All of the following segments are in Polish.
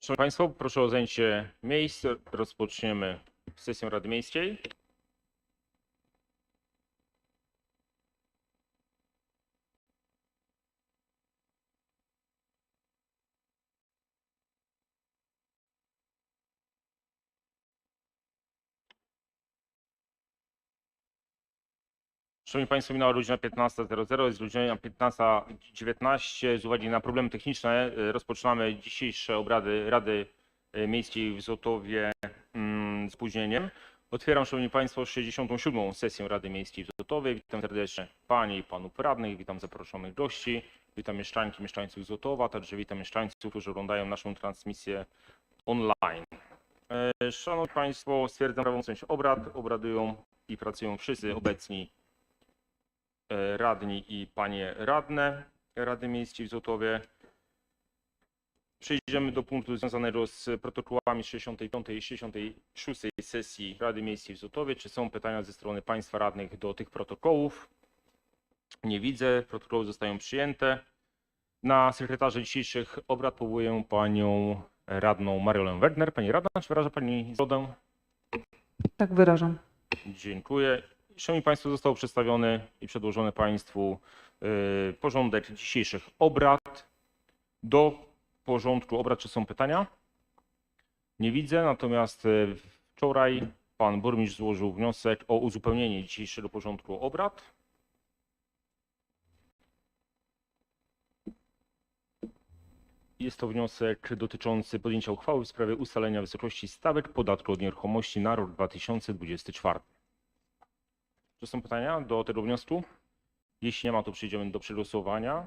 Szanowni Państwo, proszę o zajęcie miejsc. Rozpoczniemy sesję Rady Miejskiej. Szanowni Państwo, minęła godzina 15:00, jest godzina 15:19. Z uwagi na problemy techniczne rozpoczynamy dzisiejsze obrady Rady Miejskiej w Zotowie z opóźnieniem. Otwieram, Szanowni Państwo, 67. sesję Rady Miejskiej w Zotowie. Witam serdecznie Panie i Panów radnych, witam zaproszonych gości, witam mieszczanki, mieszkańców Zotowa, także witam mieszkańców, którzy oglądają naszą transmisję online. Szanowni Państwo, stwierdzam prawą część obrad. Obradują i pracują wszyscy obecni radni i panie radne Rady Miejskiej w Zotowie. Przejdziemy do punktu związanego z protokołami 65. i 66. sesji Rady Miejskiej w Zotowie. Czy są pytania ze strony państwa radnych do tych protokołów? Nie widzę. Protokoły zostają przyjęte. Na sekretarzy dzisiejszych obrad powołuję panią radną Mariolę Wegner. Pani radna, czy wyraża pani zgodę? Tak, wyrażam. Dziękuję. Szanowni Państwo, został przedstawiony i przedłożony Państwu porządek dzisiejszych obrad. Do porządku obrad czy są pytania? Nie widzę, natomiast wczoraj pan burmistrz złożył wniosek o uzupełnienie dzisiejszego porządku obrad. Jest to wniosek dotyczący podjęcia uchwały w sprawie ustalenia wysokości stawek podatku od nieruchomości na rok 2024. Czy są pytania do tego wniosku? Jeśli nie ma, to przejdziemy do przegłosowania.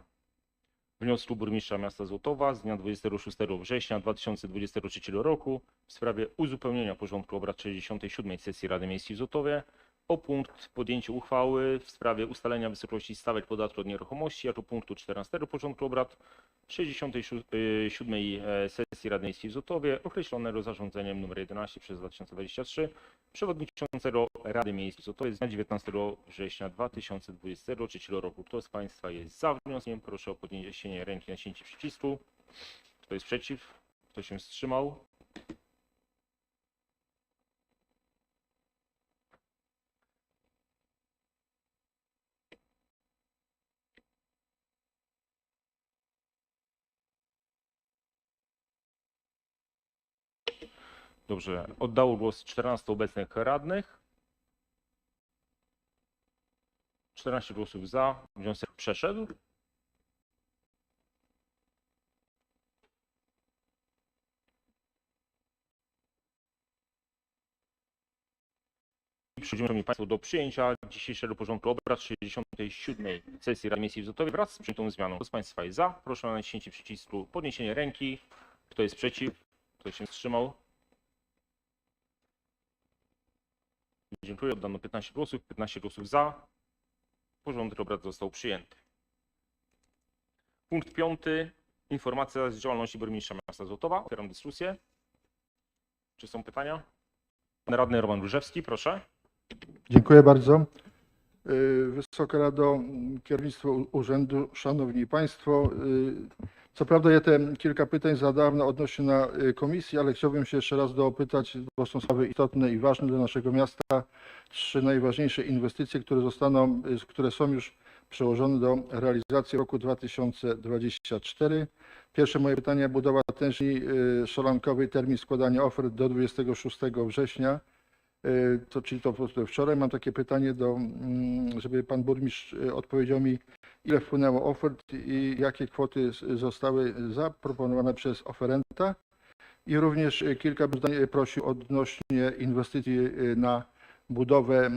Wniosku burmistrza miasta Złotowa z dnia 26 września 2023 roku w sprawie uzupełnienia porządku obrad 67. sesji Rady Miejskiej w Złotowie o punkt podjęcie uchwały w sprawie ustalenia wysokości stawek podatku od nieruchomości jako punktu 14 porządku obrad 67. sesji Rady Miejskiej w Złotowie określonego zarządzeniem nr 11 przez 2023 przewodniczącego Rady Miejskiej w Złotowie z dnia 19 września 2023 roku. Kto z Państwa jest za wnioskiem? Proszę o podniesienie ręki, naciśnięcie przycisku. Kto jest przeciw? Kto się wstrzymał? Dobrze, oddało głos 14 obecnych radnych. 14 głosów za, wniosek przeszedł. Przechodzimy Państwo do przyjęcia dzisiejszego porządku obrad 67. sesji Rady Miejskiej w Zotowie wraz z przyjętą zmianą. Kto z Państwa jest za? Proszę o naciśnięcie przycisku podniesienie ręki. Kto jest przeciw? Kto się wstrzymał? Dziękuję. Oddano 15 głosów za. Porządek obrad został przyjęty. Punkt 5. Informacja z działalności burmistrza miasta Złotowa. Otwieram dyskusję. Czy są pytania? Pan radny Roman Różewski, proszę. Dziękuję bardzo. Wysoka Rado, kierownictwo urzędu, szanowni państwo. Co prawda ja te kilka pytań zadałem odnośnie na komisji, ale chciałbym się jeszcze raz dopytać, bo są sprawy istotne i ważne dla naszego miasta. 3 najważniejsze inwestycje, które są już przełożone do realizacji w roku 2024. Pierwsze moje pytanie, budowa tężni szrankowej, termin składania ofert do 26 września. Czyli to wczoraj. Mam takie pytanie, żeby pan burmistrz odpowiedział mi, ile wpłynęło ofert i jakie kwoty zostały zaproponowane przez oferenta. I również kilka zdań prosił odnośnie inwestycji na budowę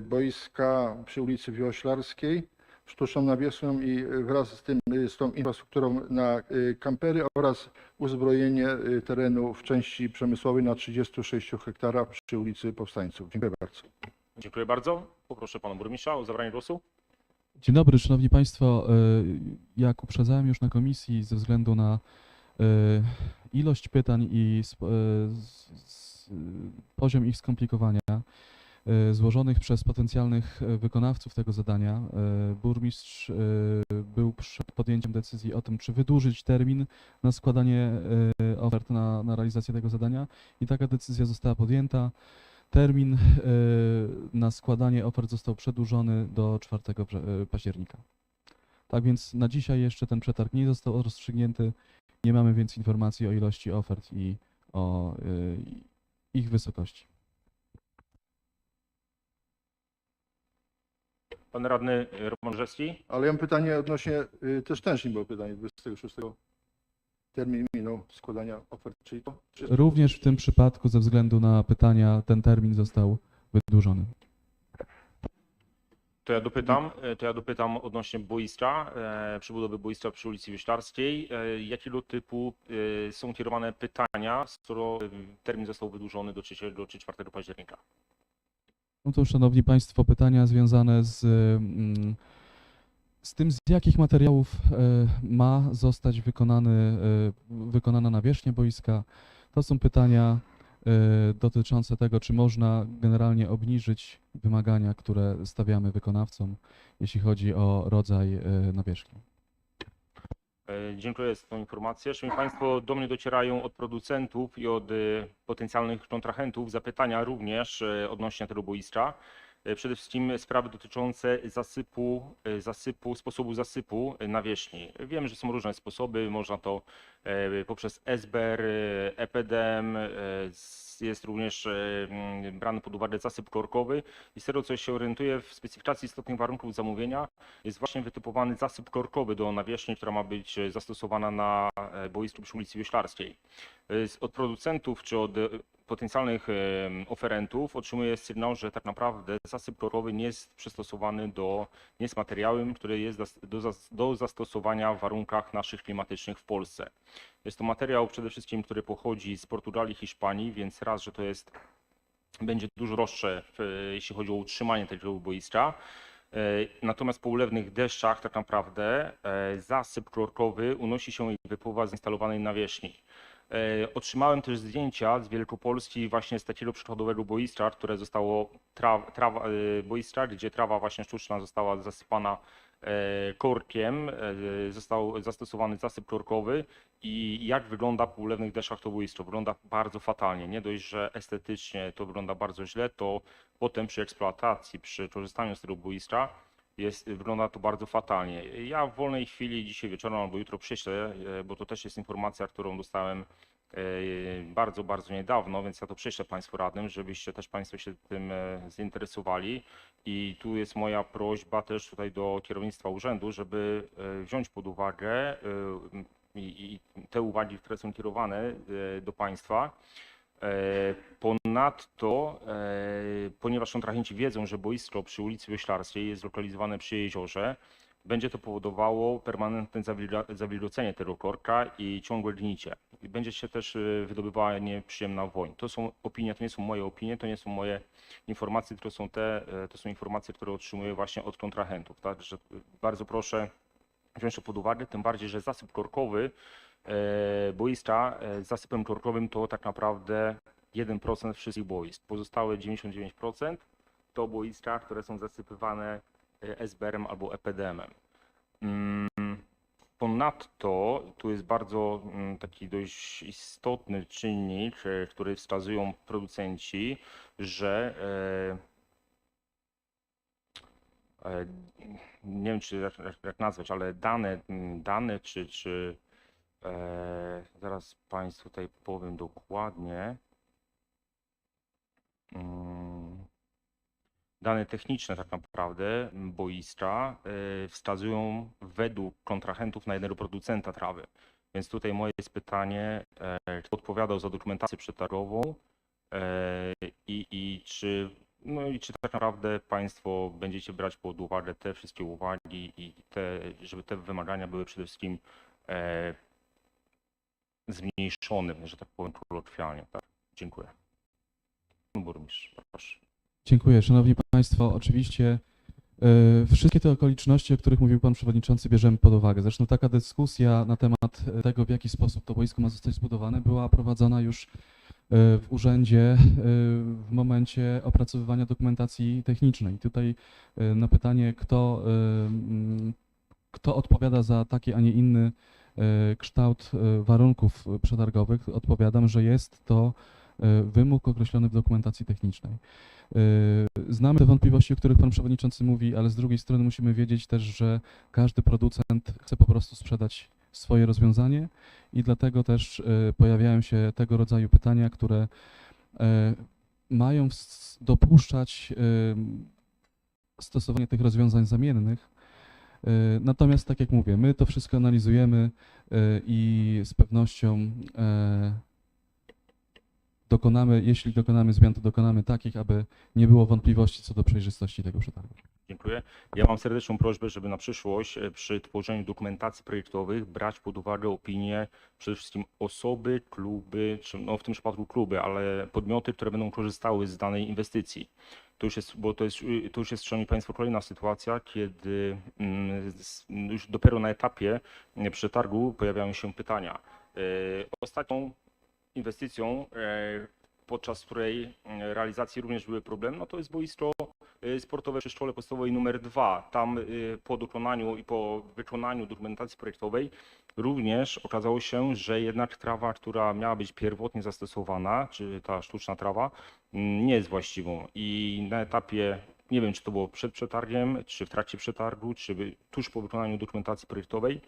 boiska przy ulicy Wioślarskiej, sztuczną nawierzchnią i wraz z tą infrastrukturą na kampery oraz uzbrojenie terenu w części przemysłowej na 36 hektarach przy ulicy Powstańców. Dziękuję bardzo. Dziękuję bardzo. Poproszę pana burmistrza o zabranie głosu. Dzień dobry, szanowni państwo. Jak uprzedzałem już na komisji, ze względu na ilość pytań i poziom ich skomplikowania, złożonych przez potencjalnych wykonawców tego zadania. Burmistrz był przed podjęciem decyzji o tym, czy wydłużyć termin na składanie ofert na realizację tego zadania i taka decyzja została podjęta. Termin na składanie ofert został przedłużony do 4 października. Tak więc na dzisiaj jeszcze ten przetarg nie został rozstrzygnięty. Nie mamy więc informacji o ilości ofert i o ich wysokości. Pan radny Roman Rzeski. Ale ja mam pytanie odnośnie, też tężni było pytanie, 26 termin minął składania ofert, czyli to? Czy... Również w tym przypadku ze względu na pytania ten termin został wydłużony. To ja dopytam odnośnie boiska, przebudowy boiska przy ulicy Wioślarskiej. Jakiego typu są kierowane pytania, skoro termin został wydłużony do 3 czy 4 października? No to, szanowni państwo, pytania związane z tym, z jakich materiałów ma zostać wykonana nawierzchnia boiska. To są pytania dotyczące tego, czy można generalnie obniżyć wymagania, które stawiamy wykonawcom, jeśli chodzi o rodzaj nawierzchni. Dziękuję za tę informację. Szanowni Państwo, do mnie docierają od producentów i od potencjalnych kontrahentów zapytania również odnośnie tego boiska. Przede wszystkim sprawy dotyczące sposobu zasypu nawierzchni. Wiem, że są różne sposoby, można to poprzez SBR, EPDM, jest również brany pod uwagę zasyp korkowy i z tego, co się orientuję, w specyfikacji istotnych warunków zamówienia jest właśnie wytypowany zasyp korkowy do nawierzchni, która ma być zastosowana na boisku przy ulicy Wioślarskiej. Od producentów czy od potencjalnych oferentów otrzymuję sygnał, że tak naprawdę zasyp korkowy nie jest przystosowany nie jest materiałem, który jest do zastosowania w warunkach naszych klimatycznych w Polsce. Jest to materiał przede wszystkim, który pochodzi z Portugalii, Hiszpanii, więc raz, że to będzie dużo droższe, jeśli chodzi o utrzymanie tego boiska. Natomiast po ulewnych deszczach tak naprawdę zasyp korkowy unosi się i wypływa z instalowanej nawierzchni. Otrzymałem też zdjęcia z Wielkopolski właśnie z takiego przykładowego boiska, które zostało boiska, gdzie trawa właśnie sztuczna została zasypana korkiem, został zastosowany zasyp korkowy i jak wygląda po ulewnych deszczach to boisko? Wygląda bardzo fatalnie. Nie dość, że estetycznie to wygląda bardzo źle, to potem przy eksploatacji, przy korzystaniu z tego boiska wygląda to bardzo fatalnie. Ja w wolnej chwili dzisiaj wieczorem albo jutro prześlę, bo to też jest informacja, którą dostałem bardzo, bardzo niedawno, więc ja to prześlę Państwu radnym, żebyście też Państwo się tym zainteresowali. I tu jest moja prośba też tutaj do kierownictwa urzędu, żeby wziąć pod uwagę i te uwagi, które są kierowane do Państwa. Ponadto, ponieważ kontrahenci wiedzą, że boisko przy ulicy Wioślarskiej jest zlokalizowane przy jeziorze, będzie to powodowało permanentne zawilgocenie tego korka i ciągłe gnicie. I będzie się też wydobywała nieprzyjemna woń. To są opinie, to nie są moje opinie, to nie są moje informacje, to są informacje, które otrzymuję właśnie od kontrahentów. Także bardzo proszę wziąć to pod uwagę, tym bardziej, że zasyp korkowy boiska z zasypem korkowym to tak naprawdę 1% wszystkich boisk. Pozostałe 99% to boiska, które są zasypywane SBR-em albo EPDM-em. Ponadto tu jest bardzo taki dość istotny czynnik, który wskazują producenci, że nie wiem, czy jak nazwać, ale dane czy zaraz Państwu tutaj powiem dokładnie. Dane techniczne tak naprawdę boiska wskazują według kontrahentów na jednego producenta trawy. Więc tutaj moje jest pytanie, kto odpowiadał za dokumentację przetargową i czy tak naprawdę Państwo będziecie brać pod uwagę te wszystkie uwagi i żeby te wymagania były przede wszystkim zmniejszone, że tak powiem kolokwialnie. Tak? Dziękuję. Burmistrz, proszę. Dziękuję. Szanowni Państwo, oczywiście wszystkie te okoliczności, o których mówił Pan Przewodniczący, bierzemy pod uwagę. Zresztą taka dyskusja na temat tego, w jaki sposób to boisko ma zostać zbudowane, była prowadzona już w urzędzie w momencie opracowywania dokumentacji technicznej. Tutaj na pytanie, kto odpowiada za taki, a nie inny kształt warunków przetargowych, odpowiadam, że jest to wymóg określony w dokumentacji technicznej. Znamy te wątpliwości, o których Pan Przewodniczący mówi, ale z drugiej strony musimy wiedzieć też, że każdy producent chce po prostu sprzedać swoje rozwiązanie i dlatego też pojawiają się tego rodzaju pytania, które mają dopuszczać stosowanie tych rozwiązań zamiennych. Natomiast, tak jak mówię, my to wszystko analizujemy i z pewnością jeśli dokonamy zmian, to dokonamy takich, aby nie było wątpliwości co do przejrzystości tego przetargu. Dziękuję. Ja mam serdeczną prośbę, żeby na przyszłość przy tworzeniu dokumentacji projektowych brać pod uwagę opinię przede wszystkim osoby, kluby, czy no w tym przypadku kluby, ale podmioty, które będą korzystały z danej inwestycji. To już jest, bo to już jest, szanowni Państwo, kolejna sytuacja, kiedy już dopiero na etapie przetargu pojawiają się pytania. Ostatnią inwestycją, podczas której realizacji również były problemy, no to jest boisko sportowe przy szkole podstawowej numer 2. Tam po dokonaniu i po wykonaniu dokumentacji projektowej również okazało się, że jednak trawa, która miała być pierwotnie zastosowana, czy ta sztuczna trawa, nie jest właściwą. I na etapie, nie wiem, czy to było przed przetargiem, czy w trakcie przetargu, czy tuż po wykonaniu dokumentacji projektowej,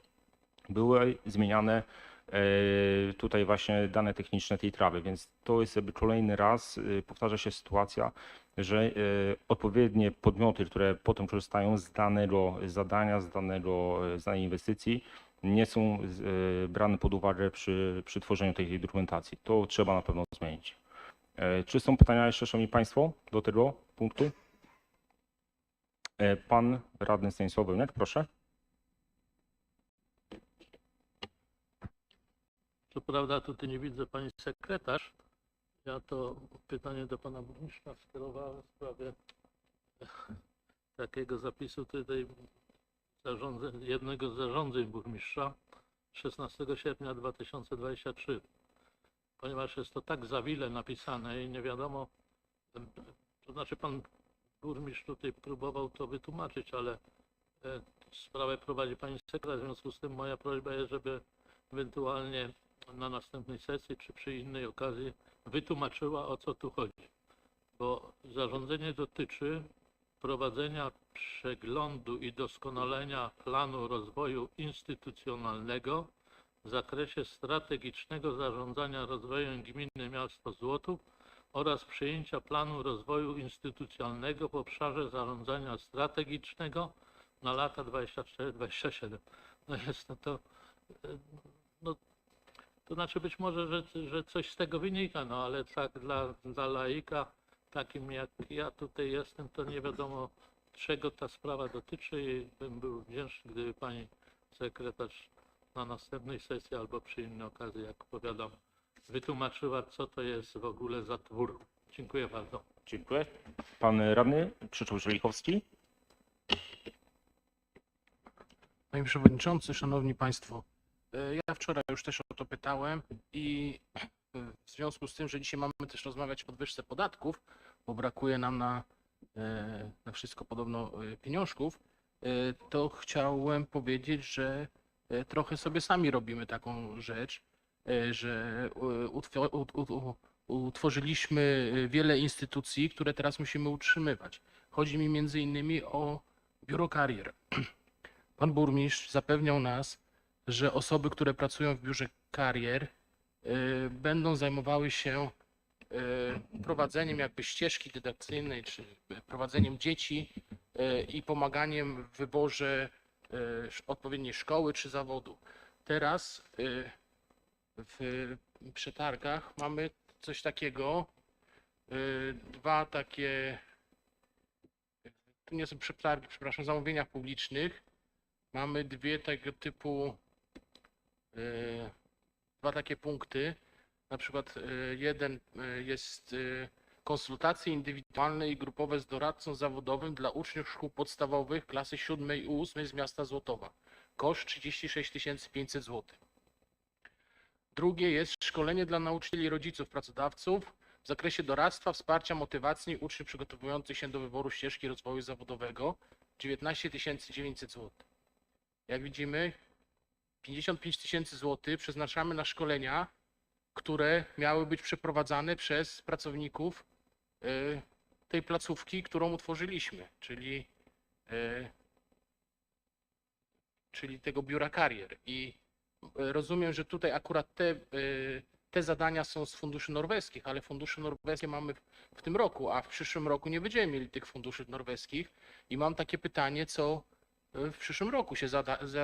były zmieniane tutaj właśnie dane techniczne tej trawy, więc to jest jakby kolejny raz powtarza się sytuacja, że odpowiednie podmioty, które potem korzystają z danego zadania, z danej inwestycji, nie są brane pod uwagę przy tworzeniu tej dokumentacji. To trzeba na pewno zmienić. Czy są pytania jeszcze, szanowni Państwo, do tego punktu? Pan radny Stanisław Wełniak, proszę. Co prawda tutaj nie widzę pani sekretarz. Ja to pytanie do pana burmistrza skierowałem w sprawie takiego zapisu tutaj jednego z zarządzeń burmistrza 16 sierpnia 2023. Ponieważ jest to tak zawile napisane i nie wiadomo, to znaczy pan burmistrz tutaj próbował to wytłumaczyć, ale sprawę prowadzi pani sekretarz, w związku z tym moja prośba jest, żeby ewentualnie na następnej sesji czy przy innej okazji wytłumaczyła, o co tu chodzi. Bo zarządzenie dotyczy prowadzenia przeglądu i doskonalenia planu rozwoju instytucjonalnego w zakresie strategicznego zarządzania rozwojem gminy miasto Złotów oraz przyjęcia planu rozwoju instytucjonalnego w obszarze zarządzania strategicznego na lata 24-27. No jest no, to znaczy być może, że coś z tego wynika, no ale tak dla laika, takim jak ja tutaj jestem, to nie wiadomo, czego ta sprawa dotyczy i bym był wdzięczny, gdyby pani sekretarz na następnej sesji albo przy innej okazji, jak powiadam, wytłumaczyła, co to jest w ogóle za twór. Dziękuję bardzo. Dziękuję. Pan radny Krzysztof Żelichowski. Panie Przewodniczący, Szanowni Państwo, ja wczoraj już też o to pytałem i w związku z tym, że dzisiaj mamy też rozmawiać o podwyżce podatków, bo brakuje nam na wszystko podobno pieniążków, to chciałem powiedzieć, że trochę sobie sami robimy taką rzecz, że utworzyliśmy wiele instytucji, które teraz musimy utrzymywać. Chodzi mi między innymi o biuro karier. Pan burmistrz zapewniał nas, że osoby, które pracują w biurze karier, będą zajmowały się prowadzeniem jakby ścieżki dydakcyjnej, czy prowadzeniem dzieci i pomaganiem w wyborze odpowiedniej szkoły czy zawodu. Teraz w przetargach mamy coś takiego, dwa takie, to nie są przetargi, przepraszam, w zamówieniach publicznych. Mamy dwa takie punkty. Na przykład jeden jest konsultacje indywidualne i grupowe z doradcą zawodowym dla uczniów szkół podstawowych klasy 7 i 8 z miasta Złotowa. Koszt 36 500 zł. Drugie jest szkolenie dla nauczycieli i rodziców, pracodawców w zakresie doradztwa, wsparcia, motywacji uczniów przygotowujących się do wyboru ścieżki rozwoju zawodowego. 19 900 zł. Jak widzimy, 55 tysięcy złotych przeznaczamy na szkolenia, które miały być przeprowadzane przez pracowników tej placówki, którą utworzyliśmy, czyli tego biura karier. I rozumiem, że tutaj akurat te zadania są z funduszy norweskich, ale fundusze norweskie mamy w tym roku, a w przyszłym roku nie będziemy mieli tych funduszy norweskich. I mam takie pytanie, co w przyszłym roku się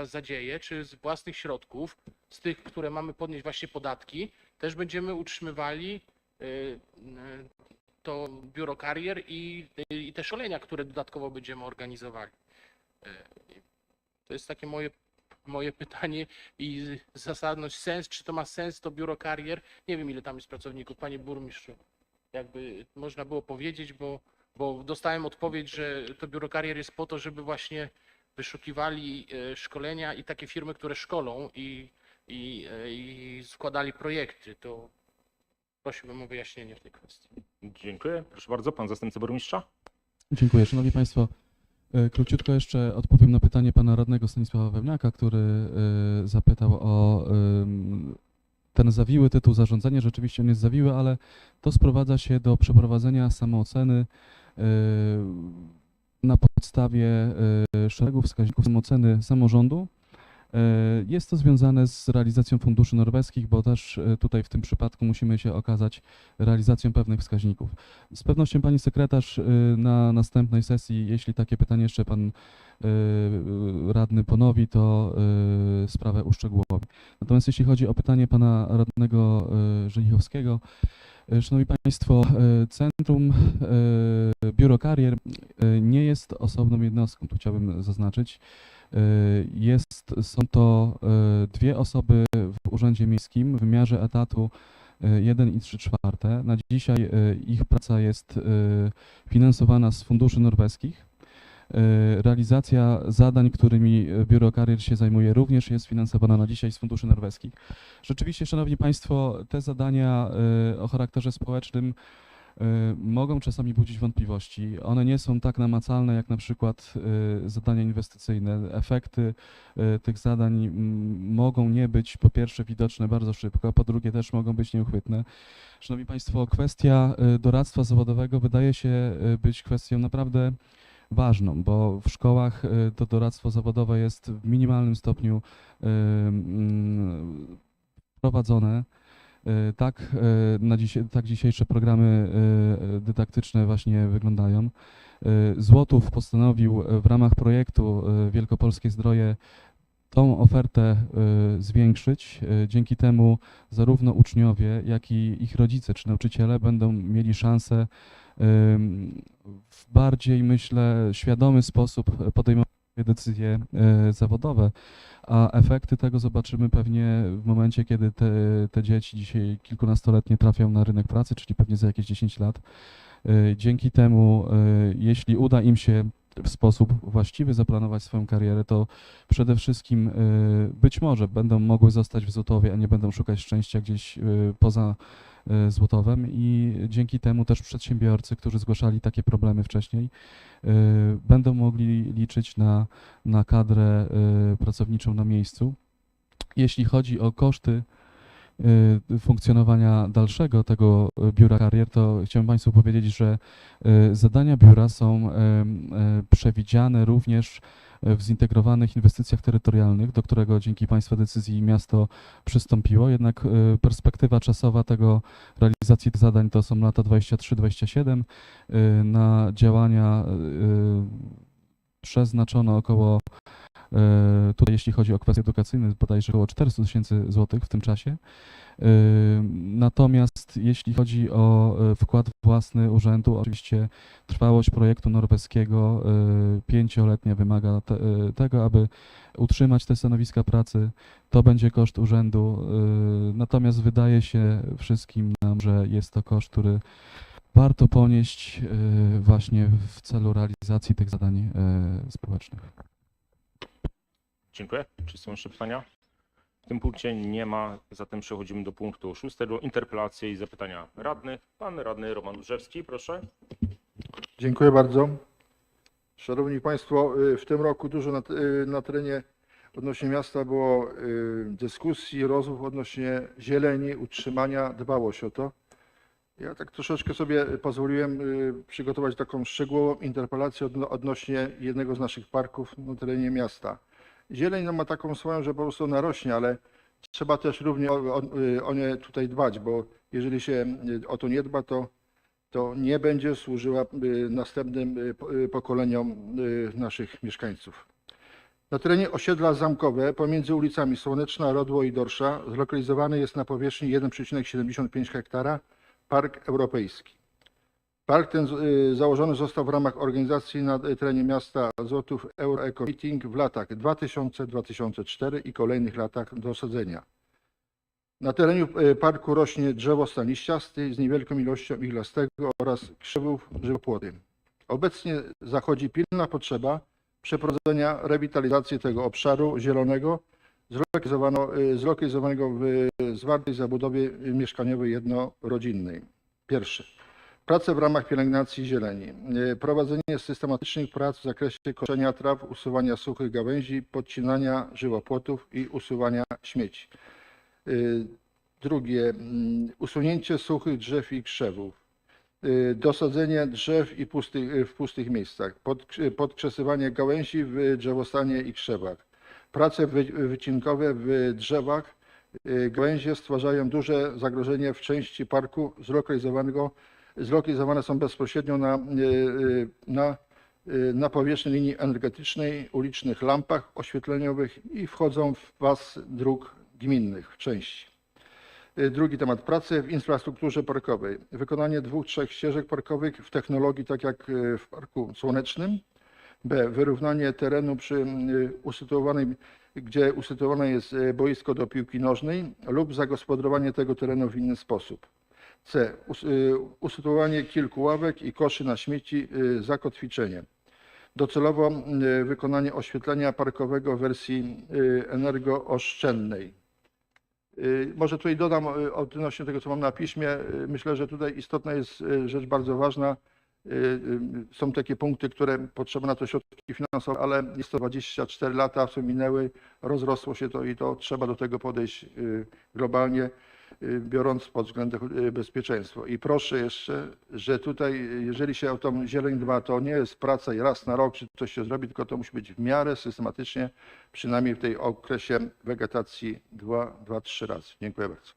zadzieje, czy z własnych środków, z tych, które mamy podnieść właśnie podatki, też będziemy utrzymywali to biuro karier i te szkolenia, które dodatkowo będziemy organizowali. To jest takie moje pytanie i zasadność, sens, czy to ma sens, to biuro karier? Nie wiem, ile tam jest pracowników, panie burmistrzu. Jakby można było powiedzieć, bo dostałem odpowiedź, że to biuro karier jest po to, żeby właśnie wyszukiwali szkolenia i takie firmy, które szkolą i składali projekty. To prosiłbym o wyjaśnienie w tej kwestii. Dziękuję. Proszę bardzo, pan zastępca burmistrza. Dziękuję. Szanowni Państwo, króciutko jeszcze odpowiem na pytanie pana radnego Stanisława Wełniaka, który zapytał o ten zawiły tytuł zarządzania. Rzeczywiście on jest zawiły, ale to sprowadza się do przeprowadzenia samooceny na podstawie szeregu wskaźników samooceny samorządu. Jest to związane z realizacją funduszy norweskich, bo też tutaj w tym przypadku musimy się okazać realizacją pewnych wskaźników. Z pewnością pani sekretarz na następnej sesji, jeśli takie pytanie jeszcze pan radny ponowi, to sprawę uszczegółowi. Natomiast jeśli chodzi o pytanie pana radnego Żelichowskiego, szanowni państwo, Centrum Biuro Karier nie jest osobną jednostką, tu chciałbym zaznaczyć. Są to dwie osoby w Urzędzie Miejskim w wymiarze etatu 1,3/4. Na dzisiaj ich praca jest finansowana z funduszy norweskich. Realizacja zadań, którymi Biuro Karier się zajmuje, również jest finansowana na dzisiaj z funduszy norweskich. Rzeczywiście, szanowni państwo, te zadania o charakterze społecznym mogą czasami budzić wątpliwości. One nie są tak namacalne jak na przykład zadania inwestycyjne. Efekty tych zadań mogą nie być po pierwsze widoczne bardzo szybko, a po drugie też mogą być nieuchwytne. Szanowni Państwo, kwestia doradztwa zawodowego wydaje się być kwestią naprawdę ważną, bo w szkołach to doradztwo zawodowe jest w minimalnym stopniu prowadzone. Tak dzisiejsze programy dydaktyczne właśnie wyglądają. Złotów postanowił w ramach projektu Wielkopolskie Zdroje tą ofertę zwiększyć. Dzięki temu zarówno uczniowie, jak i ich rodzice czy nauczyciele będą mieli szansę w bardziej, myślę, świadomy sposób podejmować decyzje zawodowe, a efekty tego zobaczymy pewnie w momencie, kiedy te dzieci dzisiaj kilkunastoletnie trafią na rynek pracy, czyli pewnie za jakieś 10 lat. Dzięki temu, jeśli uda im się w sposób właściwy zaplanować swoją karierę, to przede wszystkim być może będą mogły zostać w Złotowie, a nie będą szukać szczęścia gdzieś poza Złotowem i dzięki temu też przedsiębiorcy, którzy zgłaszali takie problemy wcześniej, będą mogli liczyć na kadrę pracowniczą na miejscu. Jeśli chodzi o koszty funkcjonowania dalszego tego biura karier, to chciałem Państwu powiedzieć, że zadania biura są przewidziane również w zintegrowanych inwestycjach terytorialnych, do którego dzięki Państwa decyzji miasto przystąpiło. Jednak perspektywa czasowa tego realizacji tych zadań to są lata 23-27. Na działania przeznaczono około, tutaj jeśli chodzi o kwestie edukacyjne, bodajże około 400 000 złotych w tym czasie. Natomiast jeśli chodzi o wkład własny urzędu, oczywiście trwałość projektu norweskiego 5-letnia wymaga tego, aby utrzymać te stanowiska pracy. To będzie koszt urzędu. Natomiast wydaje się wszystkim nam, że jest to koszt, który warto ponieść właśnie w celu realizacji tych zadań społecznych. Dziękuję. Czy są jeszcze pytania? W tym punkcie nie ma, zatem przechodzimy do punktu 6. Interpelacje i zapytania radnych. Pan radny Roman Różewski, proszę. Dziękuję bardzo. Szanowni Państwo, w tym roku dużo na terenie odnośnie miasta było dyskusji, rozmów odnośnie zieleni, utrzymania, dbałość o to. Ja tak troszeczkę sobie pozwoliłem przygotować taką szczegółową interpelację odnośnie jednego z naszych parków na terenie miasta. Zieleń no, ma taką swoją, że po prostu ona rośnie, ale trzeba też również o nie tutaj dbać, bo jeżeli się o to nie dba, to nie będzie służyła następnym pokoleniom naszych mieszkańców. Na terenie osiedla Zamkowe pomiędzy ulicami Słoneczna, Rodło i Dorsza zlokalizowany jest na powierzchni 1,75 hektara Park Europejski. Park ten założony został w ramach organizacji na terenie miasta Złotów Euro Eco Meeting w latach 2000-2004 i kolejnych latach do osadzenia. Na terenie parku rośnie drzewo stan liściasty z niewielką ilością iglastego oraz krzewów żywopłoty. Obecnie zachodzi pilna potrzeba przeprowadzenia rewitalizacji tego obszaru zielonego zlokalizowanego w zwartej zabudowie mieszkaniowej jednorodzinnej. Pierwsze. Prace w ramach pielęgnacji zieleni. Prowadzenie systematycznych prac w zakresie koszenia traw, usuwania suchych gałęzi, podcinania żywopłotów i usuwania śmieci. Drugie. Usunięcie suchych drzew i krzewów. Dosadzenie drzew i w pustych miejscach. Podkrzesywanie gałęzi w drzewostanie i krzewach. Prace wycinkowe w drzewach. Gałęzie stwarzają duże zagrożenie w części parku zlokalizowane są bezpośrednio na powierzchni linii energetycznej, ulicznych lampach oświetleniowych i wchodzą w pas dróg gminnych w części. Drugi temat. Prace w infrastrukturze parkowej. Wykonanie 2-3 ścieżek parkowych w technologii tak jak w Parku Słonecznym. B. Wyrównanie terenu gdzie usytuowane jest boisko do piłki nożnej lub zagospodarowanie tego terenu w inny sposób. C. Usytuowanie kilku ławek i koszy na śmieci, zakotwiczenie. Docelowo wykonanie oświetlenia parkowego w wersji energooszczędnej. Może tutaj dodam odnośnie tego, co mam na piśmie. Myślę, że tutaj istotna jest rzecz bardzo ważna. Są takie punkty, które potrzeba na to środki finansowe, ale jest to 24 lata, co minęły, rozrosło się to i to trzeba do tego podejść globalnie, biorąc pod względem bezpieczeństwo. I proszę jeszcze, że tutaj, jeżeli się o tą zieleń dba, to nie jest praca raz na rok, czy coś się zrobi, tylko to musi być w miarę systematycznie, przynajmniej w tej okresie wegetacji 2-3 razy. Dziękuję bardzo.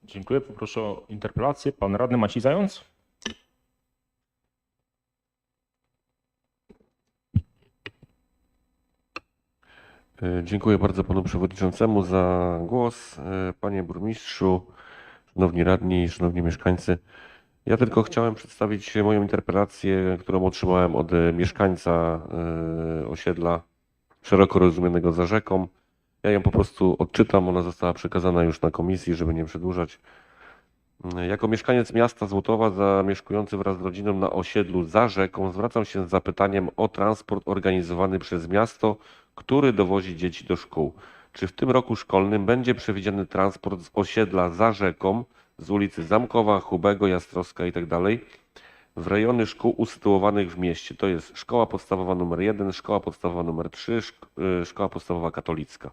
Dziękuję. Poproszę o interpelację. Pan radny Maciej Zając. Dziękuję bardzo panu przewodniczącemu za głos. Panie burmistrzu, szanowni radni, szanowni mieszkańcy. Ja tylko chciałem przedstawić moją interpelację, którą otrzymałem od mieszkańca osiedla szeroko rozumianego za rzeką. Ja ją po prostu odczytam, ona została przekazana już na komisji, żeby nie przedłużać. Jako mieszkaniec miasta Złotowa zamieszkujący wraz z rodziną na osiedlu za rzeką zwracam się z zapytaniem o transport organizowany przez miasto, który dowozi dzieci do szkół. Czy w tym roku szkolnym będzie przewidziany transport z osiedla za rzeką, z ulicy Zamkowa, Hubego, Jastrowska itd. w rejony szkół usytuowanych w mieście? To jest Szkoła Podstawowa nr 1, Szkoła Podstawowa nr 3, Szkoła Podstawowa Katolicka.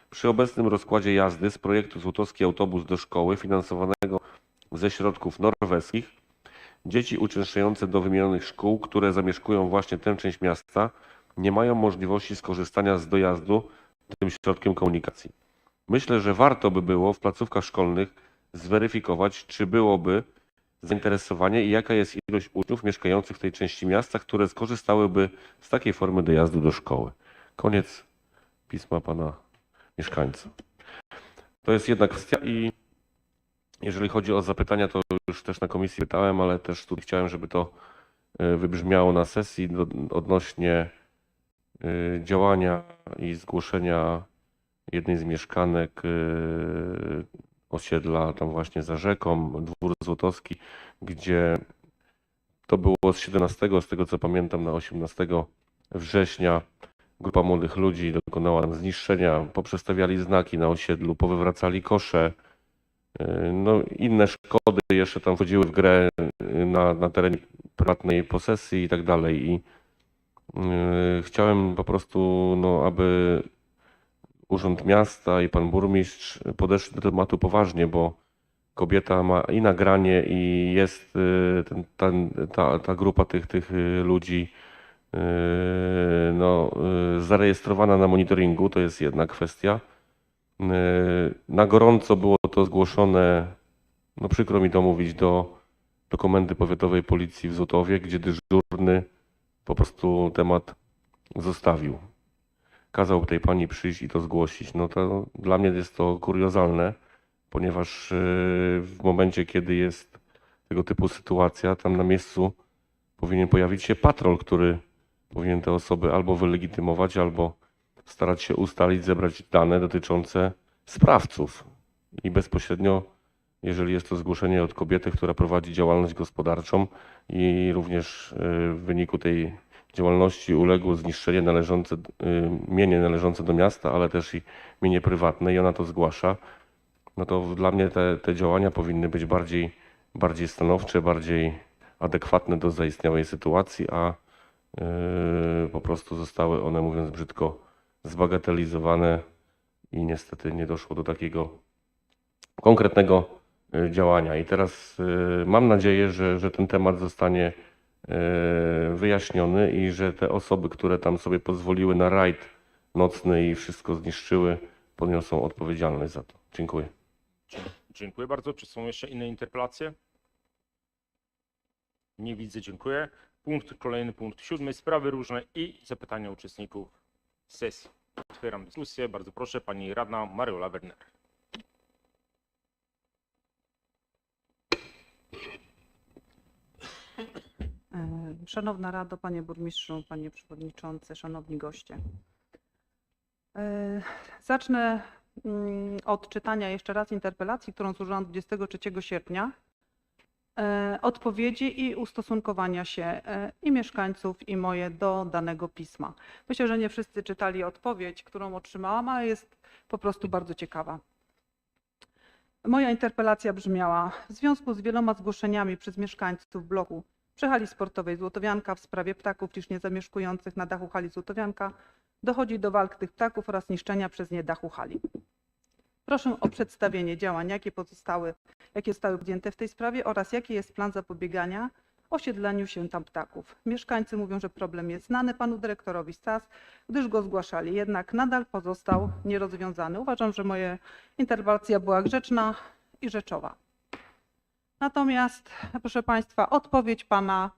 Przy obecnym rozkładzie jazdy z projektu Złotowski Autobus do Szkoły finansowanego ze środków norweskich, dzieci uczęszczające do wymienionych szkół, które zamieszkują właśnie tę część miasta, nie mają możliwości skorzystania z dojazdu tym środkiem komunikacji. Myślę, że warto by było w placówkach szkolnych zweryfikować, czy byłoby zainteresowanie i jaka jest ilość uczniów mieszkających w tej części miasta, które skorzystałyby z takiej formy dojazdu do szkoły. Koniec pisma pana mieszkańca. To jest jedna kwestia i jeżeli chodzi o zapytania, to już też na komisji pytałem, ale też tu chciałem, żeby to wybrzmiało na sesji odnośnie działania i zgłoszenia jednej z mieszkanek osiedla tam właśnie za rzeką, Dwór Złotowski, gdzie to było z 17, z tego co pamiętam, na 18 września grupa młodych ludzi dokonała tam zniszczenia, poprzestawiali znaki na osiedlu, powywracali kosze. No, inne szkody jeszcze tam wchodziły w grę na terenie prywatnej posesji i tak dalej. I chciałem po prostu, no, aby Urząd Miasta i pan burmistrz podeszli do tematu poważnie, bo kobieta ma i nagranie, i jest ta grupa tych ludzi no, zarejestrowana na monitoringu, to jest jedna kwestia. Na gorąco było to zgłoszone, no przykro mi to mówić, do Komendy Powiatowej Policji w Złotowie, gdzie dyżurny po prostu temat zostawił. Kazał tej pani przyjść i to zgłosić. No to dla mnie jest to kuriozalne, ponieważ w momencie, kiedy jest tego typu sytuacja, tam na miejscu powinien pojawić się patrol, który powinien te osoby albo wylegitymować, albo starać się ustalić, zebrać dane dotyczące sprawców. I bezpośrednio, jeżeli jest to zgłoszenie od kobiety, która prowadzi działalność gospodarczą i również w wyniku tej działalności uległo zniszczenie mienie należące do miasta, ale też i mienie prywatne, i ona to zgłasza, no to dla mnie te działania powinny być bardziej stanowcze, bardziej adekwatne do zaistniałej sytuacji, a po prostu zostały one, mówiąc brzydko, zbagatelizowane i niestety nie doszło do takiego konkretnego działania. I teraz mam nadzieję, że ten temat zostanie wyjaśniony i że te osoby, które tam sobie pozwoliły na rajd nocny i wszystko zniszczyły, poniosą odpowiedzialność za to. Dziękuję. Dziękuję bardzo. Czy są jeszcze inne interpelacje? Nie widzę, dziękuję. Kolejny punkt 7. Sprawy różne i zapytania uczestników sesji. Otwieram dyskusję. Bardzo proszę, pani radna Mariola Werner. Szanowna Rado, panie burmistrzu, panie przewodniczący, szanowni goście. Zacznę od czytania jeszcze raz interpelacji, którą złożyłam 23 sierpnia. Odpowiedzi i ustosunkowania się i mieszkańców, i moje do danego pisma. Myślę, że nie wszyscy czytali odpowiedź, którą otrzymałam, ale jest po prostu bardzo ciekawa. Moja interpelacja brzmiała: w związku z wieloma zgłoszeniami przez mieszkańców bloku przy hali sportowej Złotowianka w sprawie ptaków licznie zamieszkujących na dachu hali Złotowianka dochodzi do walk tych ptaków oraz niszczenia przez nie dachu hali. Proszę o przedstawienie działań, jakie zostały podjęte w tej sprawie oraz jaki jest plan zapobiegania osiedlaniu się tam ptaków. Mieszkańcy mówią, że problem jest znany panu dyrektorowi SAS, gdyż go zgłaszali, jednak nadal pozostał nierozwiązany. Uważam, że moja interpelacja była grzeczna i rzeczowa. Natomiast, proszę państwa, odpowiedź pana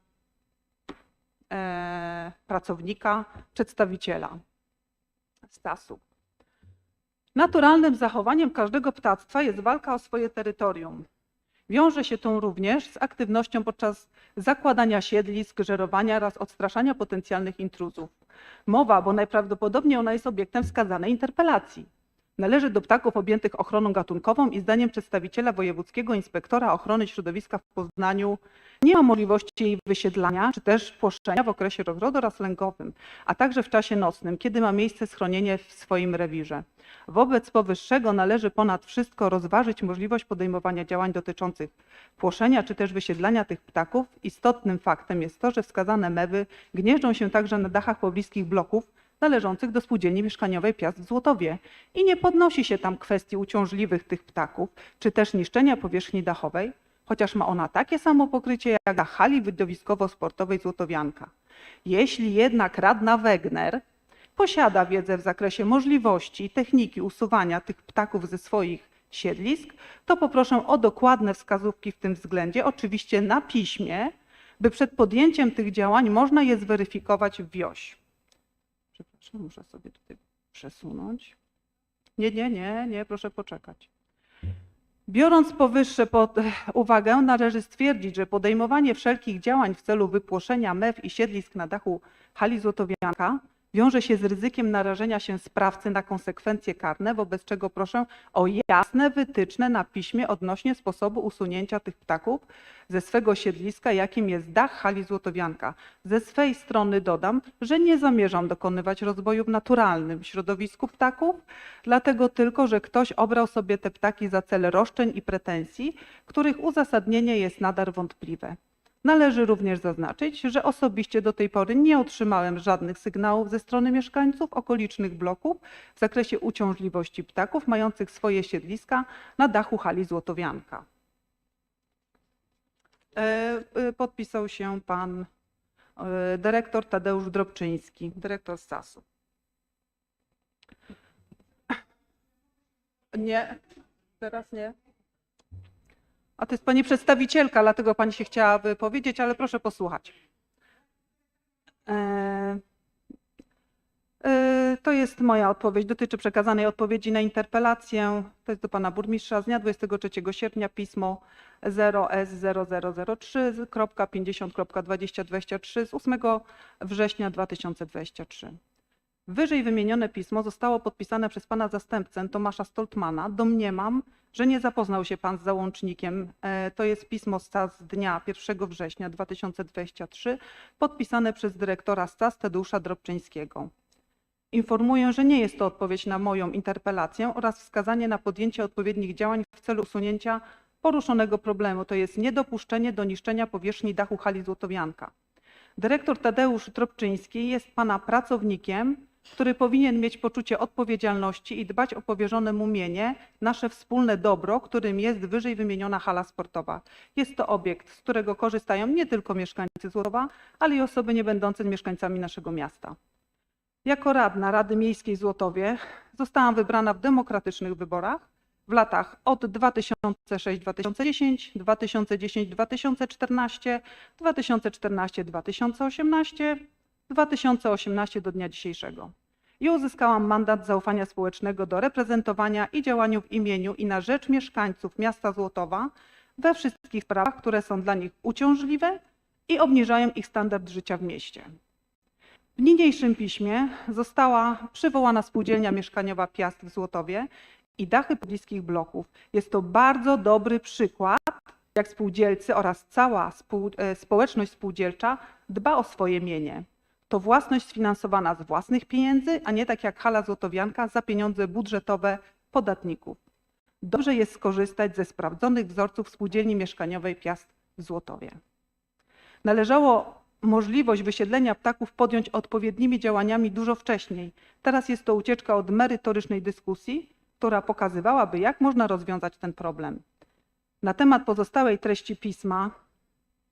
pracownika, przedstawiciela SAS-u. Naturalnym zachowaniem każdego ptactwa jest walka o swoje terytorium. Wiąże się to również z aktywnością podczas zakładania siedlisk, żerowania oraz odstraszania potencjalnych intruzów. Mowa, bo najprawdopodobniej ona jest obiektem wskazanej interpelacji. Należy do ptaków objętych ochroną gatunkową i zdaniem przedstawiciela wojewódzkiego inspektora ochrony środowiska w Poznaniu nie ma możliwości jej wysiedlania czy też płoszczenia w okresie rozrodu oraz lęgowym, a także w czasie nocnym, kiedy ma miejsce schronienie w swoim rewirze. Wobec powyższego należy ponad wszystko rozważyć możliwość podejmowania działań dotyczących płoszenia czy też wysiedlania tych ptaków. Istotnym faktem jest to, że wskazane mewy gnieżdżą się także na dachach pobliskich bloków należących do spółdzielni mieszkaniowej Piast w Złotowie i nie podnosi się tam kwestii uciążliwych tych ptaków, czy też niszczenia powierzchni dachowej, chociaż ma ona takie samo pokrycie jak na hali widowiskowo-sportowej Złotowianka. Jeśli jednak radna Wegner posiada wiedzę w zakresie możliwości i techniki usuwania tych ptaków ze swoich siedlisk, to poproszę o dokładne wskazówki w tym względzie, oczywiście na piśmie, by przed podjęciem tych działań można je zweryfikować w wioś. Przepraszam, muszę sobie tutaj przesunąć. Nie, proszę poczekać. Biorąc powyższe pod uwagę, należy stwierdzić, że podejmowanie wszelkich działań w celu wypłoszenia mew i siedlisk na dachu hali Złotowianka wiąże się z ryzykiem narażenia się sprawcy na konsekwencje karne, wobec czego proszę o jasne wytyczne na piśmie odnośnie sposobu usunięcia tych ptaków ze swego siedliska, jakim jest dach hali Złotowianka. Ze swej strony dodam, że nie zamierzam dokonywać rozwoju w naturalnym środowisku ptaków, dlatego tylko, że ktoś obrał sobie te ptaki za cel roszczeń i pretensji, których uzasadnienie jest nadal wątpliwe. Należy również zaznaczyć, że osobiście do tej pory nie otrzymałem żadnych sygnałów ze strony mieszkańców okolicznych bloków w zakresie uciążliwości ptaków mających swoje siedliska na dachu hali Złotowianka. Podpisał się pan dyrektor Tadeusz Drobczyński, dyrektor SAS-u. Nie, teraz nie. A to jest pani przedstawicielka, dlatego pani się chciała wypowiedzieć, ale proszę posłuchać. To jest moja odpowiedź, dotyczy przekazanej odpowiedzi na interpelację. To jest do pana burmistrza z dnia 23 sierpnia, pismo 0S0003.50.2023 z 8 września 2023. Wyżej wymienione pismo zostało podpisane przez pana zastępcę Tomasza Stoltmana. Domniemam, że nie zapoznał się pan z załącznikiem. To jest pismo SAS z dnia 1 września 2023, podpisane przez dyrektora SAS Tadeusza Drobczyńskiego. Informuję, że nie jest to odpowiedź na moją interpelację oraz wskazanie na podjęcie odpowiednich działań w celu usunięcia poruszonego problemu, to jest niedopuszczenie do niszczenia powierzchni dachu hali Złotowianka. Dyrektor Tadeusz Drobczyński jest pana pracownikiem, który powinien mieć poczucie odpowiedzialności i dbać o powierzone mu mienie, nasze wspólne dobro, którym jest wyżej wymieniona hala sportowa. Jest to obiekt, z którego korzystają nie tylko mieszkańcy Złotowa, ale i osoby nie będące mieszkańcami naszego miasta. Jako radna Rady Miejskiej w Złotowie zostałam wybrana w demokratycznych wyborach w latach od 2006-2010, 2010-2014, 2014-2018, 2018 do dnia dzisiejszego. I uzyskałam mandat zaufania społecznego do reprezentowania i działania w imieniu i na rzecz mieszkańców miasta Złotowa we wszystkich sprawach, które są dla nich uciążliwe i obniżają ich standard życia w mieście. W niniejszym piśmie została przywołana spółdzielnia mieszkaniowa Piast w Złotowie i dachy pobliskich bloków. Jest to bardzo dobry przykład, jak spółdzielcy oraz cała społeczność spółdzielcza dba o swoje mienie. To własność sfinansowana z własnych pieniędzy, a nie tak jak hala Złotowianka za pieniądze budżetowe podatników. Dobrze jest skorzystać ze sprawdzonych wzorców spółdzielni mieszkaniowej Piast w Złotowie. Należało możliwość wysiedlenia ptaków podjąć odpowiednimi działaniami dużo wcześniej. Teraz jest to ucieczka od merytorycznej dyskusji, która pokazywałaby, jak można rozwiązać ten problem. Na temat pozostałej treści pisma,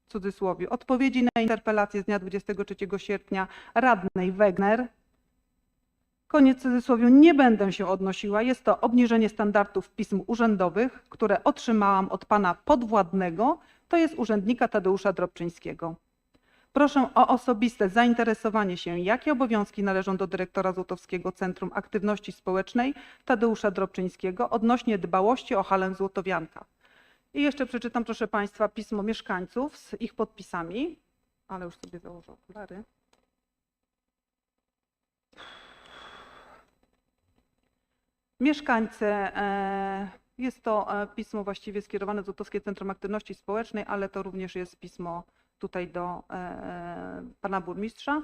w cudzysłowie, odpowiedzi na interpelację z dnia 23 sierpnia radnej Wegner, koniec cudzysłowiu, nie będę się odnosiła. Jest to obniżenie standardów pism urzędowych, które otrzymałam od pana podwładnego, to jest urzędnika Tadeusza Drobczyńskiego. Proszę o osobiste zainteresowanie się, jakie obowiązki należą do dyrektora Złotowskiego Centrum Aktywności Społecznej Tadeusza Drobczyńskiego odnośnie dbałości o halę Złotowianka. I jeszcze przeczytam, proszę państwa, pismo mieszkańców z ich podpisami, ale już sobie założę okulary. Mieszkańcy, jest to pismo właściwie skierowane do Złotowskie Centrum Aktywności Społecznej, ale to również jest pismo tutaj do pana burmistrza.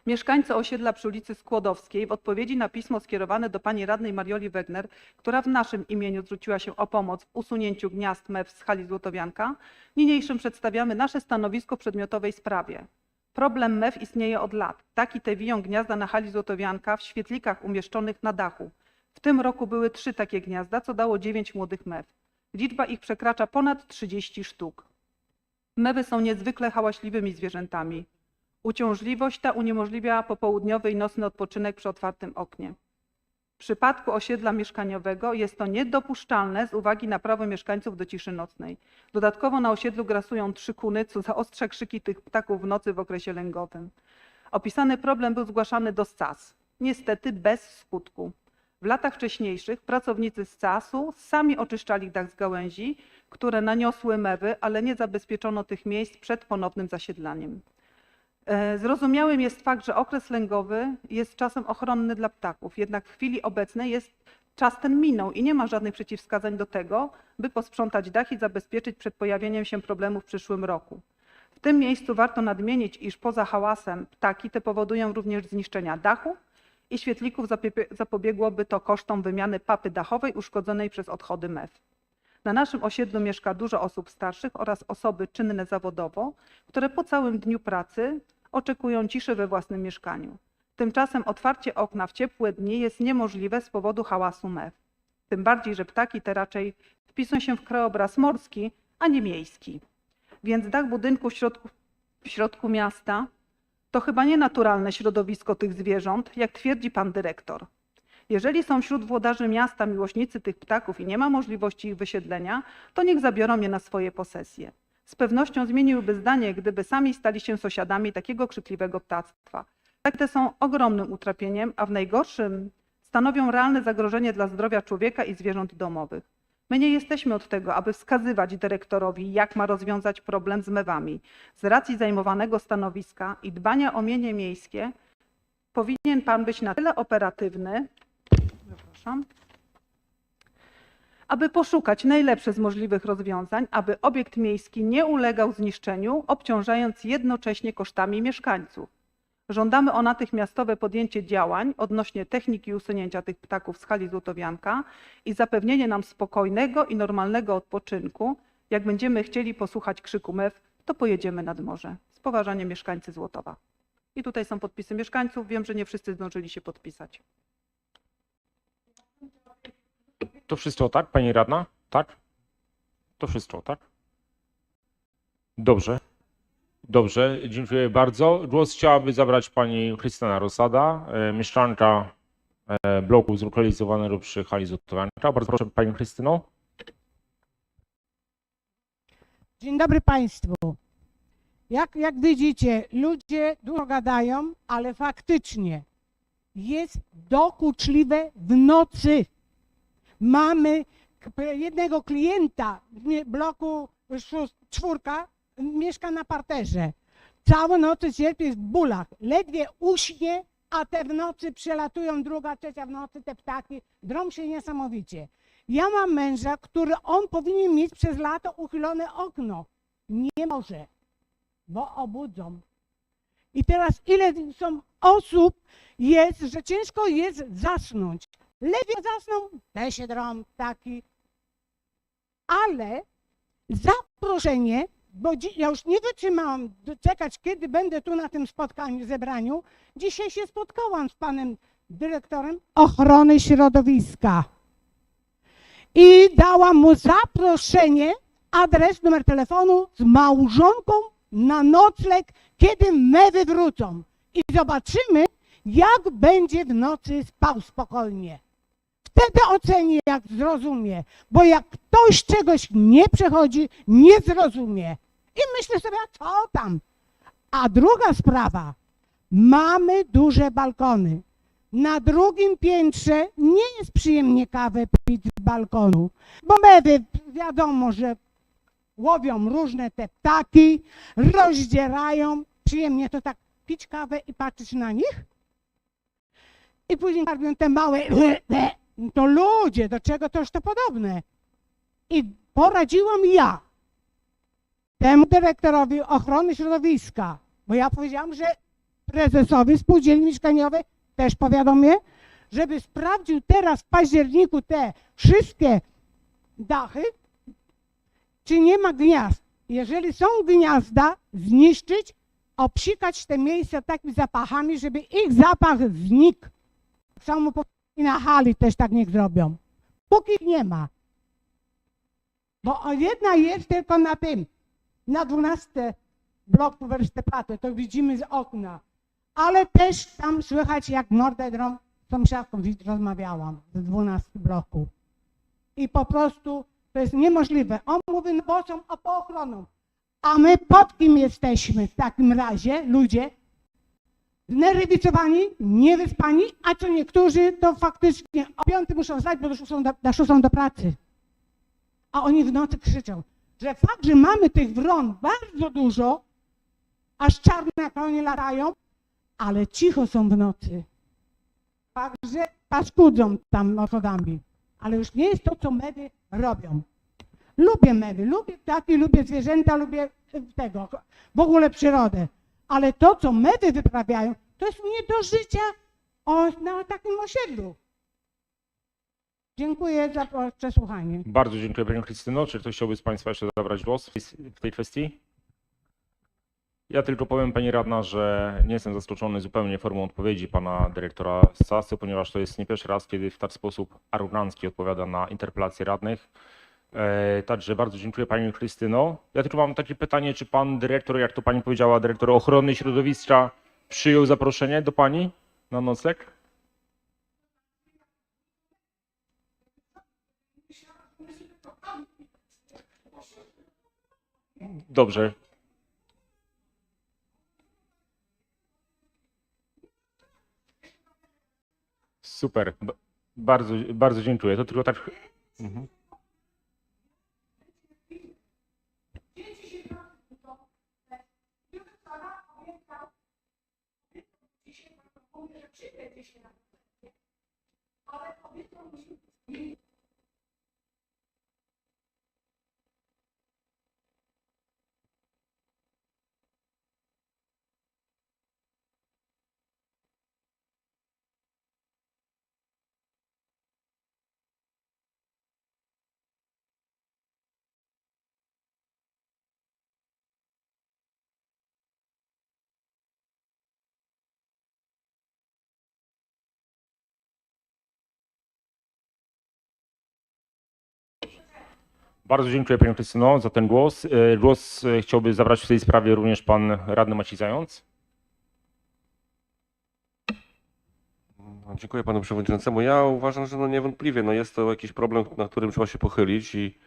Mieszkańcy osiedla przy ulicy Skłodowskiej w odpowiedzi na pismo skierowane do pani radnej Marioli Wegner, która w naszym imieniu zwróciła się o pomoc w usunięciu gniazd mew z hali Złotowianka, niniejszym przedstawiamy nasze stanowisko w przedmiotowej sprawie. Problem mew istnieje od lat. Ptaki te wiją gniazda na hali Złotowianka w świetlikach umieszczonych na dachu. W tym roku były 3 takie gniazda, co dało 9 młodych mew. Liczba ich przekracza ponad 30 sztuk. Mewy są niezwykle hałaśliwymi zwierzętami. Uciążliwość ta uniemożliwia popołudniowy i nocny odpoczynek przy otwartym oknie. W przypadku osiedla mieszkaniowego jest to niedopuszczalne z uwagi na prawo mieszkańców do ciszy nocnej. Dodatkowo na osiedlu grasują 3 kuny, co zaostrza krzyki tych ptaków w nocy w okresie lęgowym. Opisany problem był zgłaszany do SAS. Niestety bez skutku. W latach wcześniejszych pracownicy z SAS-u sami oczyszczali dach z gałęzi, które naniosły mewy, ale nie zabezpieczono tych miejsc przed ponownym zasiedlaniem. Zrozumiałym jest fakt, że okres lęgowy jest czasem ochronny dla ptaków, jednak w chwili obecnej czas ten minął i nie ma żadnych przeciwwskazań do tego, by posprzątać dach i zabezpieczyć przed pojawieniem się problemu w przyszłym roku. W tym miejscu warto nadmienić, iż poza hałasem ptaki te powodują również zniszczenia dachu i świetlików, zapobiegłoby to kosztom wymiany papy dachowej uszkodzonej przez odchody MEW. Na naszym osiedlu mieszka dużo osób starszych oraz osoby czynne zawodowo, które po całym dniu pracy oczekują ciszy we własnym mieszkaniu. Tymczasem otwarcie okna w ciepłe dni jest niemożliwe z powodu hałasu MEW. Tym bardziej, że ptaki te raczej wpisują się w krajobraz morski, a nie miejski. Więc dach budynku w środku miasta to chyba nie naturalne środowisko tych zwierząt, jak twierdzi pan dyrektor. Jeżeli są wśród włodarzy miasta miłośnicy tych ptaków i nie ma możliwości ich wysiedlenia, to niech zabiorą je na swoje posesje. Z pewnością zmieniłyby zdanie, gdyby sami stali się sąsiadami takiego krzykliwego ptactwa. Ptaki te są ogromnym utrapieniem, a w najgorszym stanowią realne zagrożenie dla zdrowia człowieka i zwierząt domowych. My nie jesteśmy od tego, aby wskazywać dyrektorowi, jak ma rozwiązać problem z mewami. Z racji zajmowanego stanowiska i dbania o mienie miejskie powinien pan być na tyle operatywny, aby poszukać najlepsze z możliwych rozwiązań, aby obiekt miejski nie ulegał zniszczeniu, obciążając jednocześnie kosztami mieszkańców. Żądamy o natychmiastowe podjęcie działań odnośnie techniki usunięcia tych ptaków z hali Złotowianka i zapewnienie nam spokojnego i normalnego odpoczynku. Jak będziemy chcieli posłuchać krzyku mew, to pojedziemy nad morze. Z poważaniem, mieszkańcy Złotowa. I tutaj są podpisy mieszkańców. Wiem, że nie wszyscy zdążyli się podpisać. To wszystko, tak, pani radna? Tak? To wszystko, tak? Dobrze. Dobrze, dziękuję bardzo. Głos chciałaby zabrać pani Krystyna Rosada, mieszkanka bloku zlokalizowanego przy hali Złotowianka. Bardzo proszę pani Krystyno. Dzień dobry Państwu. Jak widzicie, ludzie dużo gadają, ale faktycznie jest dokuczliwe w nocy. Mamy jednego klienta w bloku 4, mieszka na parterze. Całą noc cierpi w bólach, ledwie uśnie, a te w nocy przelatują, 2, 3 w nocy, te ptaki, drą się niesamowicie. Ja mam męża, on powinien mieć przez lato uchylone okno. Nie może, bo obudzą. I teraz ile są osób jest, że ciężko jest zasnąć. Ledwie zasną, te się drą ptaki. Ale zaproszenie, bo ja już nie wytrzymałam czekać, kiedy będę tu na tym spotkaniu, zebraniu. Dzisiaj się spotkałam z panem dyrektorem ochrony środowiska i dałam mu zaproszenie, adres, numer telefonu z małżonką na nocleg, kiedy mewy wrócą. I zobaczymy, jak będzie w nocy spał spokojnie. Wtedy ocenię, jak zrozumie, bo jak ktoś czegoś nie przechodzi, nie zrozumie. I myślę sobie, co tam. A druga sprawa, mamy duże balkony. Na drugim piętrze nie jest przyjemnie kawę pić z balkonu, bo mewy wiadomo, że łowią różne te ptaki, rozdzierają. Przyjemnie to tak pić kawę i patrzeć na nich. I później karmią te małe, to ludzie, do czego toż to podobne. I poradziłam ja temu dyrektorowi ochrony środowiska, bo ja powiedziałam, że prezesowi spółdzielni mieszkaniowej też powiadomię, żeby sprawdził teraz w październiku te wszystkie dachy, czy nie ma gniazd. Jeżeli są gniazda, zniszczyć, obsikać te miejsca takimi zapachami, żeby ich zapach znikł. Samo i na hali też tak niech zrobią. Póki nie ma. Bo jedna jest tylko na tym, na 12 bloku Westerplatte, to widzimy z okna. Ale też tam słychać, jak mordę drą, z sąsiadką rozmawiałam z 12 bloku. I po prostu to jest niemożliwe. On mówi, no bo są ochroną. A my pod kim jesteśmy w takim razie, ludzie? Znerwicowani, niewyspani, a co niektórzy to faktycznie o 5 muszą wstać, bo na 6 do pracy. A oni w nocy krzyczą, że fakt, że mamy tych wron bardzo dużo, aż czarne jak oni latają, ale cicho są w nocy. Także paskudzą tam metodami. Ale już nie jest to, co mewy robią. Lubię mewy, lubię ptaki, lubię zwierzęta, lubię tego, w ogóle przyrodę. Ale to, co mewy wyprawiają, to jest nie do życia na takim osiedlu. Dziękuję za przesłuchanie. Bardzo dziękuję Panią Krystyno. Czy ktoś chciałby z Państwa jeszcze zabrać głos w tej kwestii? Ja tylko powiem Pani Radna, że nie jestem zaskoczony zupełnie formą odpowiedzi Pana Dyrektora Sasy, ponieważ to jest nie pierwszy raz, kiedy w taki sposób arogancki odpowiada na interpelacje radnych. Także bardzo dziękuję Pani Krystyno. Ja tylko mam takie pytanie, czy Pan Dyrektor, jak to Pani powiedziała, Dyrektor Ochrony Środowiska przyjął zaproszenie do Pani na nocleg? Dobrze. Super. Bardzo dziękuję. To tylko tak. Mhm. Bardzo dziękuję Panią Krystyno za ten głos. Głos chciałby zabrać w tej sprawie również Pan Radny Maciej Zając. No, dziękuję Panu Przewodniczącemu. Ja uważam, że niewątpliwie jest to jakiś problem, na którym trzeba się pochylić i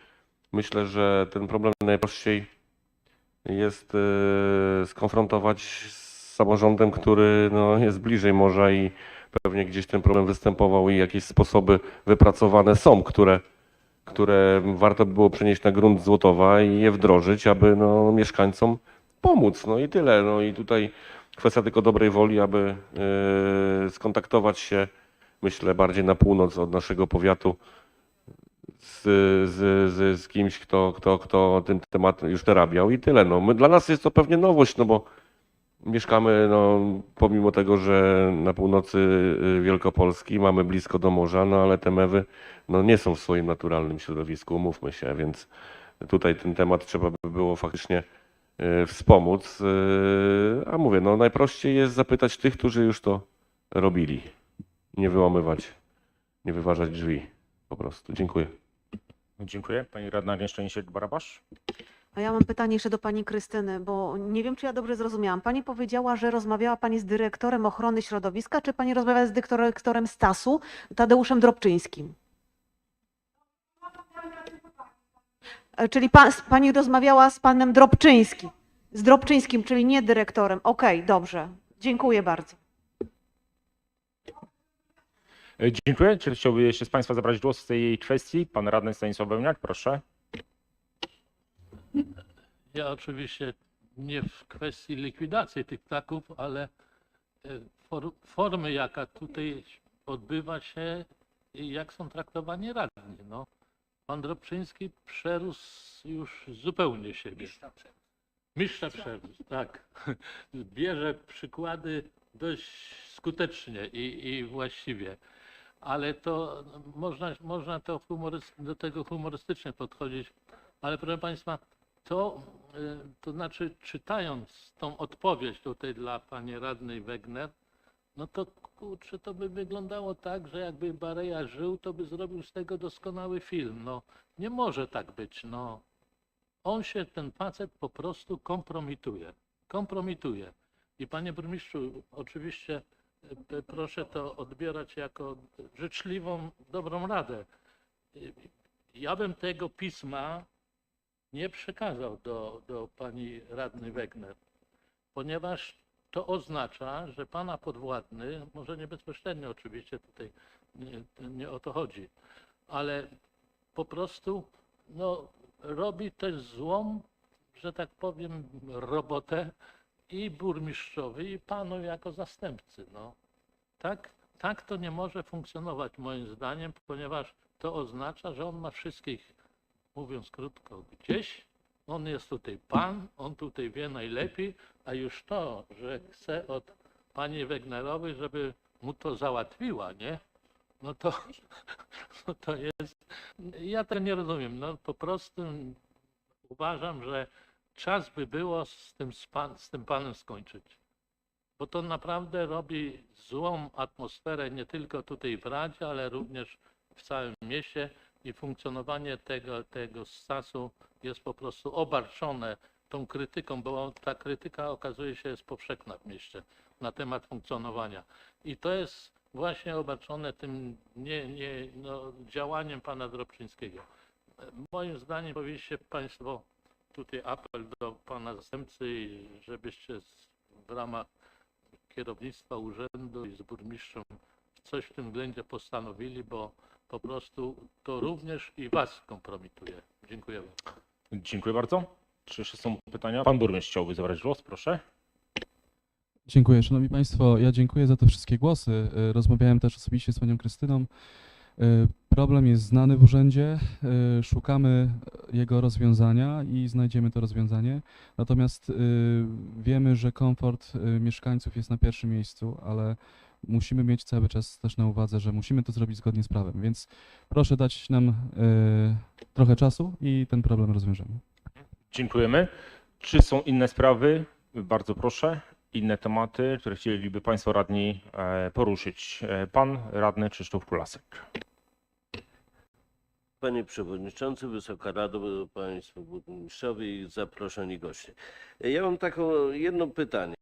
myślę, że ten problem najprościej jest skonfrontować z samorządem, który jest bliżej morza i pewnie gdzieś ten problem występował i jakieś sposoby wypracowane są, które warto by było przenieść na grunt Złotowa i je wdrożyć, aby mieszkańcom pomóc. I tyle. I tutaj kwestia tylko dobrej woli, aby skontaktować się, myślę, bardziej na północ od naszego powiatu z kimś, kto ten temat już dorabiał i tyle. Dla nas jest to pewnie nowość, bo mieszkamy, pomimo tego, że na północy Wielkopolski, mamy blisko do morza, ale te mewy nie są w swoim naturalnym środowisku, umówmy się, więc tutaj ten temat trzeba by było faktycznie wspomóc. A mówię, najprościej jest zapytać tych, którzy już to robili. Nie wyłamywać, nie wyważać drzwi po prostu. Dziękuję. Dziękuję. Pani Radna Agnieszka Nisiek-Barabasz. A ja mam pytanie jeszcze do pani Krystyny, bo nie wiem, czy ja dobrze zrozumiałam. Pani powiedziała, że rozmawiała pani z dyrektorem ochrony środowiska, czy pani rozmawiała z dyrektorem Stasu, Tadeuszem Drobczyńskim? Czyli pani rozmawiała z panem Drobczyńskim. Z Drobczyńskim, czyli nie dyrektorem. Okej, dobrze. Dziękuję bardzo. Dziękuję. Czy chciałby jeszcze z Państwa zabrać głos w tej kwestii? Pan Radny Stanisław Wełniak, proszę. Ja oczywiście nie w kwestii likwidacji tych ptaków, ale formy, jaka tutaj odbywa się i jak są traktowani radni. Pan Drobczyński przerósł już zupełnie siebie. Mistrza przerósł, tak. Bierze przykłady dość skutecznie i właściwie. Ale to można do tego humorystycznie podchodzić. Ale proszę Państwa, to znaczy czytając tą odpowiedź tutaj dla pani radnej Wegner, to kurczę, to by wyglądało tak, że jakby Bareja żył, to by zrobił z tego doskonały film. Nie może tak być. Ten facet po prostu kompromituje. I panie burmistrzu, oczywiście proszę to odbierać jako życzliwą, dobrą radę. Ja bym tego pisma nie przekazał do pani radnej Wegner, ponieważ to oznacza, że pana podwładny, może nie bezpośrednio oczywiście, tutaj nie o to chodzi, ale po prostu robi też złą, że tak powiem, robotę i burmistrzowi, i panu jako zastępcy. No. Tak to nie może funkcjonować moim zdaniem, ponieważ to oznacza, że on ma wszystkich, mówiąc krótko, gdzieś. On jest tutaj pan, on tutaj wie najlepiej, a już to, że chce od pani Wegnerowej, żeby mu to załatwiła, nie? No to jest, ja tego nie rozumiem. No po prostu uważam, że czas by było z tym panem skończyć. Bo to naprawdę robi złą atmosferę nie tylko tutaj w Radzie, ale również w całym mieście i funkcjonowanie tego SAS-u jest po prostu obarczone tą krytyką, bo ta krytyka okazuje się jest powszechna w mieście na temat funkcjonowania. I to jest właśnie obarczone tym działaniem pana Drobczyńskiego. Moim zdaniem powinniście państwo, tutaj apel do pana zastępcy, żebyście w ramach kierownictwa urzędu i z burmistrzem coś w tym względzie postanowili, bo po prostu to również i was kompromituje. Dziękuję bardzo. Dziękuję bardzo. Czy jeszcze są pytania? Pan burmistrz chciałby zabrać głos, proszę. Dziękuję. Szanowni Państwo, ja dziękuję za te wszystkie głosy. Rozmawiałem też osobiście z panią Krystyną. Problem jest znany w urzędzie, szukamy jego rozwiązania i znajdziemy to rozwiązanie. Natomiast wiemy, że komfort mieszkańców jest na pierwszym miejscu, ale musimy mieć cały czas też na uwadze, że musimy to zrobić zgodnie z prawem. Więc proszę dać nam trochę czasu i ten problem rozwiążemy. Dziękujemy. Czy są inne sprawy? Bardzo proszę. Inne tematy, które chcieliby Państwo radni poruszyć. Pan radny Krzysztof Kulasek. Panie Przewodniczący, Wysoka Rado, Państwo Burmistrzowie i zaproszeni goście. Ja mam taką jedno pytanie,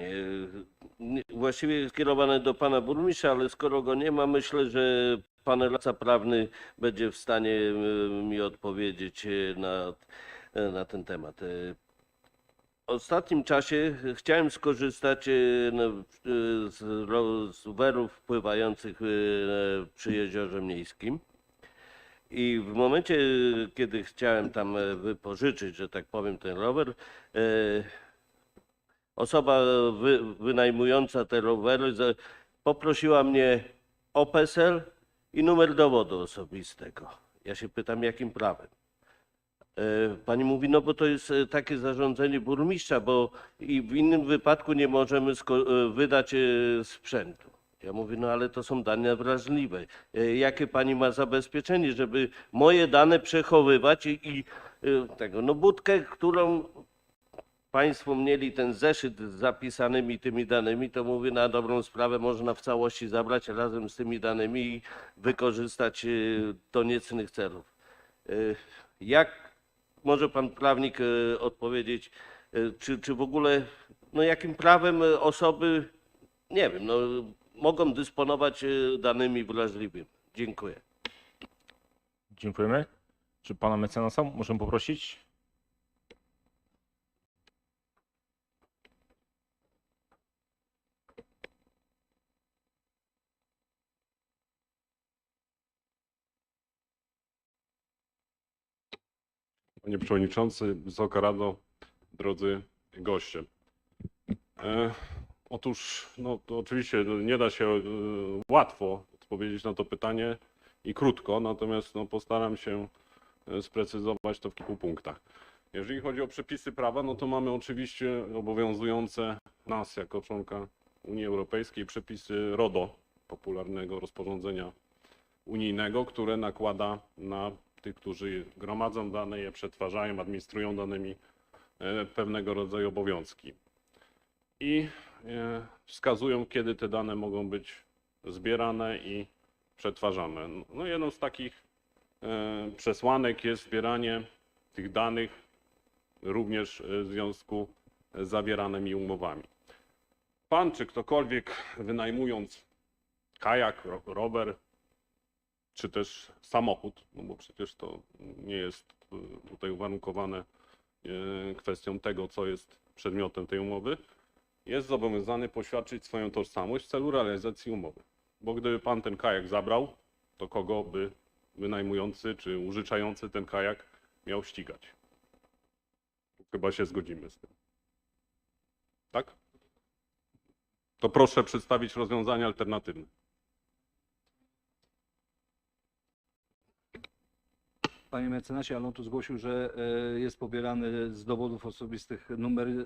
właściwie skierowane do Pana Burmistrza, ale skoro go nie ma, myślę, że Pan radca prawny będzie w stanie mi odpowiedzieć na ten temat. W ostatnim czasie chciałem skorzystać z rowerów pływających przy Jeziorze Miejskim. I w momencie, kiedy chciałem tam wypożyczyć, że tak powiem, ten rower, osoba wynajmująca te rowery poprosiła mnie o PESEL i numer dowodu osobistego. Ja się pytam, jakim prawem? Pani mówi, no bo to jest takie zarządzenie burmistrza, bo i w innym wypadku nie możemy wydać sprzętu. Ja mówię, no ale to są dane wrażliwe. Jakie pani ma zabezpieczenie, żeby moje dane przechowywać i tego, no budkę, którą państwo mieli ten zeszyt z zapisanymi tymi danymi, to mówię, na dobrą sprawę można w całości zabrać razem z tymi danymi i wykorzystać do niecnych celów. Jak może pan prawnik odpowiedzieć, czy w ogóle, no jakim prawem osoby, nie wiem, no mogą dysponować danymi wrażliwymi? Dziękuję. Dziękujemy. Czy pana mecenasa możemy poprosić? Panie Przewodniczący, Wysoka Rado, drodzy goście. Otóż, no to oczywiście nie da się łatwo odpowiedzieć na to pytanie i krótko, natomiast no, postaram się sprecyzować to w kilku punktach. Jeżeli chodzi o przepisy prawa, no to mamy oczywiście obowiązujące nas jako członka Unii Europejskiej przepisy RODO, popularnego rozporządzenia unijnego, które nakłada na tych, którzy gromadzą dane, je przetwarzają, administrują danymi, pewnego rodzaju obowiązki. I wskazują, kiedy te dane mogą być zbierane i przetwarzane. No jedną z takich przesłanek jest zbieranie tych danych również w związku z zawieranymi umowami. Pan czy ktokolwiek wynajmując kajak, rower, czy też samochód, no bo przecież to nie jest tutaj uwarunkowane kwestią tego, co jest przedmiotem tej umowy, jest zobowiązany poświadczyć swoją tożsamość w celu realizacji umowy. Bo gdyby pan ten kajak zabrał, to kogo by wynajmujący czy użyczający ten kajak miał ścigać? Chyba się zgodzimy z tym. Tak? to proszę przedstawić rozwiązania alternatywne. Panie mecenasie, ale on tu zgłosił, że jest pobierany z dowodów osobistych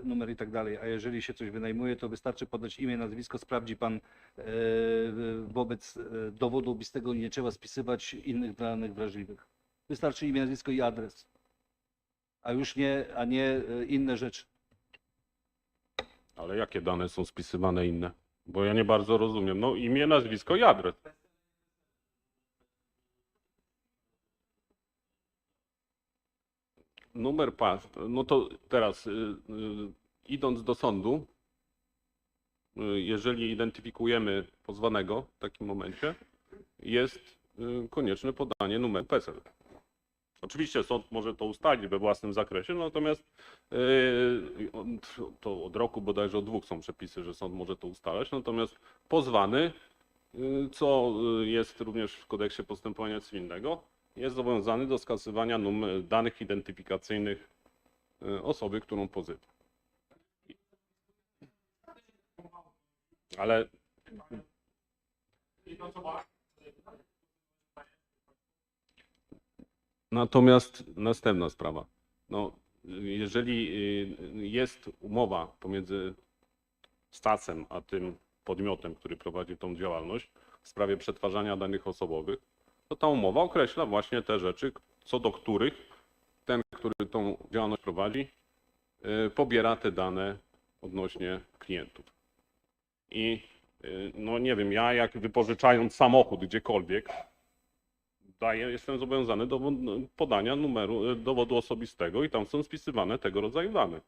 numer i tak dalej, a jeżeli się coś wynajmuje, to wystarczy podać imię, nazwisko, sprawdzi pan wobec dowodu osobistego, nie trzeba spisywać innych danych wrażliwych. Wystarczy imię, nazwisko i adres, a nie inne rzeczy. Ale jakie dane są spisywane inne? Bo ja nie bardzo rozumiem. No imię, nazwisko i adres. Numer PAS. No to teraz idąc do sądu, jeżeli identyfikujemy pozwanego w takim momencie, jest konieczne podanie numeru PESEL. Oczywiście sąd może to ustalić we własnym zakresie, natomiast to od roku, bodajże od 2 są przepisy, że sąd może to ustalać, natomiast pozwany, co jest również w kodeksie postępowania cywilnego, jest zobowiązany do skazywania danych identyfikacyjnych osoby, którą pozywa. Ale natomiast następna sprawa. No, jeżeli jest umowa pomiędzy STAS-em a tym podmiotem, który prowadzi tą działalność w sprawie przetwarzania danych osobowych, to ta umowa określa właśnie te rzeczy, co do których ten, który tą działalność prowadzi, pobiera te dane odnośnie klientów. I no nie wiem, ja jak wypożyczając samochód gdziekolwiek, jestem zobowiązany do podania numeru dowodu osobistego i tam są spisywane tego rodzaju dane.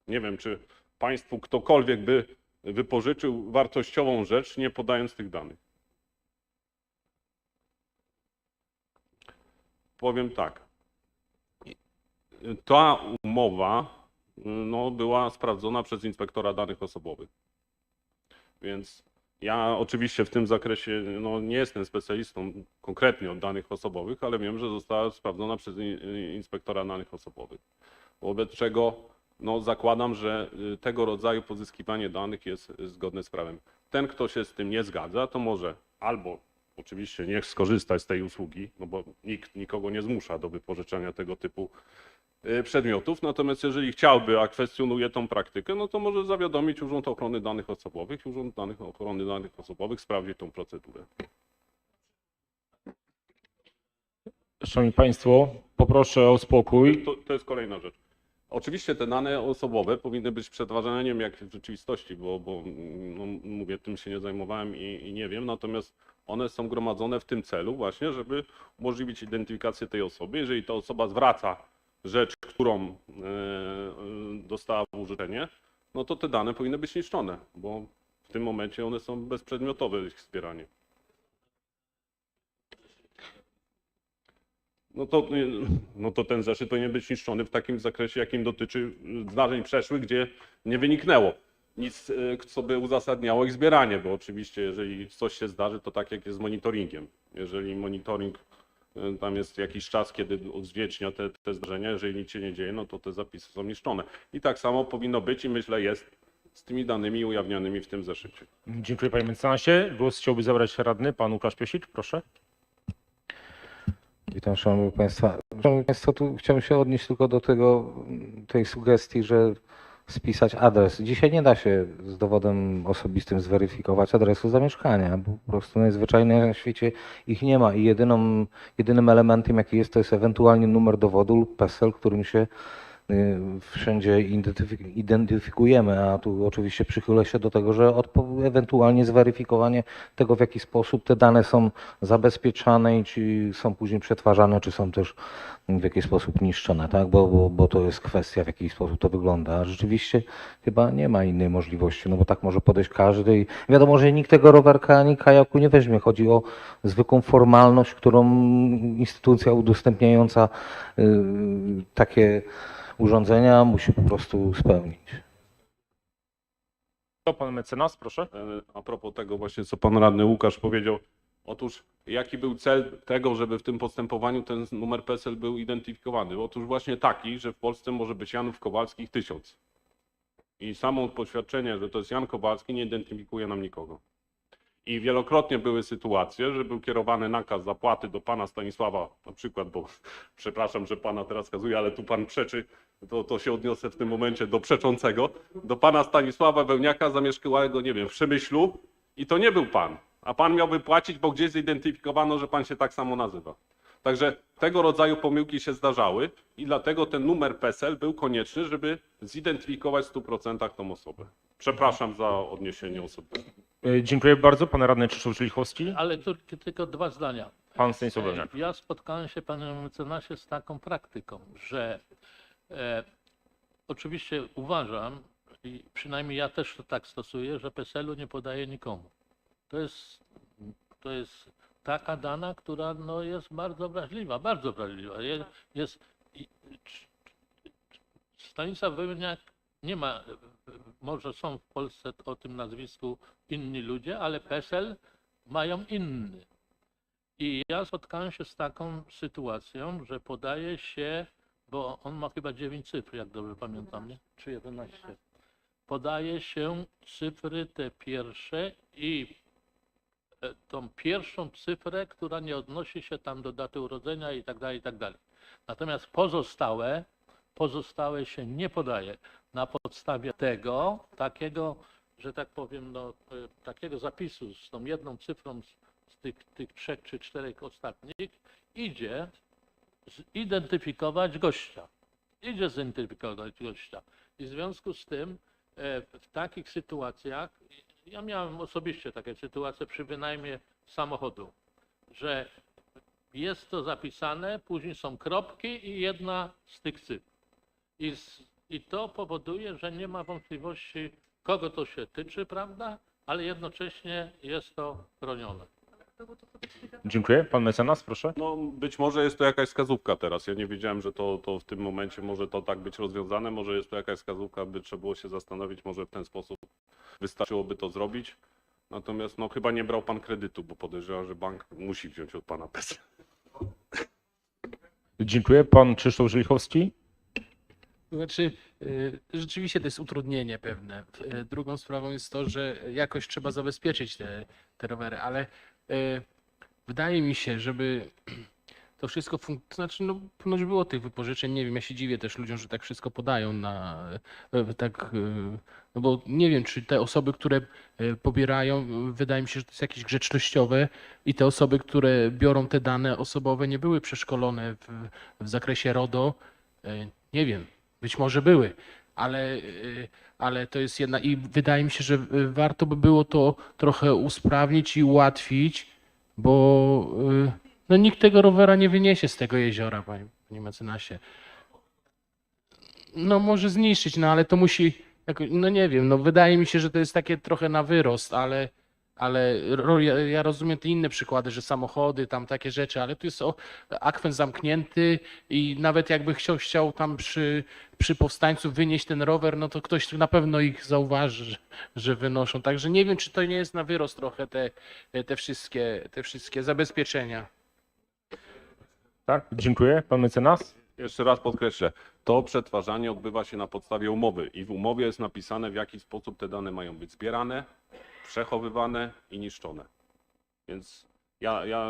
Nie wiem, czy państwu ktokolwiek by wypożyczył wartościową rzecz, nie podając tych danych. Powiem tak. Ta umowa no, była sprawdzona przez inspektora danych osobowych. Więc ja oczywiście w tym zakresie no, nie jestem specjalistą konkretnie od danych osobowych, ale wiem, że została sprawdzona przez inspektora danych osobowych. Wobec czego no, zakładam, że tego rodzaju pozyskiwanie danych jest zgodne z prawem. Ten, kto się z tym nie zgadza, to może albo oczywiście niech skorzysta z tej usługi, no bo nikt nikogo nie zmusza do wypożyczenia tego typu przedmiotów. Natomiast jeżeli chciałby, a kwestionuje tą praktykę, no to może zawiadomić Urząd Ochrony Danych Osobowych i Urząd Ochrony Danych Osobowych sprawdzi tą procedurę. Szanowni Państwo, poproszę o spokój. To jest kolejna rzecz. Oczywiście te dane osobowe powinny być przetwarzane, nie wiem jak w rzeczywistości, bo no, mówię, tym się nie zajmowałem i nie wiem, natomiast one są gromadzone w tym celu właśnie, żeby umożliwić identyfikację tej osoby. Jeżeli ta osoba zwraca rzecz, którą dostała w użyteczenie, no to te dane powinny być niszczone, bo w tym momencie one są bezprzedmiotowe, ich zbieranie. No to ten zeszyt powinien być niszczony w takim zakresie, jakim dotyczy zdarzeń przeszłych, gdzie nie wyniknęło nic, co by uzasadniało ich zbieranie, bo oczywiście jeżeli coś się zdarzy, to tak jak jest z monitoringiem. Jeżeli monitoring, tam jest jakiś czas, kiedy odzwiecznia te zdarzenia, jeżeli nic się nie dzieje, no to te zapisy są niszczone. I tak samo powinno być i myślę jest z tymi danymi ujawnionymi w tym zeszycie. Dziękuję panie mecenasie. Głos chciałby zabrać radny, pan Łukasz Piesicz, proszę. Witam szanowni państwa. Szanowni państwo, tu chciałbym się odnieść tylko do tej sugestii, że spisać adres. Dzisiaj nie da się z dowodem osobistym zweryfikować adresu zamieszkania, bo po prostu najzwyczajniej na świecie ich nie ma i jedynym elementem jaki jest, to jest ewentualnie numer dowodu lub PESEL, którym się wszędzie identyfikujemy, a tu oczywiście przychylę się do tego, że ewentualnie zweryfikowanie tego, w jaki sposób te dane są zabezpieczane i czy są później przetwarzane, czy są też w jakiś sposób niszczone, tak? Bo to jest kwestia, w jaki sposób to wygląda. A rzeczywiście chyba nie ma innej możliwości, no bo tak może podejść każdy i wiadomo, że nikt tego rowerka ani kajaku nie weźmie. Chodzi o zwykłą formalność, którą instytucja udostępniająca takie urządzenia musi po prostu spełnić. To pan mecenas, proszę. A propos tego właśnie, co pan radny Łukasz powiedział, otóż jaki był cel tego, żeby w tym postępowaniu ten numer PESEL był identyfikowany? Otóż właśnie taki, że w Polsce może być Janów Kowalskich 1000. I samo poświadczenie, że to jest Jan Kowalski, nie identyfikuje nam nikogo. I wielokrotnie były sytuacje, że był kierowany nakaz zapłaty do pana Stanisława, na przykład, bo przepraszam, że pana teraz kazuję, ale tu pan przeczy, to się odniosę w tym momencie do przeczącego, do pana Stanisława Wełniaka zamieszkałego, nie wiem, w Przemyślu i to nie był pan, a pan miałby płacić, bo gdzieś zidentyfikowano, że pan się tak samo nazywa. Także tego rodzaju pomyłki się zdarzały i dlatego ten numer PESEL był konieczny, żeby zidentyfikować w 100% tą osobę. Przepraszam za odniesienie osobiste. Dziękuję bardzo. Pan radny Krzysztof Żelichowski. Ale tylko dwa zdania. Pan Stanisław Wełniak. Ja spotkałem się, panie mecenasie, z taką praktyką, że oczywiście uważam, i przynajmniej ja też to tak stosuję, że PESEL-u nie podaję nikomu. To jest taka dana, która no, jest bardzo wrażliwa, bardzo wrażliwa. Stanisław Wełniak nie ma, może są w Polsce o tym nazwisku inni ludzie, ale PESEL mają inny. I ja spotkałem się z taką sytuacją, że podaje się, bo on ma chyba 9 cyfr, jak dobrze pamiętam, nie? Czy 11. Podaje się cyfry te pierwsze i tą pierwszą cyfrę, która nie odnosi się tam do daty urodzenia i tak dalej, i tak dalej. Natomiast pozostałe się nie podaje na podstawie tego, takiego, że tak powiem, no, takiego zapisu z tą jedną cyfrą z tych 3 czy 4 ostatnich idzie zidentyfikować gościa. I w związku z tym w takich sytuacjach, ja miałem osobiście takie sytuacje przy wynajmie samochodu, że jest to zapisane, później są kropki i jedna z tych cyfr. I to powoduje, że nie ma wątpliwości, kogo to się tyczy, prawda? Ale jednocześnie jest to chronione. Dziękuję. Pan mecenas, proszę. No, być może jest to jakaś wskazówka teraz. Ja nie wiedziałem, że to w tym momencie może to tak być rozwiązane. Może jest to jakaś wskazówka, by trzeba było się zastanowić, może w ten sposób wystarczyłoby to zrobić. Natomiast no, chyba nie brał pan kredytu, bo podejrzewam, że bank musi wziąć od pana PESEL. Dziękuję. Pan Krzysztof Żelichowski. Znaczy, rzeczywiście to jest utrudnienie pewne. Drugą sprawą jest to, że jakoś trzeba zabezpieczyć te rowery, ale wydaje mi się, żeby to wszystko znaczy, no ponoć było tych wypożyczeń, nie wiem, ja się dziwię też ludziom, że tak wszystko podają no bo nie wiem, czy te osoby, które pobierają, wydaje mi się, że to jest jakieś grzecznościowe i te osoby, które biorą te dane osobowe, nie były przeszkolone w zakresie RODO, nie wiem. Być może były, ale to jest jedna i wydaje mi się, że warto by było to trochę usprawnić i ułatwić, bo no, nikt tego rowera nie wyniesie z tego jeziora, panie mecenasie. No może zniszczyć, no ale to musi, no nie wiem, no wydaje mi się, że to jest takie trochę na wyrost, ale ja rozumiem te inne przykłady, że samochody, tam takie rzeczy, ale tu jest akwen zamknięty i nawet jakby chciał tam przy powstańcu wynieść ten rower, no to ktoś na pewno ich zauważy, że wynoszą. Także nie wiem, czy to nie jest na wyrost trochę te wszystkie zabezpieczenia. Tak, dziękuję. Pan mecenas. Jeszcze raz podkreślę, to przetwarzanie odbywa się na podstawie umowy i w umowie jest napisane, w jaki sposób te dane mają być zbierane, przechowywane i niszczone. Więc ja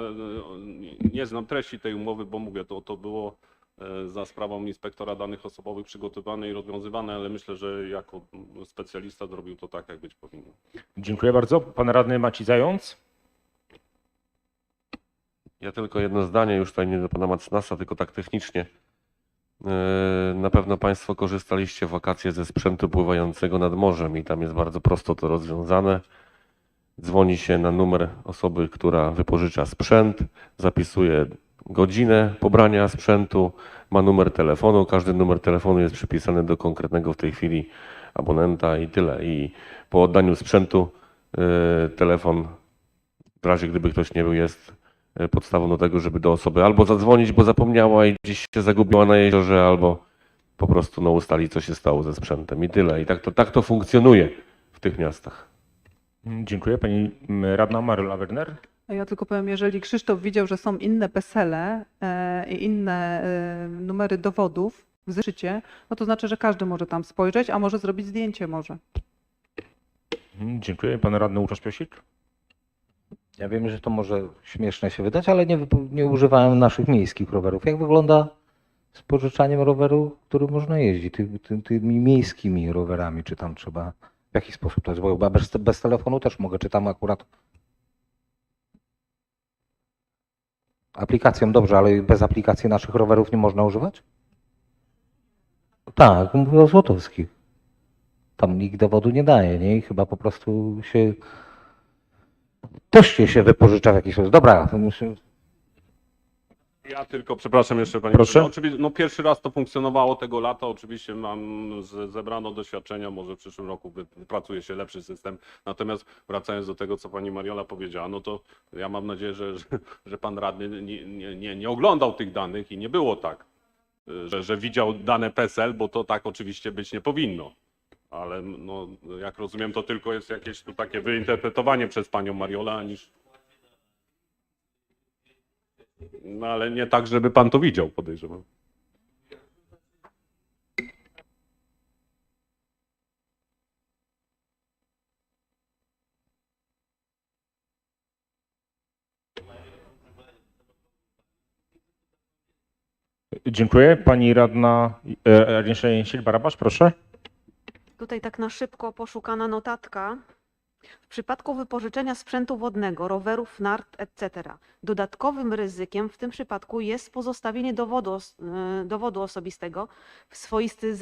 nie znam treści tej umowy, bo mówię, to było za sprawą inspektora danych osobowych przygotowane i rozwiązywane, ale myślę, że jako specjalista zrobił to tak, jak być powinno. Dziękuję bardzo. Pan radny Maciej Zając. Ja tylko jedno zdanie, już tutaj nie do pana mecenasa, tylko tak technicznie. Na pewno państwo korzystaliście w wakacje ze sprzętu pływającego nad morzem i tam jest bardzo prosto to rozwiązane. Dzwoni się na numer osoby, która wypożycza sprzęt, zapisuje godzinę pobrania sprzętu, ma numer telefonu, każdy numer telefonu jest przypisany do konkretnego w tej chwili abonenta i tyle. I po oddaniu sprzętu telefon, w razie gdyby ktoś nie był, jest podstawą do tego, żeby do osoby albo zadzwonić, bo zapomniała i gdzieś się zagubiła na jeziorze, albo po prostu ustalić, co się stało ze sprzętem i tyle. I tak to funkcjonuje w tych miastach. Dziękuję. Pani radna Maryla Werner. Ja tylko powiem, jeżeli Krzysztof widział, że są inne PESEL-e i inne numery dowodów, w zeszycie, no to znaczy, że każdy może tam spojrzeć, a może zrobić zdjęcie może. Dziękuję. Pan radny Łukasz Piosik. Ja wiem, że to może śmieszne się wydać, ale nie używałem naszych miejskich rowerów. Jak wygląda z pożyczaniem roweru, który można jeździć, tymi miejskimi rowerami? Czy tam trzeba, w jaki sposób to jest? Bo chyba bez telefonu też mogę, czy tam akurat aplikacją dobrze, ale bez aplikacji naszych rowerów nie można używać? Tak, mówię o złotowskich. Tam nikt dowodu nie daje, nie? I chyba po prostu też się wypożycza w jakiś sposób. Dobra, Ja tylko, przepraszam jeszcze panie Proszę. przewodniczący. Oczywiście, no pierwszy raz to funkcjonowało tego lata, oczywiście zebrano doświadczenia, może w przyszłym roku wypracuje się lepszy system. Natomiast wracając do tego, co pani Mariola powiedziała, no to ja mam nadzieję, że pan radny nie oglądał tych danych i nie było tak, że widział dane PESEL, bo to tak oczywiście być nie powinno. Ale no, jak rozumiem, to tylko jest jakieś tu takie wyinterpretowanie przez panią Mariolę, niż... No ale nie tak, żeby pan to widział, podejrzewam. Dziękuję. Pani radna Agnieszka Jęsiel-Barabasz, proszę. Tutaj tak na szybko poszukana notatka. W przypadku wypożyczenia sprzętu wodnego, rowerów, nart, etc. dodatkowym ryzykiem w tym przypadku jest pozostawienie dowodu osobistego w swoisty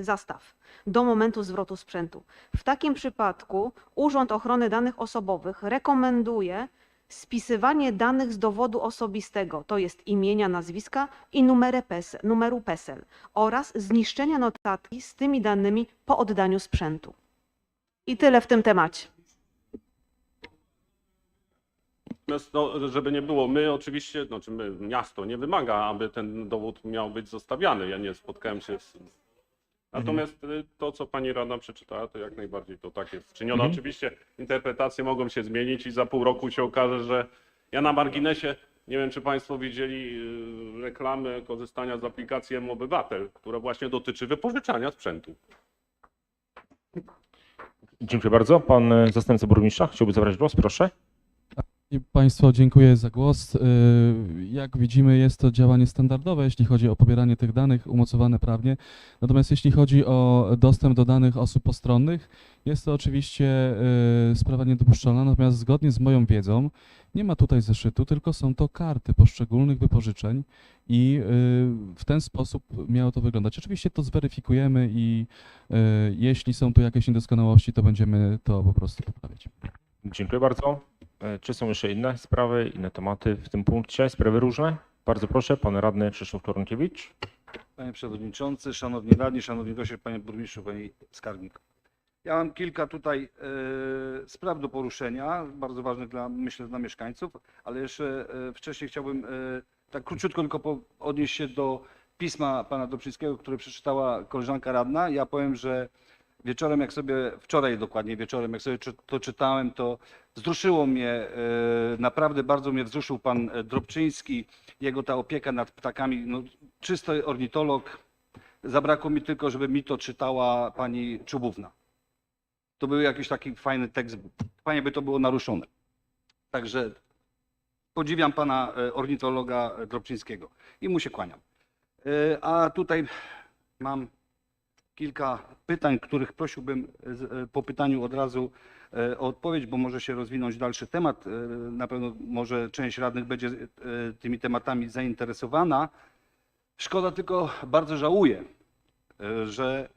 zastaw do momentu zwrotu sprzętu. W takim przypadku Urząd Ochrony Danych Osobowych rekomenduje spisywanie danych z dowodu osobistego, to jest imienia, nazwiska i numeru PESEL oraz zniszczenia notatki z tymi danymi po oddaniu sprzętu. I tyle w tym temacie. Natomiast, no, żeby nie było, my oczywiście, znaczy miasto nie wymaga, aby ten dowód miał być zostawiany. Ja nie spotkałem się z... Natomiast to, co pani radna przeczytała, to jak najbardziej to tak jest czynione. Oczywiście interpretacje mogą się zmienić i za pół roku się okaże, że ja na marginesie, nie wiem czy państwo widzieli reklamy korzystania z aplikacji mObywatel, która właśnie dotyczy wypożyczania sprzętu. Dziękuję bardzo. Pan zastępca burmistrza chciałby zabrać głos, proszę. I Państwo, dziękuję za głos. Jak widzimy, jest to działanie standardowe, jeśli chodzi o pobieranie tych danych, umocowane prawnie. Natomiast jeśli chodzi o dostęp do danych osób postronnych, jest to oczywiście sprawa niedopuszczalna. Natomiast zgodnie z moją wiedzą nie ma tutaj zeszytu, tylko są to karty poszczególnych wypożyczeń i w ten sposób miało to wyglądać. Oczywiście to zweryfikujemy i jeśli są tu jakieś niedoskonałości, to będziemy to po prostu poprawiać. Dziękuję bardzo. Czy są jeszcze inne sprawy, inne tematy w tym punkcie? Sprawy różne? Bardzo proszę, pan radny Krzysztof Koronkiewicz. Panie Przewodniczący, Szanowni Radni, Szanowni Goście, Panie Burmistrzu, Pani Skarbnik. Ja mam kilka tutaj spraw do poruszenia, bardzo ważnych myślę, dla mieszkańców, ale jeszcze wcześniej chciałbym tak króciutko tylko odnieść się do pisma pana Dobczyńskiego, które przeczytała koleżanka radna. Ja powiem, że wieczorem, wczoraj dokładnie wieczorem, jak sobie to czytałem, to wzruszyło mnie, naprawdę bardzo mnie wzruszył pan Drobczyński, jego ta opieka nad ptakami, no, czysty ornitolog. Zabrakło mi tylko, żeby mi to czytała pani Czubówna. To był jakiś taki fajny tekst, fajnie by to było naruszone. Także podziwiam pana ornitologa Drobczyńskiego i mu się kłaniam. A tutaj mam kilka pytań, których prosiłbym po pytaniu od razu o odpowiedź, bo może się rozwinąć dalszy temat. Na pewno może część radnych będzie tymi tematami zainteresowana. Szkoda tylko, bardzo żałuję, że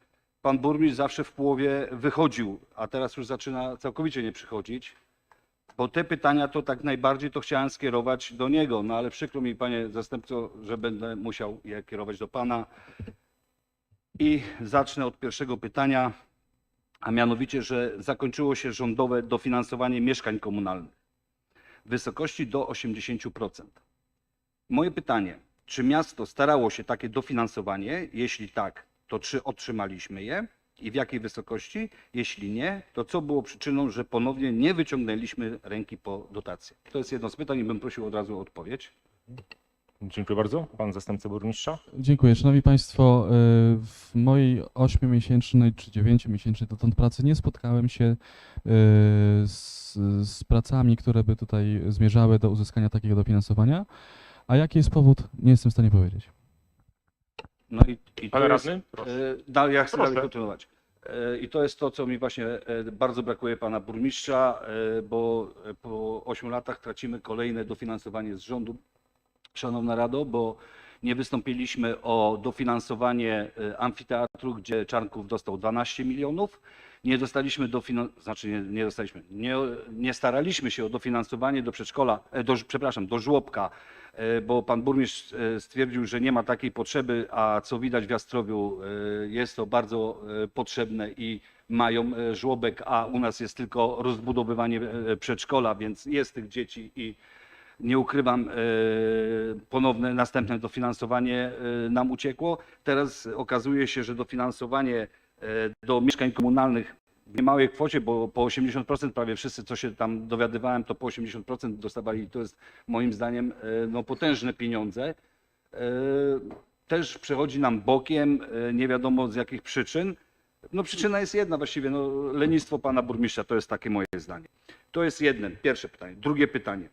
pan burmistrz zawsze w połowie wychodził, a teraz już zaczyna całkowicie nie przychodzić, bo te pytania to tak najbardziej to chciałem skierować do niego, no ale przykro mi, panie zastępco, że będę musiał je kierować do pana. I zacznę od pierwszego pytania, a mianowicie, że zakończyło się rządowe dofinansowanie mieszkań komunalnych w wysokości do 80%. Moje pytanie, czy miasto starało się takie dofinansowanie? Jeśli tak, to czy otrzymaliśmy je i w jakiej wysokości? Jeśli nie, to co było przyczyną, że ponownie nie wyciągnęliśmy ręki po dotację? To jest jedno z pytań i bym prosił od razu o odpowiedź. Dziękuję bardzo. Pan zastępca burmistrza. Dziękuję. Szanowni Państwo, w mojej 8-miesięcznej czy 9-miesięcznej dotąd pracy nie spotkałem się z pracami, które by tutaj zmierzały do uzyskania takiego dofinansowania. A jaki jest powód, nie jestem w stanie powiedzieć. No i Panie to jest, radny, proszę. ja chcę dalej Proszę. kontynuować. I to jest to, co mi właśnie bardzo brakuje pana burmistrza, bo po 8 latach tracimy kolejne dofinansowanie z rządu. Szanowna Rado, bo nie wystąpiliśmy o dofinansowanie amfiteatru, gdzie Czarnków dostał 12 milionów. Nie dostaliśmy nie staraliśmy się o dofinansowanie do przedszkola, do żłobka, bo pan burmistrz stwierdził, że nie ma takiej potrzeby, a co widać w Jastrowiu jest to bardzo potrzebne i mają żłobek, a u nas jest tylko rozbudowywanie przedszkola, więc jest tych dzieci i nie ukrywam, ponowne, następne dofinansowanie nam uciekło. Teraz okazuje się, że dofinansowanie do mieszkań komunalnych w niemałej kwocie, bo po 80% prawie wszyscy, co się tam dowiadywałem, to po 80% dostawali. To jest moim zdaniem no, potężne pieniądze. Też przechodzi nam bokiem, nie wiadomo z jakich przyczyn. No przyczyna jest jedna właściwie, no, lenistwo pana burmistrza, to jest takie moje zdanie. To jest jedno, pierwsze pytanie. Drugie pytanie.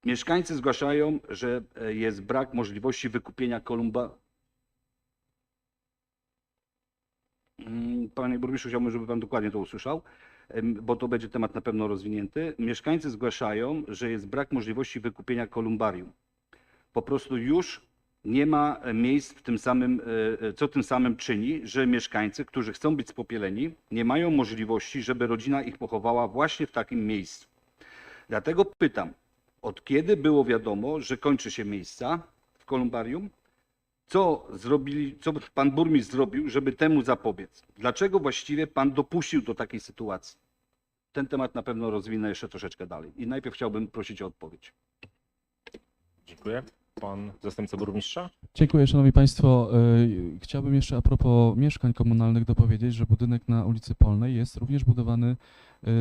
Mieszkańcy zgłaszają, że jest brak możliwości wykupienia Panie burmistrzu, chciałbym, żeby pan dokładnie to usłyszał, bo to będzie temat na pewno rozwinięty. Mieszkańcy zgłaszają, że jest brak możliwości wykupienia kolumbarium. Po prostu już nie ma miejsc w tym samym, co tym samym czyni, że mieszkańcy, którzy chcą być spopieleni, nie mają możliwości, żeby rodzina ich pochowała właśnie w takim miejscu. Dlatego pytam, od kiedy było wiadomo, że kończy się miejsca w kolumbarium? Co pan burmistrz zrobił, żeby temu zapobiec? Dlaczego właściwie pan dopuścił do takiej sytuacji? Ten temat na pewno rozwinę jeszcze troszeczkę dalej. I najpierw chciałbym prosić o odpowiedź. Dziękuję. Pan zastępca burmistrza. Dziękuję, Szanowni Państwo. Chciałbym jeszcze a propos mieszkań komunalnych dopowiedzieć, że budynek na ulicy Polnej jest również budowany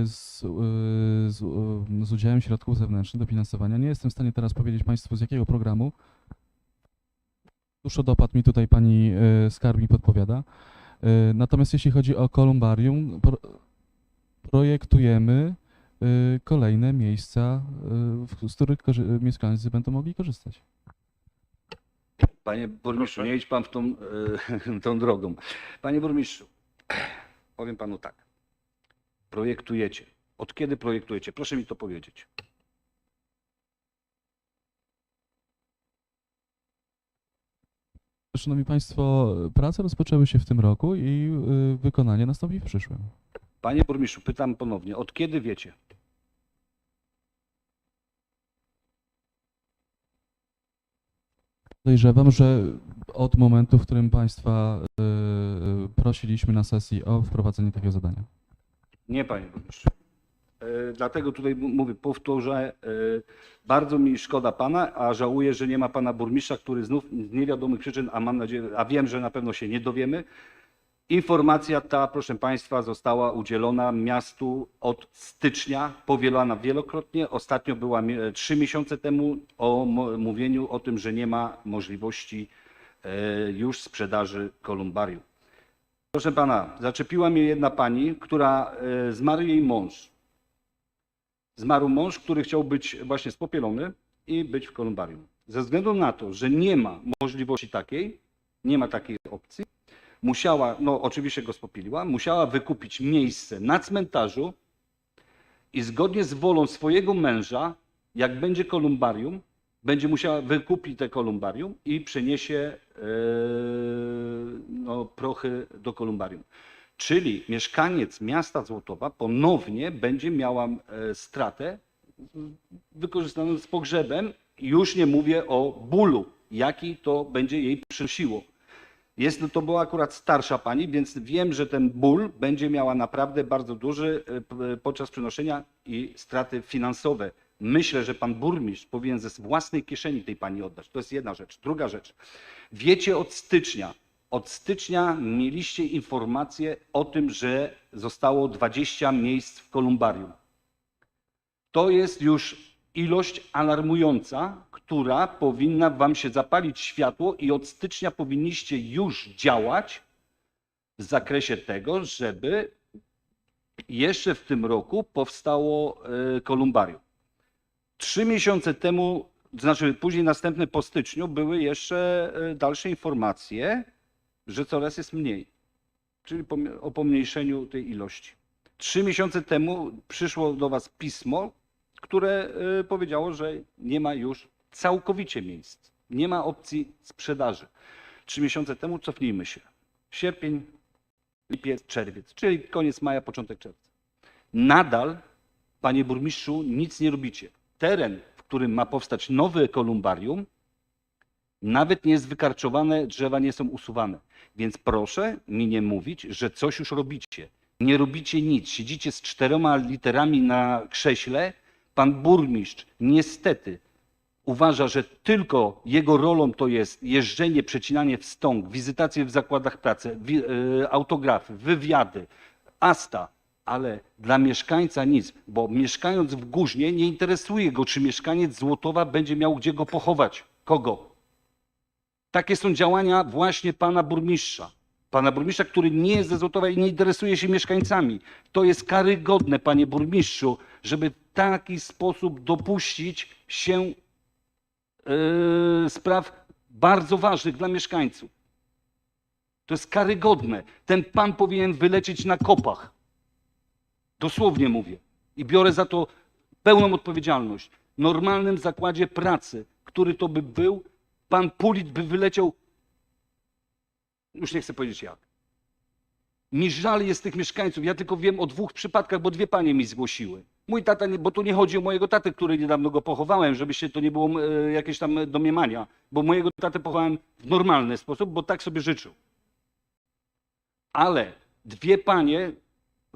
z udziałem środków zewnętrznych dofinansowania. Nie jestem w stanie teraz powiedzieć Państwu z jakiego programu. Tuż o dopad mi tutaj pani skarbnik podpowiada. Natomiast jeśli chodzi o kolumbarium, projektujemy kolejne miejsca, z których mieszkańcy będą mogli korzystać. Panie burmistrzu, nie idź pan w tą drogą. Panie burmistrzu, powiem panu tak. Projektujecie. Od kiedy projektujecie? Proszę mi to powiedzieć. Szanowni Państwo, prace rozpoczęły się w tym roku i wykonanie nastąpi w przyszłym. Panie burmistrzu, pytam ponownie. Od kiedy wiecie? Podejrzewam, że od momentu, w którym Państwa prosiliśmy na sesji o wprowadzenie takiego zadania. Nie, panie burmistrzu. Dlatego tutaj mówię, powtórzę, bardzo mi szkoda pana, a żałuję, że nie ma pana burmistrza, który znów z niewiadomych przyczyn, a mam nadzieję, a wiem, że na pewno się nie dowiemy. Informacja ta, proszę państwa, została udzielona miastu od stycznia, powielana wielokrotnie. Ostatnio była 3 miesiące temu o mówieniu o tym, że nie ma możliwości już sprzedaży kolumbarium. Proszę pana, zaczepiła mnie jedna pani, która zmarł jej mąż. Zmarł mąż, który chciał być właśnie spopielony i być w kolumbarium. Ze względu na to, że nie ma możliwości takiej, nie ma takiej opcji, musiała, no oczywiście go spopieliła, musiała wykupić miejsce na cmentarzu i zgodnie z wolą swojego męża, jak będzie kolumbarium, będzie musiała wykupić te kolumbarium i przeniesie prochy do kolumbarium. Czyli mieszkaniec miasta Złotowa ponownie będzie miała stratę wykorzystaną z pogrzebem. Już nie mówię o bólu, jaki to będzie jej przynosiło. To była akurat starsza pani, więc wiem, że ten ból będzie miała naprawdę bardzo duży podczas przenoszenia i straty finansowe. Myślę, że pan burmistrz powinien ze własnej kieszeni tej pani oddać. To jest jedna rzecz. Druga rzecz. Wiecie od stycznia mieliście informację o tym, że zostało 20 miejsc w kolumbarium. To jest już ilość alarmująca, która powinna wam się zapalić światło i od stycznia powinniście już działać w zakresie tego, żeby jeszcze w tym roku powstało kolumbarium. 3 miesiące temu, to znaczy później następne po styczniu, były jeszcze dalsze informacje, że coraz jest mniej, czyli o pomniejszeniu tej ilości. 3 miesiące temu przyszło do was pismo, które powiedziało, że nie ma już całkowicie miejsc, nie ma opcji sprzedaży. 3 miesiące temu cofnijmy się. Sierpień, lipiec, czerwiec, czyli koniec maja, początek czerwca. Nadal, panie burmistrzu, nic nie robicie. Teren, w którym ma powstać nowe kolumbarium, nawet nie jest wykarczowane, drzewa nie są usuwane. Więc proszę mi nie mówić, że coś już robicie. Nie robicie nic. Siedzicie z 4 literami na krześle. Pan burmistrz niestety uważa, że tylko jego rolą to jest jeżdżenie, przecinanie wstąg, wizytacje w zakładach pracy, autografy, wywiady, asta, ale dla mieszkańca nic, bo mieszkając w Górznie nie interesuje go, czy mieszkaniec Złotowa będzie miał gdzie go pochować. Kogo? Takie są działania właśnie pana burmistrza. Pana burmistrza, który nie jest ze Złotowa i nie interesuje się mieszkańcami. To jest karygodne, panie burmistrzu, żeby w taki sposób dopuścić się spraw bardzo ważnych dla mieszkańców. To jest karygodne. Ten pan powinien wylecieć na kopach. Dosłownie mówię. I biorę za to pełną odpowiedzialność. W normalnym zakładzie pracy, który to by był, pan Pulit by wyleciał, już nie chcę powiedzieć jak. Mi żal jest tych mieszkańców. Ja tylko wiem o 2 przypadkach, bo 2 panie mi zgłosiły. Mój tata, bo tu nie chodzi o mojego tatę, który niedawno go pochowałem, żebyście to nie było jakieś tam domniemania, bo mojego tatę pochowałem w normalny sposób, bo tak sobie życzył. Ale 2 panie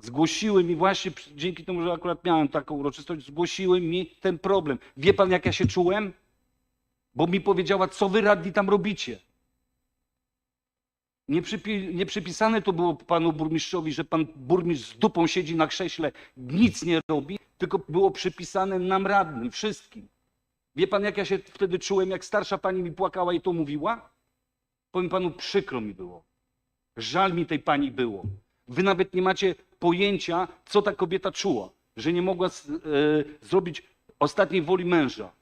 zgłosiły mi właśnie, dzięki temu, że akurat miałem taką uroczystość, zgłosiły mi ten problem. Wie pan, jak ja się czułem? Bo mi powiedziała, co wy radni tam robicie. Nie przypisane to było panu burmistrzowi, że pan burmistrz z dupą siedzi na krześle, nic nie robi, tylko było przypisane nam radnym, wszystkim. Wie pan, jak ja się wtedy czułem, jak starsza pani mi płakała i to mówiła? Powiem panu, przykro mi było. Żal mi tej pani było. Wy nawet nie macie pojęcia, co ta kobieta czuła, że nie mogła zrobić ostatniej woli męża.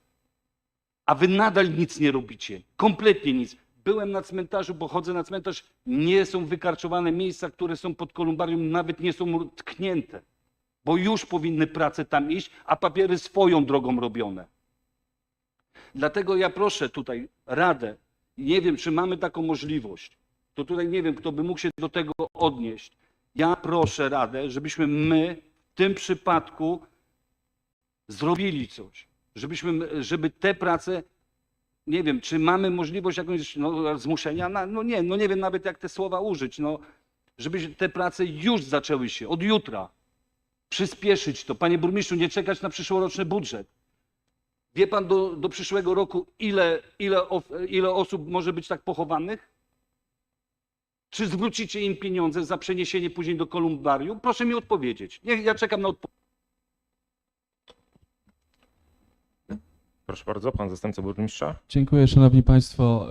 A wy nadal nic nie robicie. Kompletnie nic. Byłem na cmentarzu, bo chodzę na cmentarz, nie są wykarczowane miejsca, które są pod kolumbarium, nawet nie są tknięte. Bo już powinny prace tam iść, a papiery swoją drogą robione. Dlatego ja proszę tutaj Radę, nie wiem, czy mamy taką możliwość, to tutaj nie wiem, kto by mógł się do tego odnieść. Ja proszę Radę, żebyśmy my w tym przypadku zrobili coś. Żeby te prace, nie wiem, czy mamy możliwość jakiegoś zmuszenia, nie wiem nawet jak te słowa użyć, żeby te prace już zaczęły się, od jutra. Przyspieszyć to. Panie burmistrzu, nie czekać na przyszłoroczny budżet. Wie pan do przyszłego roku, ile osób może być tak pochowanych? Czy zwrócicie im pieniądze za przeniesienie później do kolumbarium? Proszę mi odpowiedzieć. Ja czekam na odpowiedź. Proszę bardzo, pan zastępca burmistrza. Dziękuję, szanowni państwo.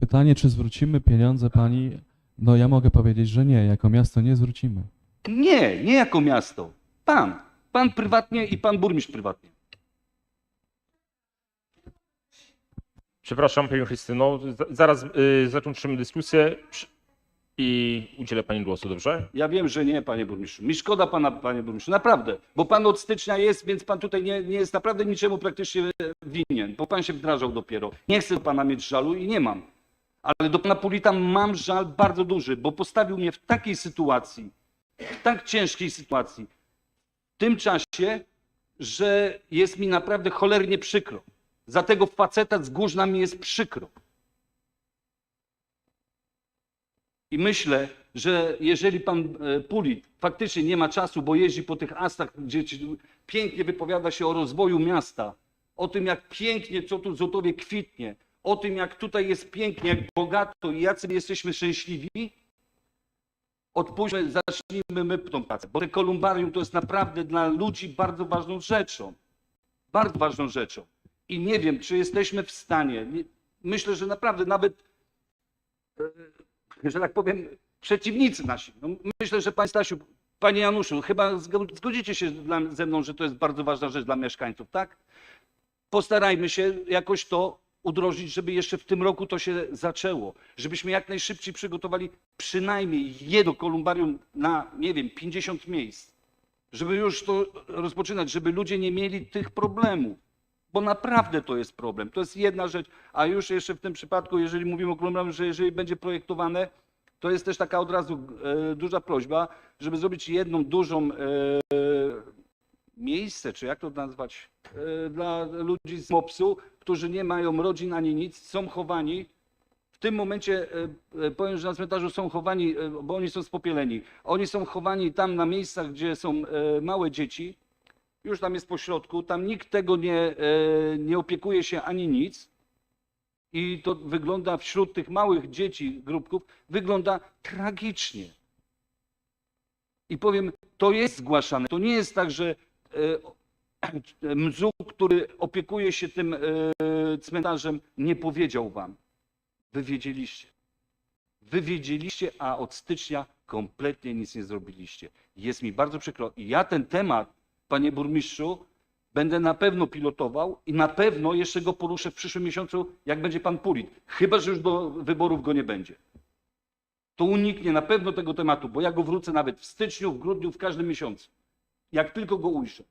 Pytanie, czy zwrócimy pieniądze pani? No ja mogę powiedzieć, że nie. Jako miasto nie zwrócimy. Nie jako miasto. Pan prywatnie i pan burmistrz prywatnie. Przepraszam, panie Krystyno, zaraz zakończymy dyskusję i udzielę pani głosu, dobrze? Ja wiem, że nie, panie burmistrzu. Mi szkoda pana, panie burmistrzu, naprawdę. Bo pan od stycznia jest, więc pan tutaj nie jest naprawdę niczemu praktycznie winien, bo pan się wdrażał dopiero. Nie chcę do pana mieć żalu i nie mam. Ale do pana Pulita mam żal bardzo duży, bo postawił mnie w takiej sytuacji, w tak ciężkiej sytuacji, w tym czasie, że jest mi naprawdę cholernie przykro. Za tego faceta z Górzna mi jest przykro. I myślę, że jeżeli pan Pulit faktycznie nie ma czasu, bo jeździ po tych astach, gdzie pięknie wypowiada się o rozwoju miasta, o tym, jak pięknie, co tu w Złotowie kwitnie, o tym, jak tutaj jest pięknie, jak bogato i jacy jesteśmy szczęśliwi, zacznijmy my tą pracę, bo te kolumbarium to jest naprawdę dla ludzi bardzo ważną rzeczą. bardzo ważną rzeczą. I nie wiem, czy jesteśmy w stanie, myślę, że naprawdę nawet, że tak powiem, przeciwnicy nasi, no myślę, że Panie Stasiu, Panie Januszu, chyba zgodzicie się ze mną, że to jest bardzo ważna rzecz dla mieszkańców, tak? Postarajmy się jakoś to udrożnić, żeby jeszcze w tym roku to się zaczęło, żebyśmy jak najszybciej przygotowali przynajmniej jedno kolumbarium na, nie wiem, 50 miejsc, żeby już to rozpoczynać, żeby ludzie nie mieli tych problemów, bo naprawdę to jest problem. To jest jedna rzecz, a już jeszcze w tym przypadku, jeżeli mówimy o kolumbarium, że jeżeli będzie projektowane, to jest też taka od razu duża prośba, żeby zrobić jedną dużą miejsce, czy jak to nazwać, dla ludzi z MOPS-u, którzy nie mają rodzin ani nic, są chowani. W tym momencie powiem, że na cmentarzu są chowani, bo oni są spopieleni. Oni są chowani tam na miejscach, gdzie są małe dzieci. Już tam jest pośrodku, tam nikt tego nie opiekuje się ani nic. I to wygląda wśród tych małych dzieci, grupków, wygląda tragicznie. I powiem, to jest zgłaszane. To nie jest tak, że MZU, który opiekuje się tym cmentarzem, nie powiedział wam. Wy wiedzieliście. Wy wiedzieliście, a od stycznia kompletnie nic nie zrobiliście. Jest mi bardzo przykro. I ja ten temat, panie burmistrzu, będę na pewno pilotował i na pewno jeszcze go poruszę w przyszłym miesiącu, jak będzie pan Pulit. Chyba że już do wyborów go nie będzie. To uniknie na pewno tego tematu, bo ja go wrócę nawet w styczniu, w grudniu, w każdym miesiącu. Jak tylko go ujrzę.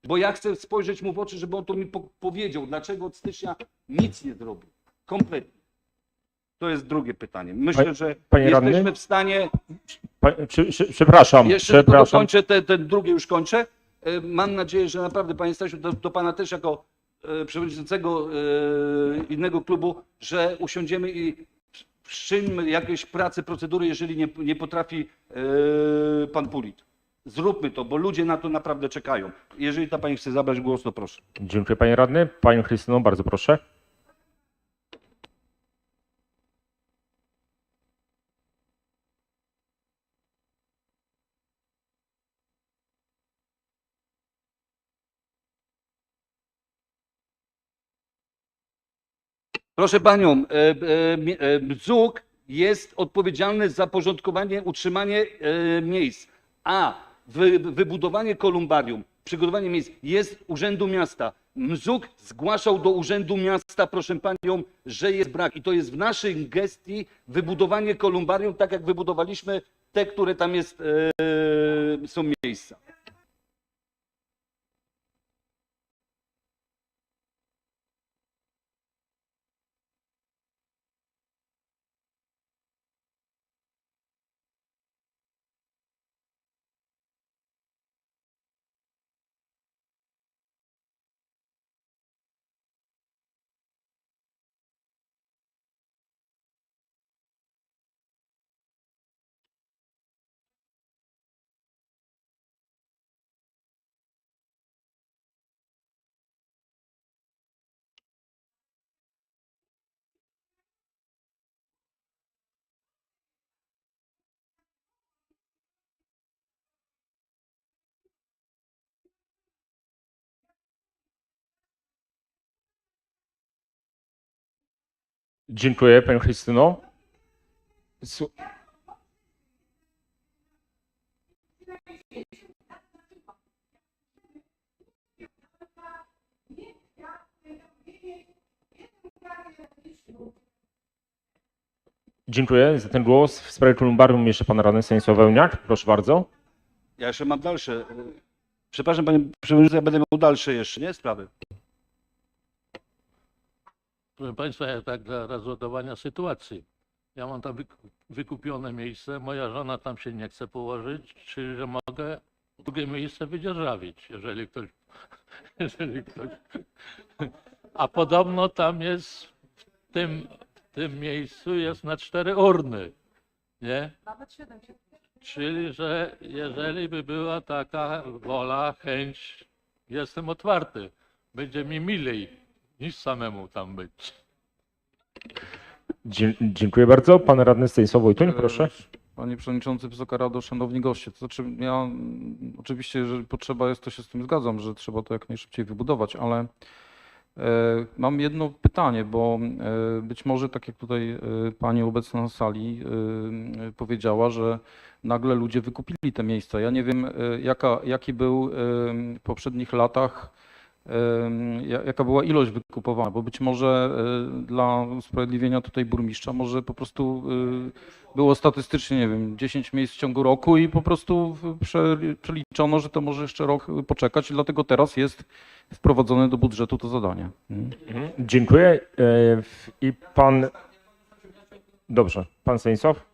Bo ja chcę spojrzeć mu w oczy, żeby on to mi powiedział, dlaczego od stycznia nic nie zrobił. Kompletnie. To jest drugie pytanie. Myślę, że Panie radny? jesteśmy w stanie... Przepraszam. Jeszcze tylko dokończę, ten drugie już kończę. Mam nadzieję, że naprawdę, panie Stasiu, do pana też jako przewodniczącego innego klubu, że usiądziemy i wszczynimy jakieś prace, procedury, jeżeli nie potrafi pan Pulit. Zróbmy to, bo ludzie na to naprawdę czekają. Jeżeli ta pani chce zabrać głos, to proszę. Dziękuję panie radny. Panią Krystyno, bardzo proszę. Proszę panią, BZUK jest odpowiedzialny za porządkowanie, utrzymanie miejsc, a wybudowanie kolumbarium, przygotowanie miejsc jest Urzędu Miasta. BZUK zgłaszał do Urzędu Miasta, proszę panią, że jest brak i to jest w naszej gestii wybudowanie kolumbarium, tak jak wybudowaliśmy te, które tam są miejsca. Dziękuję panią Krystyno. Dziękuję za ten głos. W sprawie kolumbarium jeszcze pan radny Stanisław Wełniak. Proszę bardzo. Ja jeszcze mam dalsze. Przepraszam panie przewodniczący, ja będę miał dalsze jeszcze, nie? Sprawy. Proszę państwa, ja tak dla rozładowania sytuacji. Ja mam tam wykupione miejsce, moja żona tam się nie chce położyć, czyli że mogę drugie miejsce wydzierżawić, jeżeli ktoś... A podobno tam jest, w tym miejscu jest na 4 urny, nie? Nawet 7 się. Czyli, że jeżeli by była taka wola, chęć, jestem otwarty. Będzie mi milej niż samemu tam być. Dziękuję bardzo. Pan radny Stanisław Wojtuń, proszę. Panie Przewodniczący, Wysoka Rado, Szanowni Goście. To znaczy ja oczywiście, jeżeli potrzeba jest, to się z tym zgadzam, że trzeba to jak najszybciej wybudować, ale mam jedno pytanie, bo być może tak jak tutaj pani obecna na sali powiedziała, że nagle ludzie wykupili te miejsca. Ja nie wiem, jaki był w poprzednich latach, jaka była ilość wykupowana, bo być może dla usprawiedliwienia tutaj burmistrza może po prostu było statystycznie, nie wiem, 10 miejsc w ciągu roku i po prostu przeliczono, że to może jeszcze rok poczekać i dlatego teraz jest wprowadzone do budżetu to zadanie. Dziękuję. I pan... Dobrze, pan Stanisław?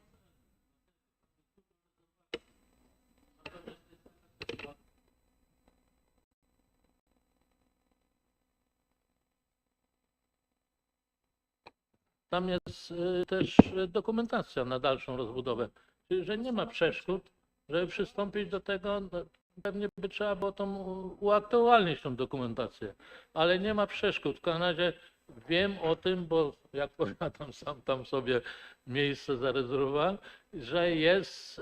Tam jest też dokumentacja na dalszą rozbudowę, czyli że nie ma przeszkód, żeby przystąpić do tego. No, pewnie by trzeba było uaktualnić tą dokumentację, ale nie ma przeszkód. W Kanadzie wiem o tym, bo jak powiadam, sam tam sobie miejsce zarezerwowałem, że jest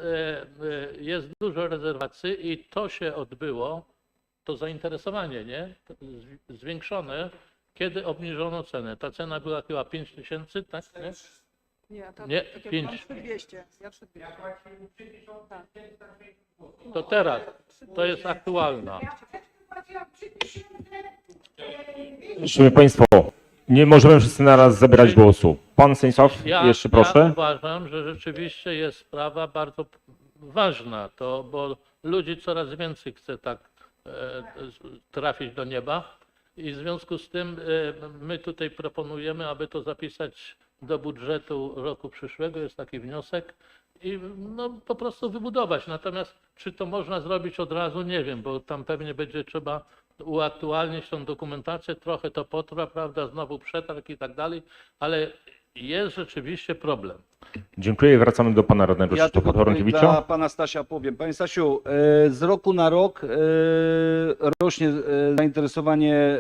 dużo rezerwacji i to się odbyło, to zainteresowanie, nie? Zwiększone, kiedy obniżono cenę. Ta cena była chyba 5 000, tak? Nie, 5. 200. Ja 200. To teraz, to jest aktualna. Szanowni Państwo, nie możemy wszyscy naraz zabierać głosu. Pan Stanisław, jeszcze proszę. Ja uważam, że rzeczywiście jest sprawa bardzo ważna, bo ludzi coraz więcej chce tak trafić do nieba i w związku z tym my tutaj proponujemy, aby to zapisać do budżetu roku przyszłego, jest taki wniosek i no, po prostu wybudować. Natomiast czy to można zrobić od razu, nie wiem, bo tam pewnie będzie trzeba uaktualnić tą dokumentację, trochę to potrwa, prawda, znowu przetarg i tak dalej, ale jest rzeczywiście problem. Dziękuję. Wracamy do pana radnego Ja Krzysztofa tylko tutaj Horągiewicza. dla pana Stasia powiem. Panie Stasiu, z roku na rok rośnie zainteresowanie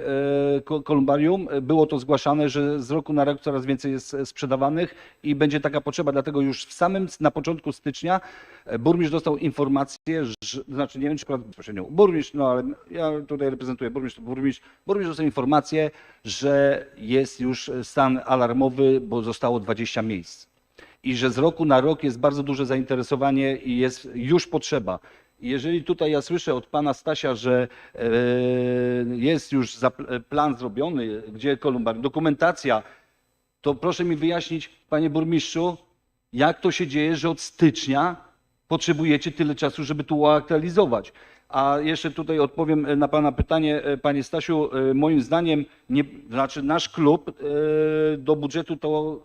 kolumbarium. Było to zgłaszane, że z roku na rok coraz więcej jest sprzedawanych i będzie taka potrzeba, dlatego już na początku stycznia burmistrz dostał informację, że, znaczy nie wiem czy bezpośrednio burmistrz, no ale ja tutaj reprezentuję burmistrz dostał informację, że jest już stan alarmowy, bo zostało 20 miejsc. I że z roku na rok jest bardzo duże zainteresowanie i jest już potrzeba. I jeżeli tutaj ja słyszę od pana Stasia, że jest już plan zrobiony, gdzie kolumbarium, dokumentacja, to proszę mi wyjaśnić, panie burmistrzu, jak to się dzieje, że od stycznia potrzebujecie tyle czasu, żeby to uaktualizować. A jeszcze tutaj odpowiem na pana pytanie, panie Stasiu, moim zdaniem, znaczy nasz klub do budżetu to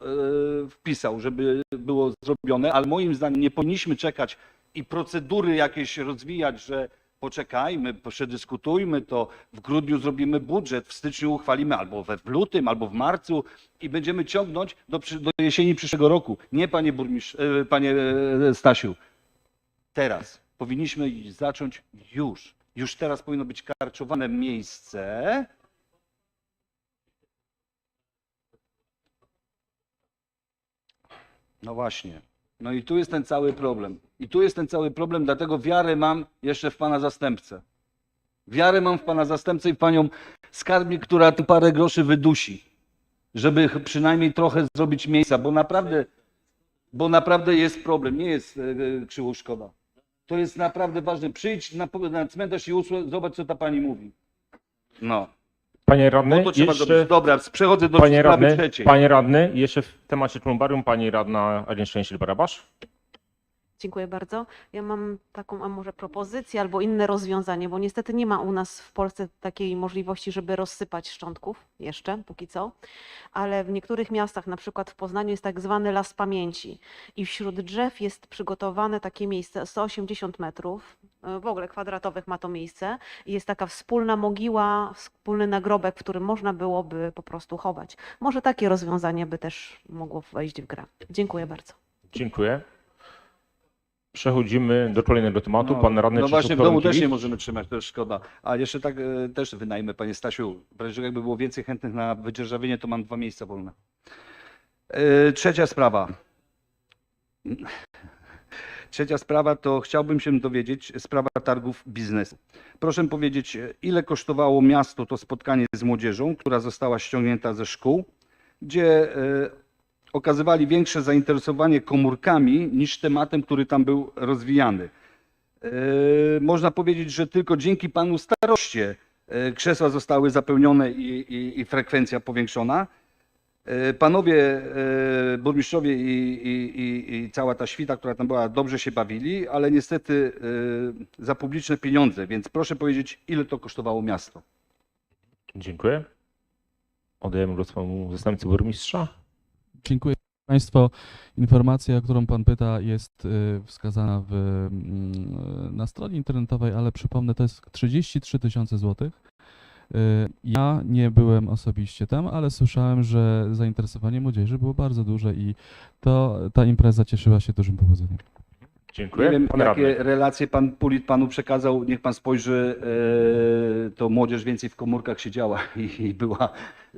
wpisał, żeby było zrobione, ale moim zdaniem nie powinniśmy czekać i procedury jakieś rozwijać, że poczekajmy, przedyskutujmy to, w grudniu zrobimy budżet, w styczniu uchwalimy albo w lutym, albo w marcu i będziemy ciągnąć do jesieni przyszłego roku. Nie, panie burmistrz, panie Stasiu, teraz. Powinniśmy zacząć już. Już teraz powinno być karczowane miejsce. No właśnie. No i tu jest ten cały problem. I tu jest ten cały problem, dlatego wiarę mam jeszcze w pana zastępcę. Wiarę mam w pana zastępcę i w panią skarbnik, która tę parę groszy wydusi, żeby przynajmniej trochę zrobić miejsca, bo naprawdę jest problem, nie jest krzywo szkoda. To jest naprawdę ważne. Przyjdź na cmentarz i zobacz, co ta pani mówi. No. Panie radny, No to trzeba jeszcze... zrobić. Dobra, przechodzę do Panie sprawy radny, trzeciej. panie radny, jeszcze w temacie kolumbarium pani radna Agnieszka Szczęśliw-Barabasz. Dziękuję bardzo. Ja mam taką, a może propozycję albo inne rozwiązanie, bo niestety nie ma u nas w Polsce takiej możliwości, żeby rozsypać szczątków jeszcze, póki co, ale w niektórych miastach, na przykład w Poznaniu jest tak zwany Las Pamięci i wśród drzew jest przygotowane takie miejsce 180 metrów, w ogóle kwadratowych ma to miejsce i jest taka wspólna mogiła, wspólny nagrobek, w którym można byłoby po prostu chować. Może takie rozwiązanie by też mogło wejść w grę. Dziękuję bardzo. Dziękuję. Przechodzimy do kolejnego tematu. Pan radny No Krzysztof właśnie, w domu też Horągiewicz. nie możemy trzymać, to jest szkoda. A jeszcze tak też wynajmę, panie Stasiu. Wreszcie jakby było więcej chętnych na wydzierżawienie, to mam 2 miejsca wolne. Trzecia sprawa. Trzecia sprawa to chciałbym się dowiedzieć, sprawa targów biznesu. Proszę powiedzieć, ile kosztowało miasto to spotkanie z młodzieżą, która została ściągnięta ze szkół, gdzie okazywali większe zainteresowanie komórkami niż tematem, który tam był rozwijany. Można powiedzieć, że tylko dzięki panu staroście krzesła zostały zapełnione i frekwencja powiększona. Panowie burmistrzowie i cała ta świta, która tam była, dobrze się bawili, ale niestety za publiczne pieniądze, więc proszę powiedzieć, ile to kosztowało miasto. Dziękuję. Oddajemy głos panu zastępcy burmistrza. Dziękuję Państwo. Informacja, o którą Pan pyta, jest wskazana na stronie internetowej, ale przypomnę, to jest 33 000 złotych. Ja nie byłem osobiście tam, ale słyszałem, że zainteresowanie młodzieży było bardzo duże i ta impreza cieszyła się dużym powodzeniem. Dziękuję. Nie wiem, Pan jakie radny. relacje pan Pulit panu przekazał. Niech pan spojrzy, to młodzież więcej w komórkach siedziała i była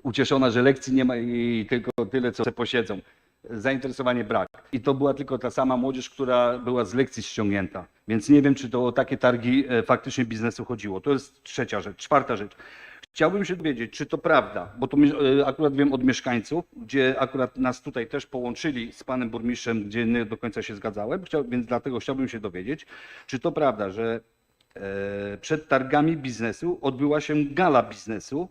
ucieszona, że lekcji nie ma i tylko tyle, co se posiedzą. Zainteresowanie brak. I to była tylko ta sama młodzież, która była z lekcji ściągnięta. Więc nie wiem, czy to o takie targi faktycznie biznesu chodziło. To jest trzecia rzecz. Czwarta rzecz. Chciałbym się dowiedzieć, czy to prawda, bo to akurat wiem od mieszkańców, gdzie akurat nas tutaj też połączyli z panem burmistrzem, gdzie nie do końca się zgadzałem, więc dlatego chciałbym się dowiedzieć, czy to prawda, że przed targami biznesu odbyła się gala biznesu.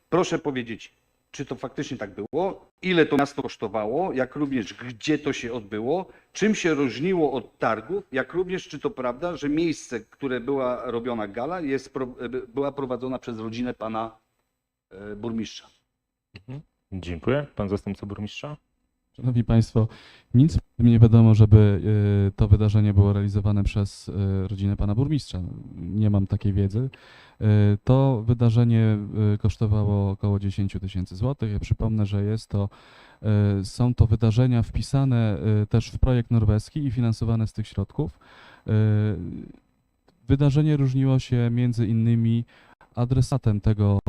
Proszę powiedzieć, czy to faktycznie tak było, ile to miasto kosztowało, jak również gdzie to się odbyło, czym się różniło od targów, jak również czy to prawda, że miejsce, które była robiona gala, była prowadzona przez rodzinę pana burmistrza. Dziękuję. Pan zastępca burmistrza. Szanowni Państwo, nic o tym nie wiadomo, żeby to wydarzenie było realizowane przez rodzinę pana burmistrza. Nie mam takiej wiedzy. To wydarzenie kosztowało około 10 000 złotych. Ja przypomnę, że są to wydarzenia wpisane też w projekt norweski i finansowane z tych środków. Wydarzenie różniło się między innymi adresatem tego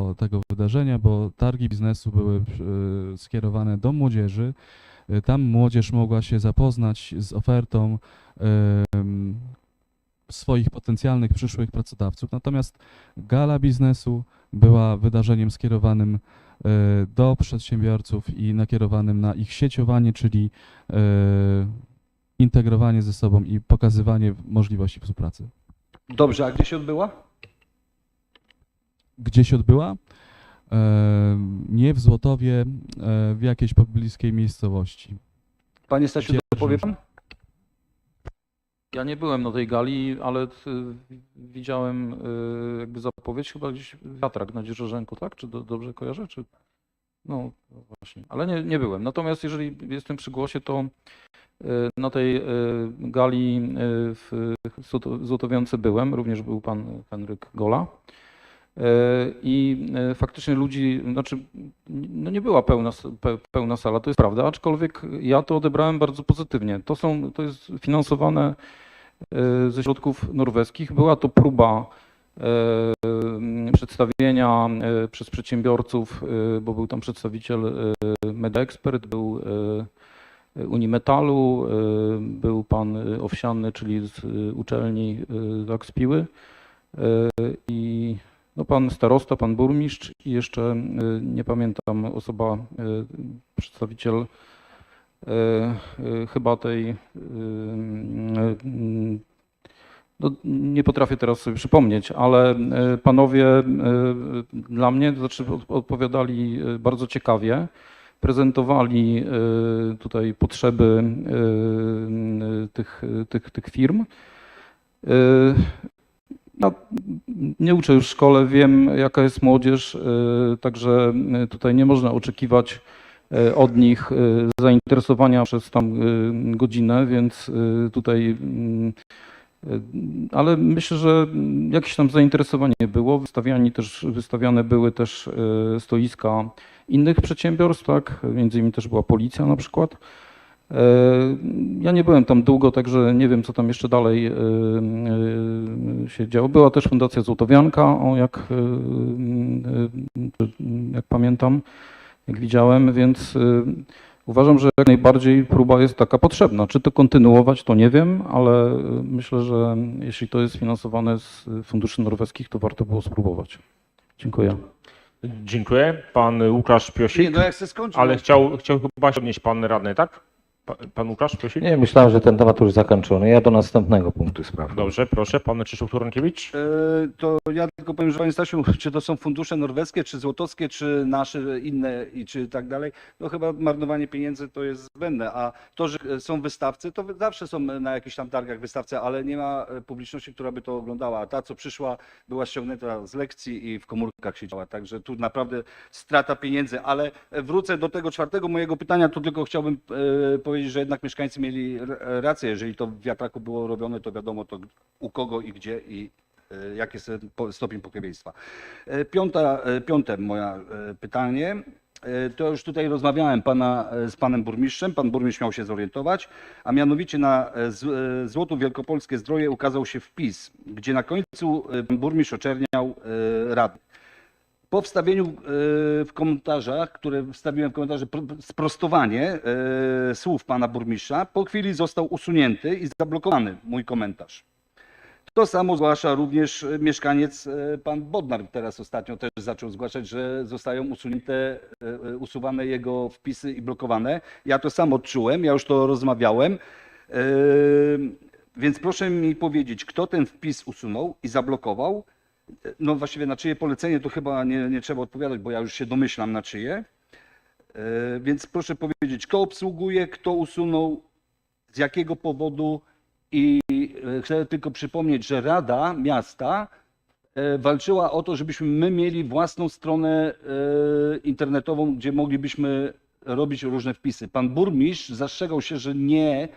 wydarzenia, bo targi biznesu były skierowane do młodzieży. Tam młodzież mogła się zapoznać z ofertą swoich potencjalnych przyszłych pracodawców. Natomiast gala biznesu była wydarzeniem skierowanym do przedsiębiorców i nakierowanym na ich sieciowanie, czyli integrowanie ze sobą i pokazywanie możliwości współpracy. Dobrze, a gdzie się odbyła? Gdzie się odbyła? Nie w Złotowie, w jakiejś pobliskiej miejscowości. Panie Stasiu, Gdzie- dopowie pan? Ja nie byłem na tej gali, ale widziałem jakby zapowiedź chyba gdzieś wiatrak na Dzierżorzenku, tak? Czy dobrze kojarzę? Czy... No właśnie, ale nie byłem. Natomiast jeżeli jestem przy głosie, to na tej gali w Złotowiance byłem, również był pan Henryk Gola. I faktycznie ludzi, znaczy no nie była pełna sala, to jest prawda, aczkolwiek ja to odebrałem bardzo pozytywnie. To jest finansowane ze środków norweskich. Była to próba przedstawienia przez przedsiębiorców, bo był tam przedstawiciel MedExpert, był Unimetalu, był pan Owsianny, czyli z uczelni tak z Piły i no pan starosta, pan burmistrz i jeszcze nie pamiętam osoba, przedstawiciel chyba tej, no nie potrafię teraz sobie przypomnieć, ale panowie dla mnie to znaczy odpowiadali bardzo ciekawie, prezentowali tutaj potrzeby tych firm. Ja nie uczę już w szkole, wiem jaka jest młodzież, także tutaj nie można oczekiwać od nich zainteresowania przez tam godzinę, więc tutaj, ale myślę, że jakieś tam zainteresowanie było. Wystawiane były też stoiska innych przedsiębiorstw, tak? Między innymi też była policja na przykład. Ja nie byłem tam długo, także nie wiem, co tam jeszcze dalej się działo. Była też Fundacja Złotowianka, jak pamiętam, jak widziałem, więc Uważam, że jak najbardziej próba jest taka potrzebna. Czy to kontynuować, to nie wiem, ale myślę, że jeśli to jest finansowane z funduszy norweskich, to warto było spróbować. Dziękuję. Dziękuję. Pan Łukasz Piosik, Nie, no jak chcę skończyć. ale no. chciał chyba się odnieść pan radny, tak? Pan Łukasz Piosik? Nie, myślałem, że ten temat już zakończony. Ja do następnego punktu sprawy. Dobrze, proszę. Pan Krzysztof Turonkiewicz. To ja tylko powiem, że panie Stasiu, czy to są fundusze norweskie, czy złotowskie, czy nasze inne i czy tak dalej, no chyba marnowanie pieniędzy to jest zbędne, a to, że są wystawcy, to zawsze są na jakichś tam targach wystawcy, ale nie ma publiczności, która by to oglądała, a ta, co przyszła, była ściągnięta z lekcji i w komórkach siedziała, także tu naprawdę strata pieniędzy, ale wrócę do tego czwartego mojego pytania, to tylko chciałbym powiedzieć, że jednak mieszkańcy mieli rację, jeżeli to w wiatraku było robione, to wiadomo to u kogo i gdzie i jaki jest stopień pokrewieństwa. Piąte moje pytanie, to już tutaj rozmawiałem z panem burmistrzem, pan burmistrz miał się zorientować, a mianowicie na Złotu Wielkopolskie Zdroje ukazał się wpis, gdzie na końcu pan burmistrz oczerniał radnych. Po wstawieniu w komentarzach, które wstawiłem w komentarze, sprostowanie słów pana burmistrza, po chwili został usunięty i zablokowany mój komentarz. To samo zgłasza również mieszkaniec, pan Bodnar teraz ostatnio też zaczął zgłaszać, że zostają usuwane jego wpisy i blokowane. Ja to sam odczułem, ja już to rozmawiałem, więc proszę mi powiedzieć, kto ten wpis usunął i zablokował. No właściwie na czyje polecenie to chyba nie trzeba odpowiadać, bo ja już się domyślam na czyje. Więc proszę powiedzieć, kto obsługuje, kto usunął, z jakiego powodu i chcę tylko przypomnieć, że Rada Miasta walczyła o to, żebyśmy my mieli własną stronę internetową, gdzie moglibyśmy robić różne wpisy. Pan burmistrz zastrzegał się, że nie,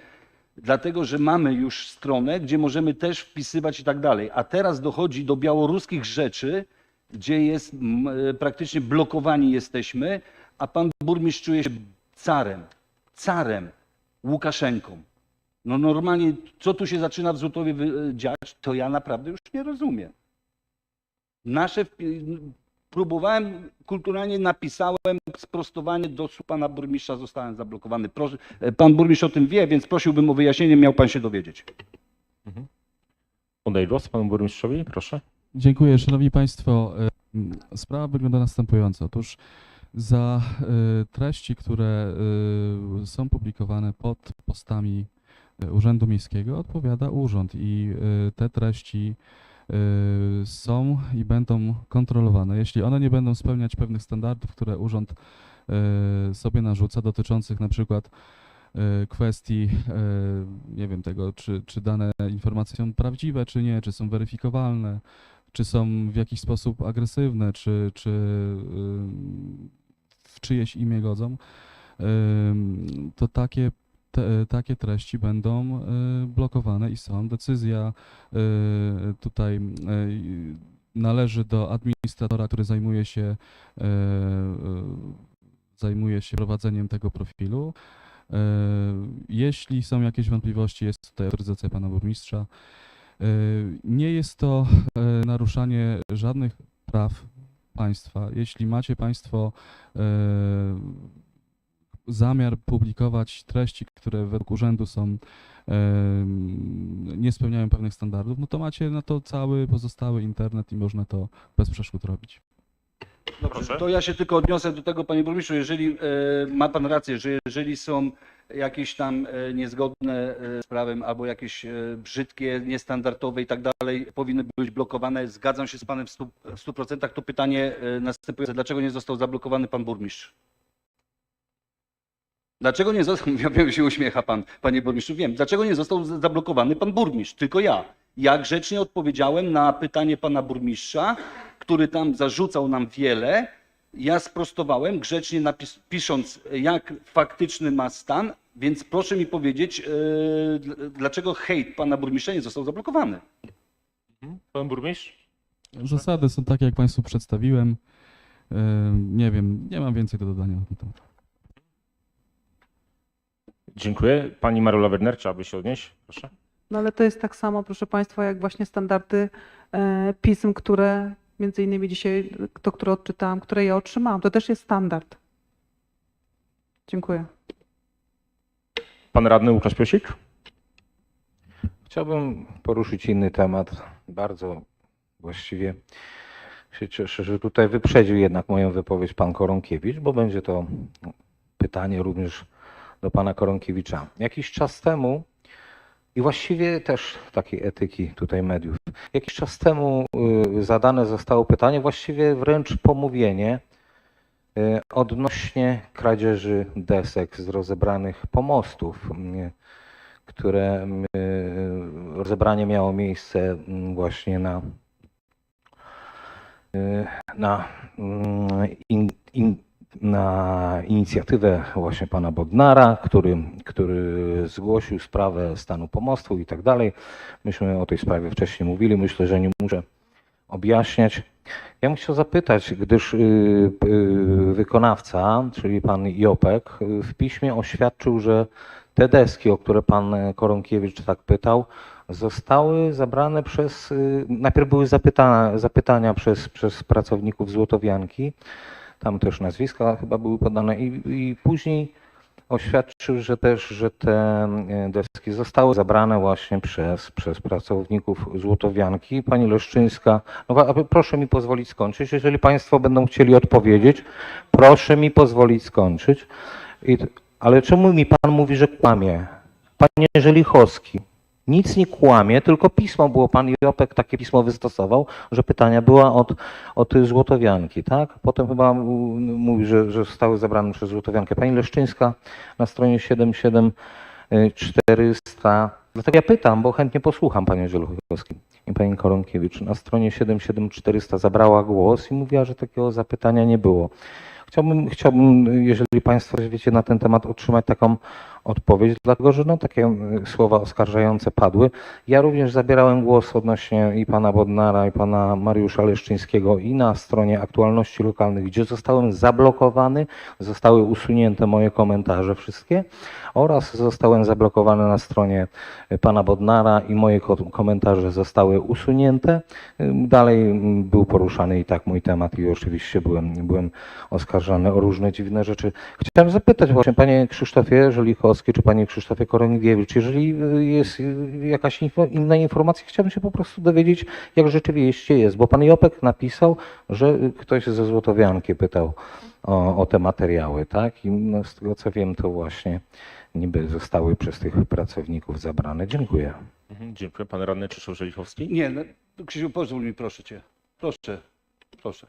dlatego że mamy już stronę, gdzie możemy też wpisywać i tak dalej. A teraz dochodzi do białoruskich rzeczy, gdzie jest praktycznie blokowani jesteśmy, a pan burmistrz czuje się carem, Łukaszenką. No normalnie, co tu się zaczyna w Złotowie dziać, to ja naprawdę już nie rozumiem. Próbowałem kulturalnie, napisałem sprostowanie do pana burmistrza, zostałem zablokowany. Proszę, pan burmistrz o tym wie, więc prosiłbym o wyjaśnienie, miał pan się dowiedzieć. Oddaję głos panu burmistrzowi, proszę. Dziękuję. Szanowni Państwo, sprawa wygląda następująco. Otóż za treści, które są publikowane pod postami Urzędu Miejskiego odpowiada urząd i te treści są i będą kontrolowane. Jeśli one nie będą spełniać pewnych standardów, które urząd sobie narzuca, dotyczących na przykład kwestii, nie wiem tego, czy dane informacje są prawdziwe, czy nie, czy są weryfikowalne, czy są w jakiś sposób agresywne, czy w czyjeś imię godzą, to takie treści będą blokowane i są. Decyzja tutaj należy do administratora, który zajmuje się prowadzeniem tego profilu. Jeśli są jakieś wątpliwości, jest tutaj autoryzacja pana burmistrza. Nie jest to naruszanie żadnych praw państwa. Jeśli macie państwo zamiar publikować treści, które według urzędu nie spełniają pewnych standardów, no to macie na to cały pozostały internet i można to bez przeszkód robić. Dobrze, to ja się tylko odniosę do tego, panie burmistrzu, jeżeli ma pan rację, że jeżeli są jakieś tam niezgodne z prawem albo jakieś brzydkie, niestandardowe i tak dalej, powinny być blokowane, zgadzam się z panem w 100%, to pytanie następujące, dlaczego nie został zablokowany pan burmistrz? Dlaczego nie został, wiem, się uśmiecha pan, panie burmistrzu, wiem, dlaczego nie został zablokowany pan burmistrz, tylko ja. Ja grzecznie odpowiedziałem na pytanie pana burmistrza, który tam zarzucał nam wiele. Ja sprostowałem grzecznie pisząc, jak faktyczny ma stan, więc proszę mi powiedzieć, dlaczego hejt pana burmistrza nie został zablokowany. Pan burmistrz? Zasady są takie, jak państwu przedstawiłem. Nie wiem, nie mam więcej do dodania na ten temat. Dziękuję. Pani Marola Werner, aby się odnieść, proszę. No ale to jest tak samo, proszę Państwa, jak właśnie standardy pism, które między innymi dzisiaj, które odczytałam, które ja otrzymałam. To też jest standard. Dziękuję. Pan radny Łukasz Piosik? Chciałbym poruszyć inny temat. Bardzo właściwie się cieszę, że tutaj wyprzedził jednak moją wypowiedź pan Koronkiewicz, bo będzie to pytanie również do pana Koronkiewicza. Jakiś czas temu, i właściwie też takiej etyki tutaj mediów, jakiś czas temu zadane zostało pytanie, właściwie wręcz pomówienie odnośnie kradzieży desek z rozebranych pomostów, które rozebranie miało miejsce właśnie na inicjatywę właśnie pana Bodnara, który zgłosił sprawę stanu pomostu i tak dalej. Myśmy o tej sprawie wcześniej mówili, myślę, że nie muszę objaśniać. Ja bym chciał zapytać, gdyż wykonawca, czyli pan Jopek, w piśmie oświadczył, że te deski, o które pan Koronkiewicz tak pytał, zostały zabrane najpierw były zapytania przez pracowników Złotowianki, tam też nazwiska chyba były podane i później oświadczył, że te deski zostały zabrane właśnie przez pracowników Złotowianki. Pani Leszczyńska, no proszę mi pozwolić skończyć, jeżeli państwo będą chcieli odpowiedzieć, proszę mi pozwolić skończyć. Ale czemu mi pan mówi, że kłamie? Panie Żelichowski, nic nie kłamie, tylko pismo było, pan Jopek takie pismo wystosował, że pytania była od Złotowianki, tak? Potem chyba mówi, że zostały zabrane przez Złotowiankę. Pani Leszczyńska na stronie 77400, dlatego ja pytam, bo chętnie posłucham, panie Żelichowski i pani Koronkiewicz, na stronie 77400 zabrała głos i mówiła, że takiego zapytania nie było. Chciałbym, jeżeli państwo wiecie na ten temat, otrzymać taką odpowiedź, dlatego że takie słowa oskarżające padły. Ja również zabierałem głos odnośnie i pana Bodnara, i pana Mariusza Leszczyńskiego i na stronie aktualności lokalnych, gdzie zostałem zablokowany, zostały usunięte moje komentarze wszystkie oraz zostałem zablokowany na stronie pana Bodnara i moje komentarze zostały usunięte. Dalej był poruszany i tak mój temat i oczywiście byłem oskarżany o różne dziwne rzeczy. Chciałem zapytać właśnie panie Krzysztofie Żelichowski czy panie Krzysztofie Koronkiewicz, jeżeli jest jakaś inna informacja, chciałbym się po prostu dowiedzieć, jak rzeczywiście jest, bo pan Jopek napisał, że ktoś ze Złotowianki pytał o te materiały, tak? I no, z tego co wiem, to właśnie niby zostały przez tych pracowników zabrane. Dziękuję. Dziękuję. Pan radny Krzysztof Żelichowski? Nie, no, Krzysiu, pozwól mi, proszę cię. Proszę.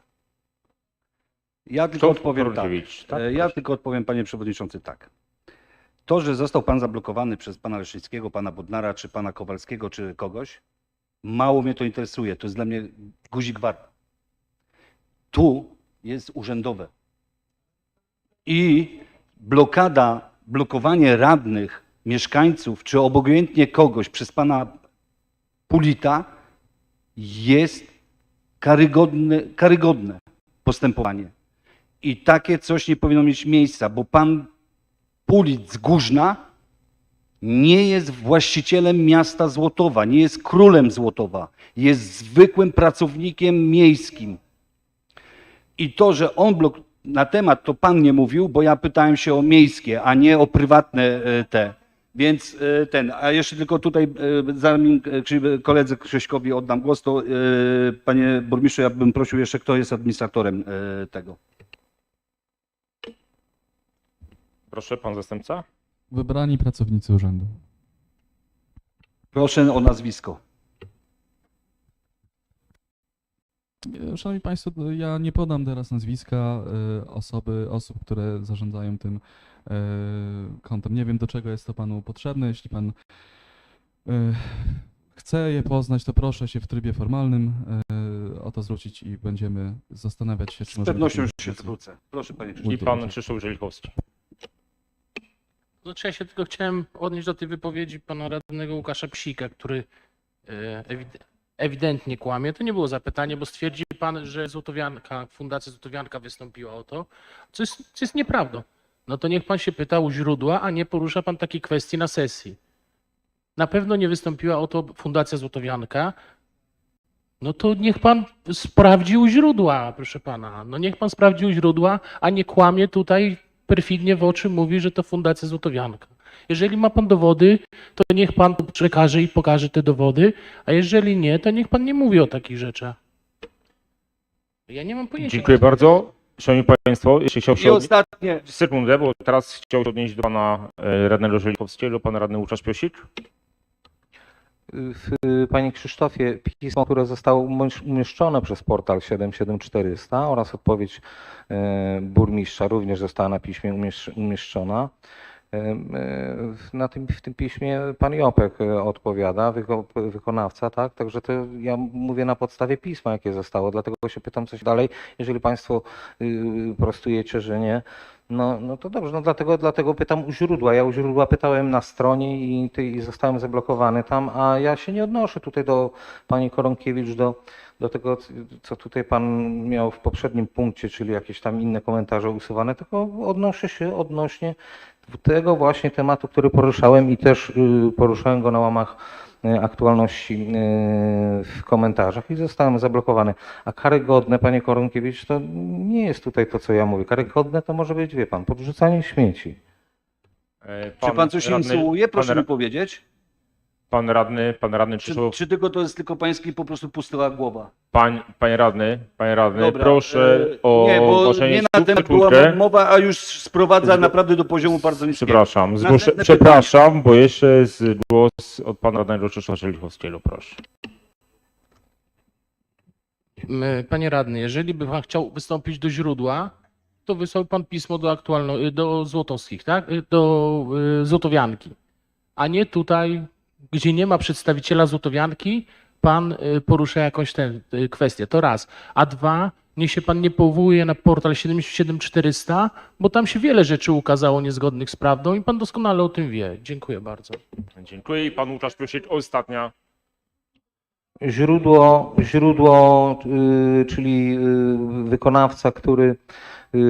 Ja tylko odpowiem tak. Ja tylko odpowiem, panie przewodniczący, tak. To, że został pan zablokowany przez pana Leszczyńskiego, pana Bodnara, czy pana Kowalskiego, czy kogoś, mało mnie to interesuje. To jest dla mnie guzik wart. Tu jest urzędowe. I blokowanie radnych, mieszkańców, czy obojętnie kogoś przez pana Pulita jest karygodne postępowanie. I takie coś nie powinno mieć miejsca, bo pan Pulit z Górzna nie jest właścicielem miasta Złotowa, nie jest królem Złotowa, jest zwykłym pracownikiem miejskim. I to, że on na temat, to pan nie mówił, bo ja pytałem się o miejskie, a nie o prywatne te. Więc a jeszcze tylko tutaj, zanim koledze Krzyśkowi oddam głos, to panie burmistrzu, ja bym prosił jeszcze, kto jest administratorem tego. Proszę, pan zastępca. Wybrani pracownicy urzędu. Proszę o nazwisko. Szanowni Państwo, ja nie podam teraz nazwiska osób, które zarządzają tym kontem. Nie wiem, do czego jest to panu potrzebne. Jeśli pan chce je poznać, to proszę się w trybie formalnym o to zwrócić i będziemy zastanawiać się, czy możemy... Z pewnością się zwrócę. Proszę panie I pan Krzysztof Żelichowski. Znaczy ja się tylko chciałem odnieść do tej wypowiedzi pana radnego Łukasza Psika, który ewidentnie kłamie. To nie było zapytanie, bo stwierdzi pan, że Złotowianka, Fundacja Złotowianka wystąpiła o to, co jest nieprawdą. No to niech pan się pyta u źródła, a nie porusza pan takiej kwestii na sesji. Na pewno nie wystąpiła o to Fundacja Złotowianka. No to niech pan sprawdzi u źródła, proszę pana. No niech pan sprawdzi u źródła, a nie kłamie tutaj perfidnie w oczy, mówi, że to Fundacja Złotowianka. Jeżeli ma pan dowody, to niech pan przekaże i pokaże te dowody, a jeżeli nie, to niech pan nie mówi o takich rzeczach. Ja nie mam pojęcia. Dziękuję bardzo. Szanowni Państwo, jeśli chciał I się ostatnie, sekundę, bo teraz chciał się odnieść do pana radnego Żelichowskiego, pan radny Łukasz Piosik. Panie Krzysztofie, pismo, które zostało umieszczone przez portal 77400 oraz odpowiedź burmistrza również została na piśmie umieszczona. W tym piśmie pan Jopek odpowiada, wykonawca, tak? Także to ja mówię na podstawie pisma, jakie zostało, dlatego się pytam coś dalej. Jeżeli państwo prostujecie, że nie, no to dobrze, no dlatego pytam u źródła. Ja u źródła pytałem na stronie i zostałem zablokowany tam, a ja się nie odnoszę tutaj do pani Koronkiewicz, do tego, co tutaj pan miał w poprzednim punkcie, czyli jakieś tam inne komentarze usuwane, tylko odnoszę się odnośnie tego właśnie tematu, który poruszałem i też poruszałem go na łamach aktualności w komentarzach i zostałem zablokowany. A karygodne, panie Koronkiewicz, to nie jest tutaj to, co ja mówię. Karygodne to może być, wie pan, podrzucanie śmieci. czy pan coś insynuuje? Proszę mi powiedzieć. Pan radny Krzysztof. Czy tylko to jest tylko pański po prostu pusta głowa? Panie radny, Dobra, proszę o nie, bo ogłoszenie nie na słów, temat była sekundkę. mowa, a już sprowadza naprawdę do poziomu bardzo niskiego. Przepraszam, Następne przepraszam, bo jeszcze jest głos od pana radnego Krzysztofa Żelichowskiego, proszę. Panie radny, jeżeli by pan chciał wystąpić do źródła, to wysłał pan pismo do Złotowskich, tak? Do Złotowianki, a nie tutaj, gdzie nie ma przedstawiciela Złotowianki, pan porusza jakąś tę kwestię. To raz. A dwa, niech się pan nie powołuje na portal 77400, bo tam się wiele rzeczy ukazało niezgodnych z prawdą i pan doskonale o tym wie. Dziękuję bardzo. Dziękuję i pan Łukasz Piosik, ostatnia. Źródło, czyli wykonawca, który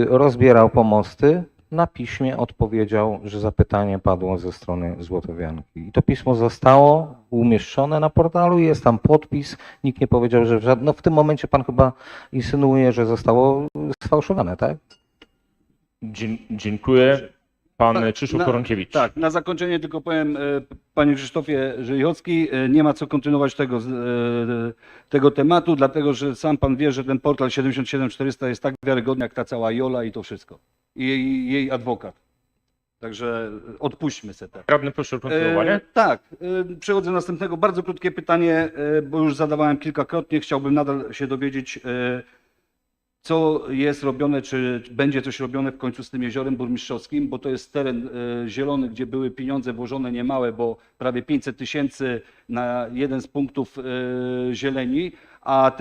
rozbierał pomosty, na piśmie odpowiedział, że zapytanie padło ze strony Złotowianki. I to pismo zostało umieszczone na portalu, jest tam podpis, nikt nie powiedział, że no w tym momencie pan chyba insynuuje, że zostało sfałszowane, tak? Dziękuję. Pan Krzysztof Koronkiewicz. Tak, na zakończenie tylko powiem, panie Krzysztofie Żelichowski, nie ma co kontynuować tego tematu, dlatego że sam pan wie, że ten portal 77400 jest tak wiarygodny jak ta cała Jola i to wszystko. I jej adwokat. Także odpuśćmy se te. Radny, proszę o kontynuowanie. Tak, przechodzę do następnego. Bardzo krótkie pytanie, bo już zadawałem kilkakrotnie. Chciałbym nadal się dowiedzieć, co jest robione, czy będzie coś robione w końcu z tym jeziorem burmistrzowskim, bo to jest teren zielony, gdzie były pieniądze włożone niemałe, bo prawie 500 000 na jeden z punktów zieleni, a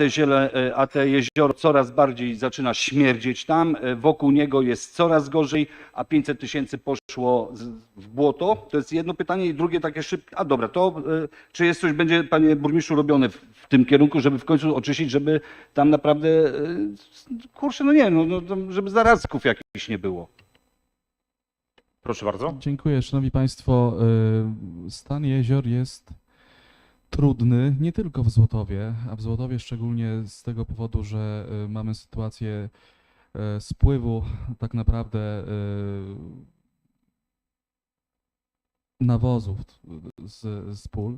te jezioro coraz bardziej zaczyna śmierdzieć tam, wokół niego jest coraz gorzej, a 500 000 poszło w błoto. To jest jedno pytanie i drugie takie szybkie. A dobra, to czy jest coś, będzie panie burmistrzu robione w tym kierunku, żeby w końcu oczyścić, żeby tam naprawdę, kurczę, no nie, żeby zarazków jakichś nie było. Proszę bardzo. Dziękuję. Szanowni Państwo, stan jezior jest trudny nie tylko w Złotowie, a w Złotowie szczególnie z tego powodu, że mamy sytuację spływu tak naprawdę nawozów z pól.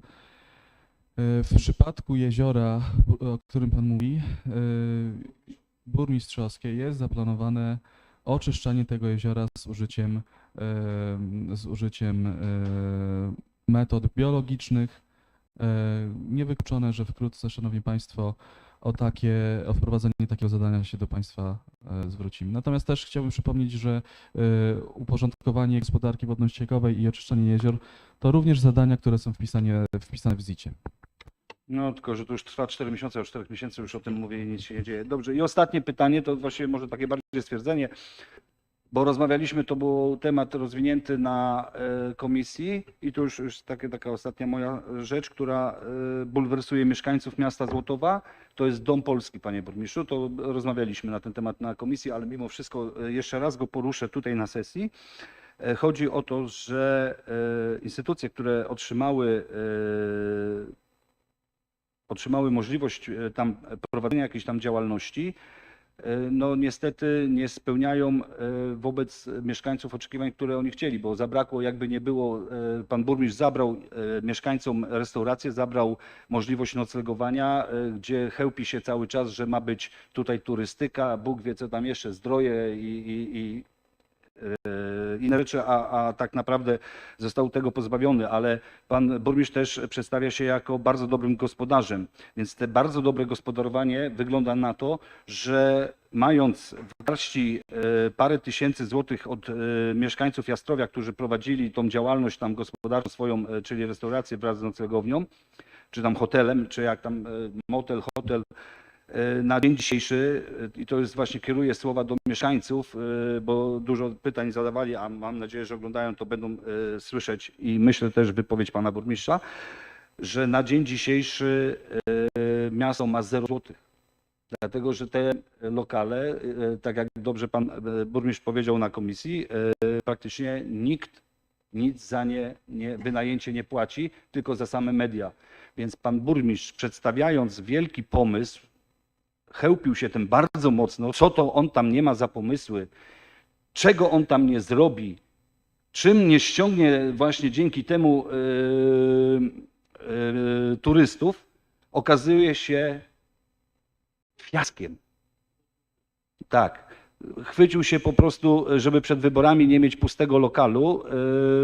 W przypadku jeziora, o którym Pan mówi, burmistrzowskie jest zaplanowane oczyszczanie tego jeziora z użyciem metod biologicznych. Niewykluczone, że wkrótce, Szanowni Państwo, o wprowadzenie takiego zadania się do Państwa zwrócimy. Natomiast też chciałbym przypomnieć, że uporządkowanie gospodarki wodno-ściekowej i oczyszczanie jezior to również zadania, które są wpisane w ZIT-cie. No tylko, że to już trwa 4 miesiące, od 4 miesięcy już o tym mówię i nic się nie dzieje. Dobrze, i ostatnie pytanie, to właściwie może takie bardziej stwierdzenie, bo rozmawialiśmy, to był temat rozwinięty na komisji i to już taka ostatnia moja rzecz, która bulwersuje mieszkańców miasta Złotowa, to jest Dom Polski, panie burmistrzu, to rozmawialiśmy na ten temat na komisji, ale mimo wszystko jeszcze raz go poruszę tutaj na sesji. Chodzi o to, że instytucje, które otrzymały możliwość tam prowadzenia jakiejś tam działalności, no niestety nie spełniają wobec mieszkańców oczekiwań, które oni chcieli, bo zabrakło, jakby nie było, pan burmistrz zabrał mieszkańcom restaurację, zabrał możliwość noclegowania, gdzie chełpi się cały czas, że ma być tutaj turystyka, Bóg wie co tam jeszcze, zdroje i inne rzeczy, a tak naprawdę został tego pozbawiony, ale pan burmistrz też przedstawia się jako bardzo dobrym gospodarzem, więc te bardzo dobre gospodarowanie wygląda na to, że mając w garści parę tysięcy złotych od mieszkańców Jastrowia, którzy prowadzili tą działalność tam gospodarczą swoją, czyli restaurację wraz z noclegownią, czy tam hotelem, czy jak tam motel, hotel, na dzień dzisiejszy, i to jest właśnie kieruję słowa do mieszkańców, bo dużo pytań zadawali, a mam nadzieję, że oglądają, to będą słyszeć i myślę też wypowiedź pana burmistrza, że na dzień dzisiejszy miasto ma 0 złotych. Dlatego, że te lokale, tak jak dobrze pan burmistrz powiedział na komisji, praktycznie nikt nic za nie wynajęcie nie płaci, tylko za same media. Więc pan burmistrz, przedstawiając wielki pomysł, chełpił się tym bardzo mocno, co to on tam nie ma za pomysły, czego on tam nie zrobi, czym nie ściągnie właśnie dzięki temu turystów, okazuje się fiaskiem. Tak. Chwycił się po prostu, żeby przed wyborami nie mieć pustego lokalu,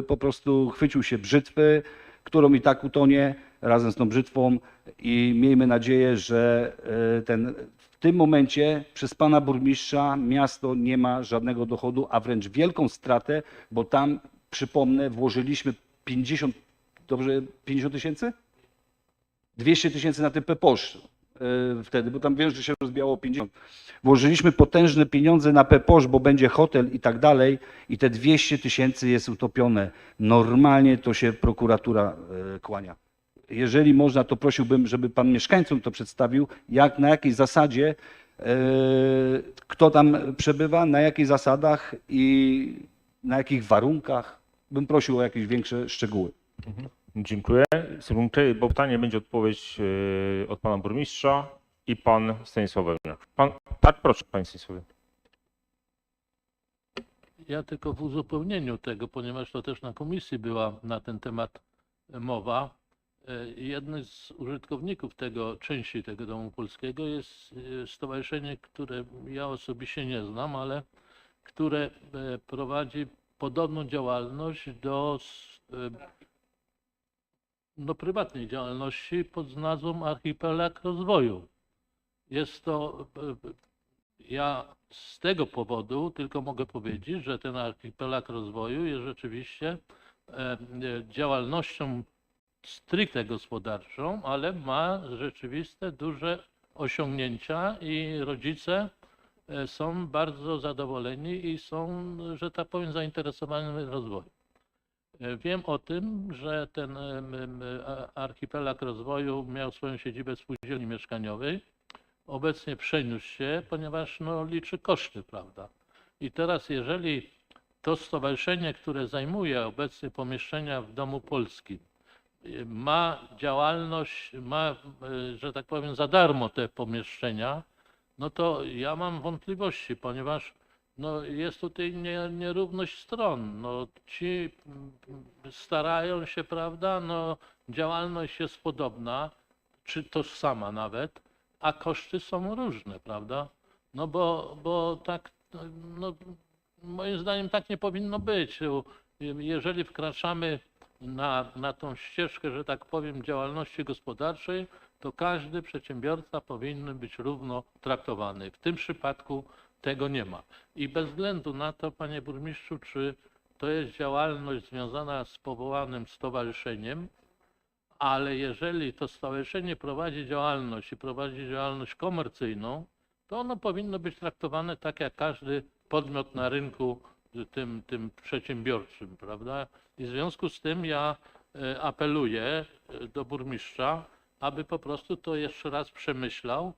po prostu chwycił się brzytwy, którą i tak utonie razem z tą brzytwą i miejmy nadzieję, że w tym momencie przez pana burmistrza miasto nie ma żadnego dochodu, a wręcz wielką stratę, bo tam, przypomnę, włożyliśmy 50 tysięcy? 200 tysięcy na ten Peposz wtedy, bo tam wiesz, że się rozbijało 50. Włożyliśmy potężne pieniądze na Peposz, bo będzie hotel i tak dalej i te 200 tysięcy jest utopione. Normalnie to się prokuratura kłania. Jeżeli można, to prosiłbym, żeby pan mieszkańcom to przedstawił, na jakiej zasadzie, kto tam przebywa, na jakich zasadach i na jakich warunkach. Bym prosił o jakieś większe szczegóły. Dziękuję. Sekundkę, bo pytanie będzie odpowiedź od pana burmistrza i pan Stanisław Wełniak. Tak, proszę, panie Stanisławie. Ja tylko w uzupełnieniu tego, ponieważ to też na komisji była na ten temat mowa. Jednym z użytkowników części tego Domu Polskiego jest stowarzyszenie, które ja osobiście nie znam, ale które prowadzi podobną działalność do prywatnej działalności pod nazwą Archipelag Rozwoju. Jest to, ja z tego powodu tylko mogę powiedzieć, że ten Archipelag Rozwoju jest rzeczywiście działalnością stricte gospodarczą, ale ma rzeczywiste duże osiągnięcia i rodzice są bardzo zadowoleni i są, że tak powiem, zainteresowani rozwojem. Wiem o tym, że ten Archipelag Rozwoju miał swoją siedzibę w spółdzielni mieszkaniowej. Obecnie przeniósł się, ponieważ liczy koszty, prawda? I teraz jeżeli to stowarzyszenie, które zajmuje obecnie pomieszczenia w Domu Polskim, ma działalność, ma, że tak powiem, za darmo te pomieszczenia, no to ja mam wątpliwości, ponieważ jest tutaj nierówność stron. Ci starają się, prawda, działalność jest podobna, czy tożsama nawet, a koszty są różne, prawda? Bo tak, moim zdaniem tak nie powinno być. Jeżeli wkraczamy na tą ścieżkę, że tak powiem, działalności gospodarczej, to każdy przedsiębiorca powinien być równo traktowany. W tym przypadku tego nie ma. I bez względu na to, panie burmistrzu, czy to jest działalność związana z powołanym stowarzyszeniem, ale jeżeli to stowarzyszenie prowadzi działalność komercyjną, to ono powinno być traktowane tak jak każdy podmiot na rynku tym przedsiębiorczym, prawda? I w związku z tym ja apeluję do burmistrza, aby po prostu to jeszcze raz przemyślał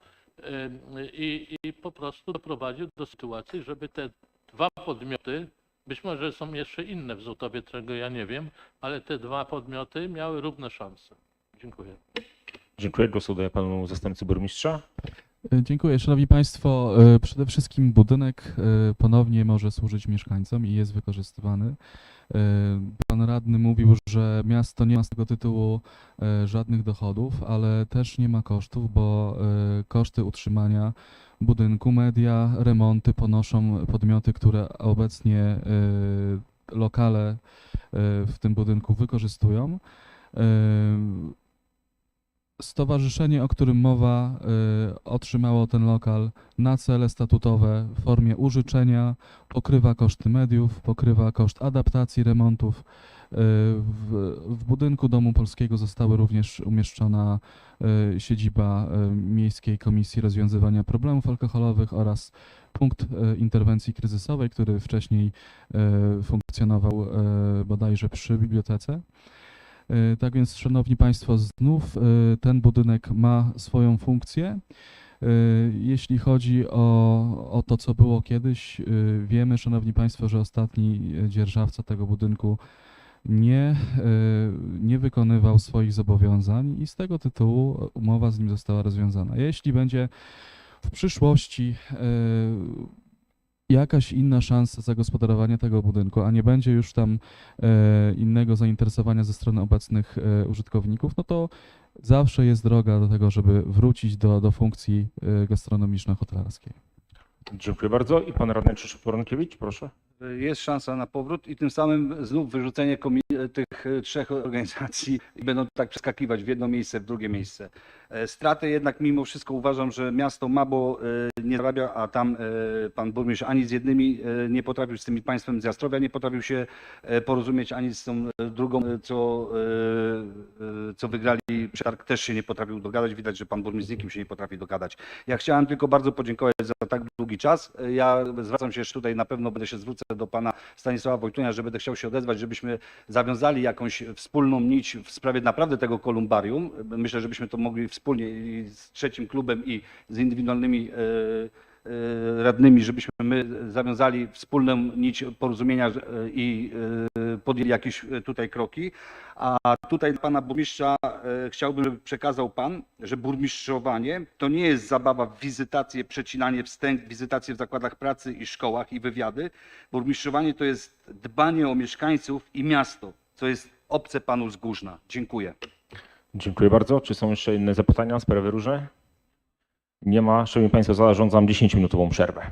i po prostu doprowadził do sytuacji, żeby te dwa podmioty, być może są jeszcze inne w Złotowie, czego ja nie wiem, ale te dwa podmioty miały równe szanse. Dziękuję. Dziękuję. Głos oddaję panu zastępcy burmistrza. Dziękuję. Szanowni Państwo, przede wszystkim budynek ponownie może służyć mieszkańcom i jest wykorzystywany. Pan radny mówił, że miasto nie ma z tego tytułu żadnych dochodów, ale też nie ma kosztów, bo koszty utrzymania budynku, media, remonty ponoszą podmioty, które obecnie lokale w tym budynku wykorzystują. Stowarzyszenie, o którym mowa, otrzymało ten lokal na cele statutowe w formie użyczenia, pokrywa koszty mediów, pokrywa koszt adaptacji, remontów. W budynku Domu Polskiego została również umieszczona siedziba Miejskiej Komisji Rozwiązywania Problemów Alkoholowych oraz punkt interwencji kryzysowej, który wcześniej funkcjonował bodajże przy bibliotece. Tak więc, Szanowni Państwo, znów ten budynek ma swoją funkcję. Jeśli chodzi o to, co było kiedyś, wiemy, Szanowni Państwo, że ostatni dzierżawca tego budynku nie wykonywał swoich zobowiązań i z tego tytułu umowa z nim została rozwiązana. Jeśli będzie w przyszłości jakaś inna szansa zagospodarowania tego budynku, a nie będzie już tam innego zainteresowania ze strony obecnych użytkowników, no to zawsze jest droga do tego, żeby wrócić do funkcji gastronomiczno-hotelarskiej. Dziękuję bardzo. I pan radny Krzysztof Poronkiewicz, proszę. Jest szansa na powrót i tym samym znów wyrzucenie tych trzech organizacji i będą tak przeskakiwać w jedno miejsce, w drugie miejsce. Straty jednak mimo wszystko uważam, że miasto ma, bo nie zarabia, a tam pan burmistrz ani z jednymi nie potrafił, z tymi państwem z Jastrowia nie potrafił się porozumieć, ani z tą drugą, co wygrali przetarg, też się nie potrafił dogadać. Widać, że pan burmistrz z nikim się nie potrafi dogadać. Ja chciałem tylko bardzo podziękować za tak długi czas. Ja zwracam się jeszcze tutaj, na pewno będę się zwrócę do pana Stanisława Wojtunia, że będę chciał się odezwać, żebyśmy zawiązali jakąś wspólną nić w sprawie naprawdę tego kolumbarium. Myślę, żebyśmy to mogli wspólnie i z trzecim klubem i z indywidualnymi radnymi, żebyśmy my zawiązali wspólną nić porozumienia i podjęli jakieś tutaj kroki. A tutaj pana burmistrza chciałbym, żeby przekazał pan, że burmistrzowanie to nie jest zabawa w wizytację, przecinanie wstęg, wizytacje w zakładach pracy i szkołach i wywiady. Burmistrzowanie to jest dbanie o mieszkańców i miasto, co jest obce panu z Górzna. Dziękuję. Dziękuję bardzo. Czy są jeszcze inne zapytania, sprawy różne? Nie ma. Szanowni Państwo, zarządzam 10-minutową przerwę.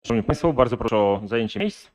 Szanowni Państwo, bardzo proszę o zajęcie miejsc.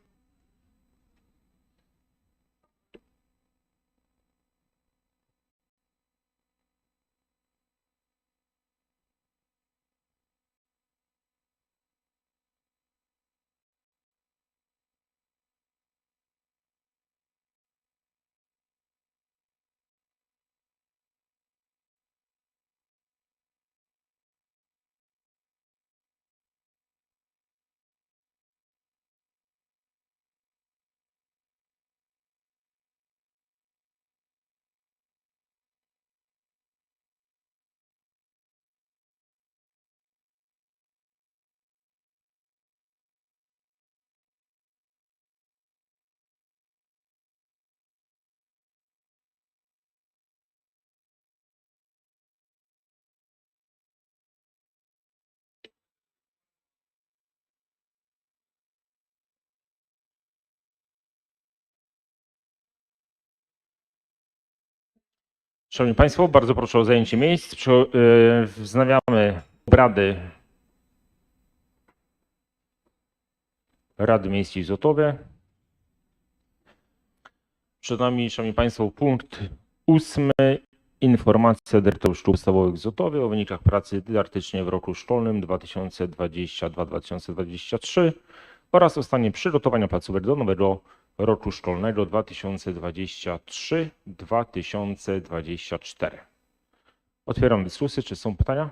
Szanowni Państwo, bardzo proszę o zajęcie miejsc. Wznawiamy obrady Rady Miejskiej w Zotowie. Przed nami, Szanowni Państwo, punkt 8. Informacja dyrektorów szkół podstawowych w Zotowie o wynikach pracy dydaktycznej w roku szkolnym 2022-2023 oraz o stanie przygotowania placówek do nowego roku szkolnego 2023-2024. Otwieram dyskusję. Czy są pytania?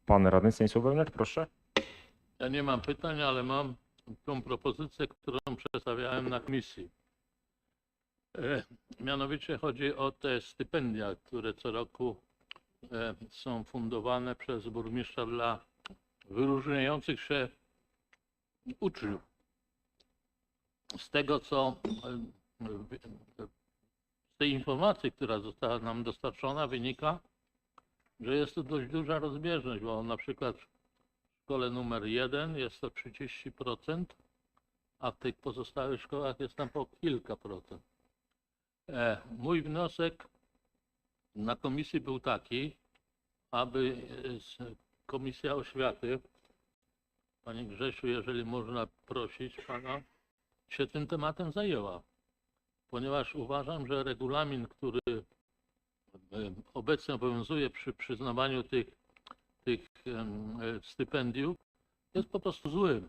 Pan radny Stanisław Wełniak, proszę. Ja nie mam pytań, ale mam tą propozycję, którą przedstawiałem na komisji. Mianowicie chodzi o te stypendia, które co roku są fundowane przez burmistrza dla wyróżniających się uczniów. Z tego, co z tej informacji, która została nam dostarczona, wynika, że jest tu dość duża rozbieżność, bo na przykład w szkole numer 1 jest to 30%, a w tych pozostałych szkołach jest tam po kilka procent. Mój wniosek na komisji był taki, aby Komisja Oświaty, Panie Grzesiu, jeżeli można prosić Pana, się tym tematem zajęła, ponieważ uważam, że regulamin, który obecnie obowiązuje przy przyznawaniu tych stypendiów, jest po prostu zły,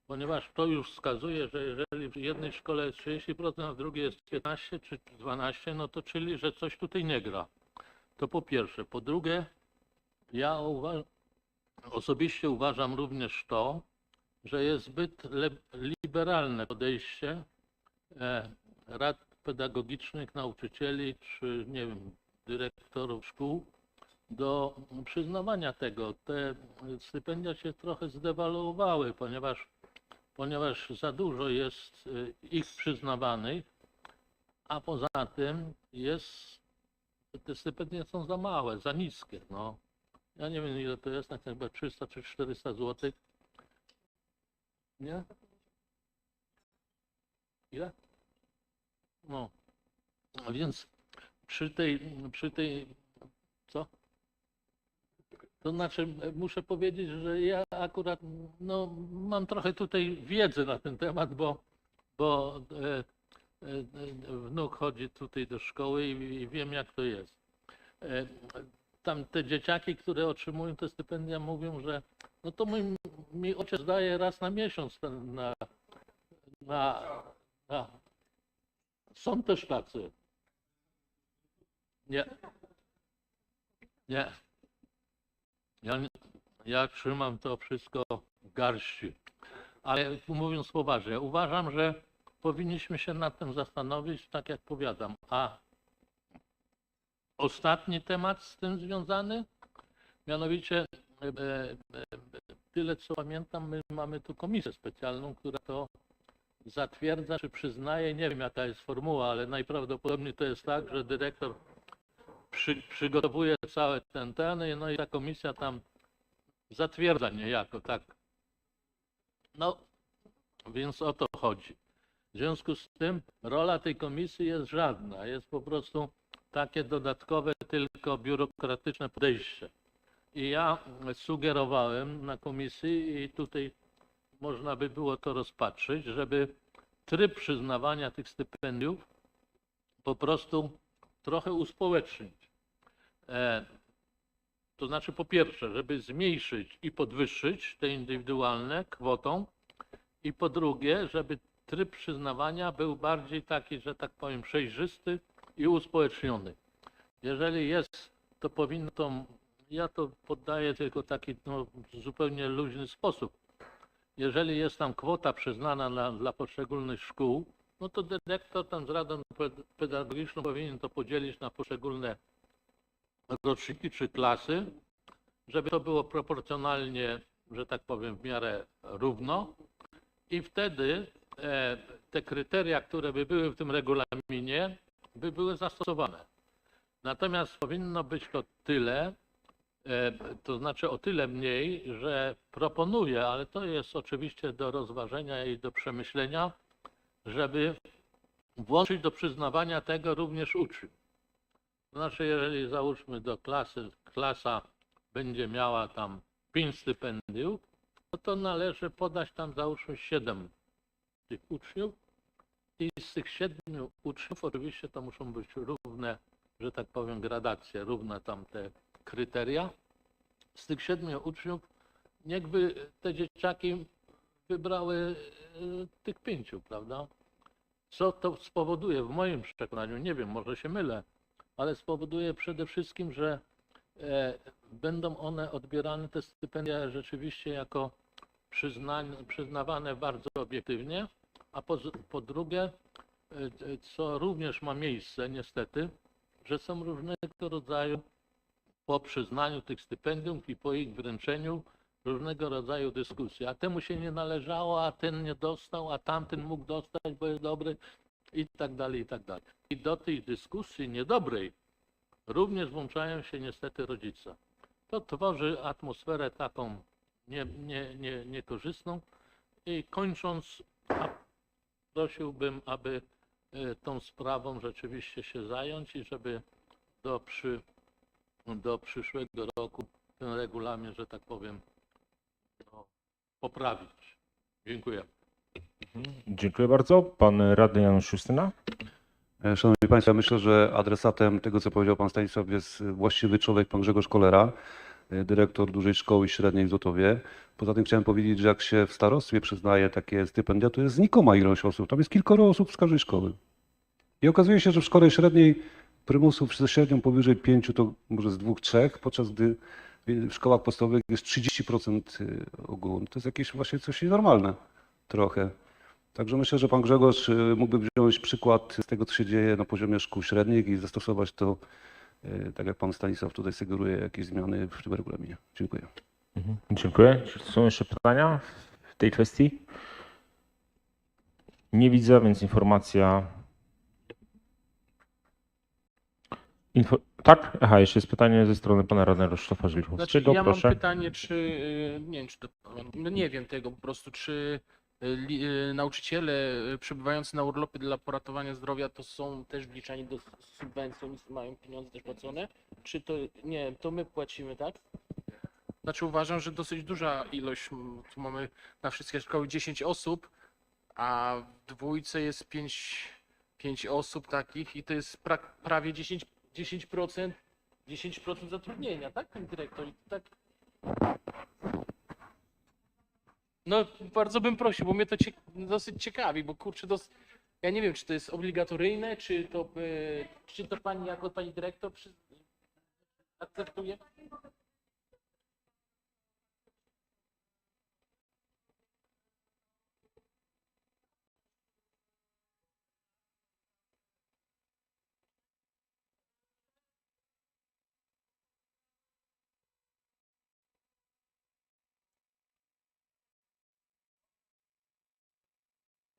ponieważ to już wskazuje, że jeżeli w jednej szkole jest 30%, a w drugiej jest 15 czy 12, no to czyli, że coś tutaj nie gra. To po pierwsze. Po drugie, ja osobiście uważam również to, że jest zbyt liberalne podejście rad pedagogicznych, nauczycieli czy, nie wiem, dyrektorów szkół do przyznawania tego. Te stypendia się trochę zdewaluowały, ponieważ za dużo jest ich przyznawanych, a poza tym te stypendia są za małe, za niskie. No. Ja nie wiem, ile to jest, tak jakby 300 czy 400 zł. Nie? Ile? No. A więc przy tej, co? To znaczy, muszę powiedzieć, że ja akurat no, mam trochę tutaj wiedzy na ten temat, bo wnuk chodzi tutaj do szkoły i wiem, jak to jest. Tam te dzieciaki, które otrzymują te stypendia, mówią, że no to mi ojciec daje raz na miesiąc na są też tacy. Nie. Nie. Ja trzymam to wszystko w garści. Ale mówiąc poważnie, uważam, że powinniśmy się nad tym zastanowić, tak jak powiadam. A ostatni temat z tym związany, mianowicie tyle co pamiętam, my mamy tu komisję specjalną, która to zatwierdza czy przyznaje, nie wiem jaka jest formuła, ale najprawdopodobniej to jest tak, że dyrektor przygotowuje całe ten, no i ta komisja tam zatwierdza niejako, tak. No, więc o to chodzi. W związku z tym rola tej komisji jest żadna, jest po prostu takie dodatkowe, tylko biurokratyczne podejście. I ja sugerowałem na komisji i tutaj można by było to rozpatrzyć, żeby tryb przyznawania tych stypendiów po prostu trochę uspołecznić. To znaczy po pierwsze, żeby zmniejszyć i podwyższyć te indywidualne kwotą i po drugie, żeby tryb przyznawania był bardziej taki, że tak powiem, przejrzysty i uspołeczniony. Jeżeli jest, to powinno to, ja to poddaję tylko taki zupełnie luźny sposób. Jeżeli jest tam kwota przyznana dla poszczególnych szkół, no to dyrektor tam z radą pedagogiczną powinien to podzielić na poszczególne roczniki czy klasy, żeby to było proporcjonalnie, że tak powiem, w miarę równo i wtedy te kryteria, które by były w tym regulaminie, by były zastosowane. Natomiast powinno być to tyle, to znaczy o tyle mniej, że proponuję, ale to jest oczywiście do rozważenia i do przemyślenia, żeby włączyć do przyznawania tego również uczniów. To znaczy, jeżeli załóżmy do klasy, klasa będzie miała tam 5 stypendiów, no to należy podać tam załóżmy 7 tych uczniów i z tych 7 uczniów oczywiście to muszą być równe, że tak powiem, gradacje, równe tam te kryteria. Z tych 7 uczniów niechby te dzieciaki wybrały tych 5, prawda? Co to spowoduje w moim przekonaniu, nie wiem, może się mylę, ale spowoduje przede wszystkim, że będą one odbierane, te stypendia rzeczywiście jako przyznawane bardzo obiektywnie, a po drugie, co również ma miejsce niestety, że są różnego rodzaju po przyznaniu tych stypendiów i po ich wręczeniu różnego rodzaju dyskusje. A temu się nie należało, a ten nie dostał, a tamten mógł dostać, bo jest dobry i tak dalej, i tak dalej. I do tej dyskusji niedobrej również włączają się niestety rodzice. To tworzy atmosferę taką niekorzystną i kończąc, prosiłbym, aby tą sprawą rzeczywiście się zająć i żeby do przyszłego roku ten regulamin, że tak powiem, poprawić. Dziękuję. Dziękuję bardzo. Pan radny Janusz Justyna. Szanowni Państwo, ja myślę, że adresatem tego, co powiedział Pan Stanisław, jest właściwy człowiek, Pan Grzegorz Kolera, dyrektor dużej szkoły średniej w Zotowie. Poza tym chciałem powiedzieć, że jak się w starostwie przyznaje takie stypendia, to jest znikoma ilość osób. Tam jest kilkoro osób z każdej szkoły. I okazuje się, że w szkole średniej prymusów ze średnią powyżej 5 to może z 2-3, podczas gdy w szkołach podstawowych jest 30% ogółu. To jest jakieś właśnie coś nienormalne trochę. Także myślę, że pan Grzegorz mógłby wziąć przykład z tego, co się dzieje na poziomie szkół średnich i zastosować to, tak jak pan Stanisław tutaj sugeruje, jakieś zmiany w tym regulaminie. Dziękuję. Dziękuję. Czy są jeszcze pytania w tej kwestii? Nie widzę, więc informacja. Tak? Aha, jeszcze jest pytanie ze strony pana radnego Krzysztofa Żelichowskiego. Znaczy, ja Proszę. mam pytanie, czy, nie wiem, czy to, no nie wiem tego po prostu, czy nauczyciele przebywający na urlopie dla poratowania zdrowia to są też wliczani do subwencji, oni mają pieniądze też płacone, czy to, nie, to my płacimy, tak? Znaczy uważam, że dosyć duża ilość, tu mamy na wszystkie szkoły 10 osób, a w dwójce jest 5 osób takich i to jest prawie 10% zatrudnienia, tak, pan dyrektor? Tak. No bardzo bym prosił, bo mnie to dosyć ciekawi, bo kurczę, ja nie wiem, czy to jest obligatoryjne, czy to pani jako pani dyrektor akceptuje?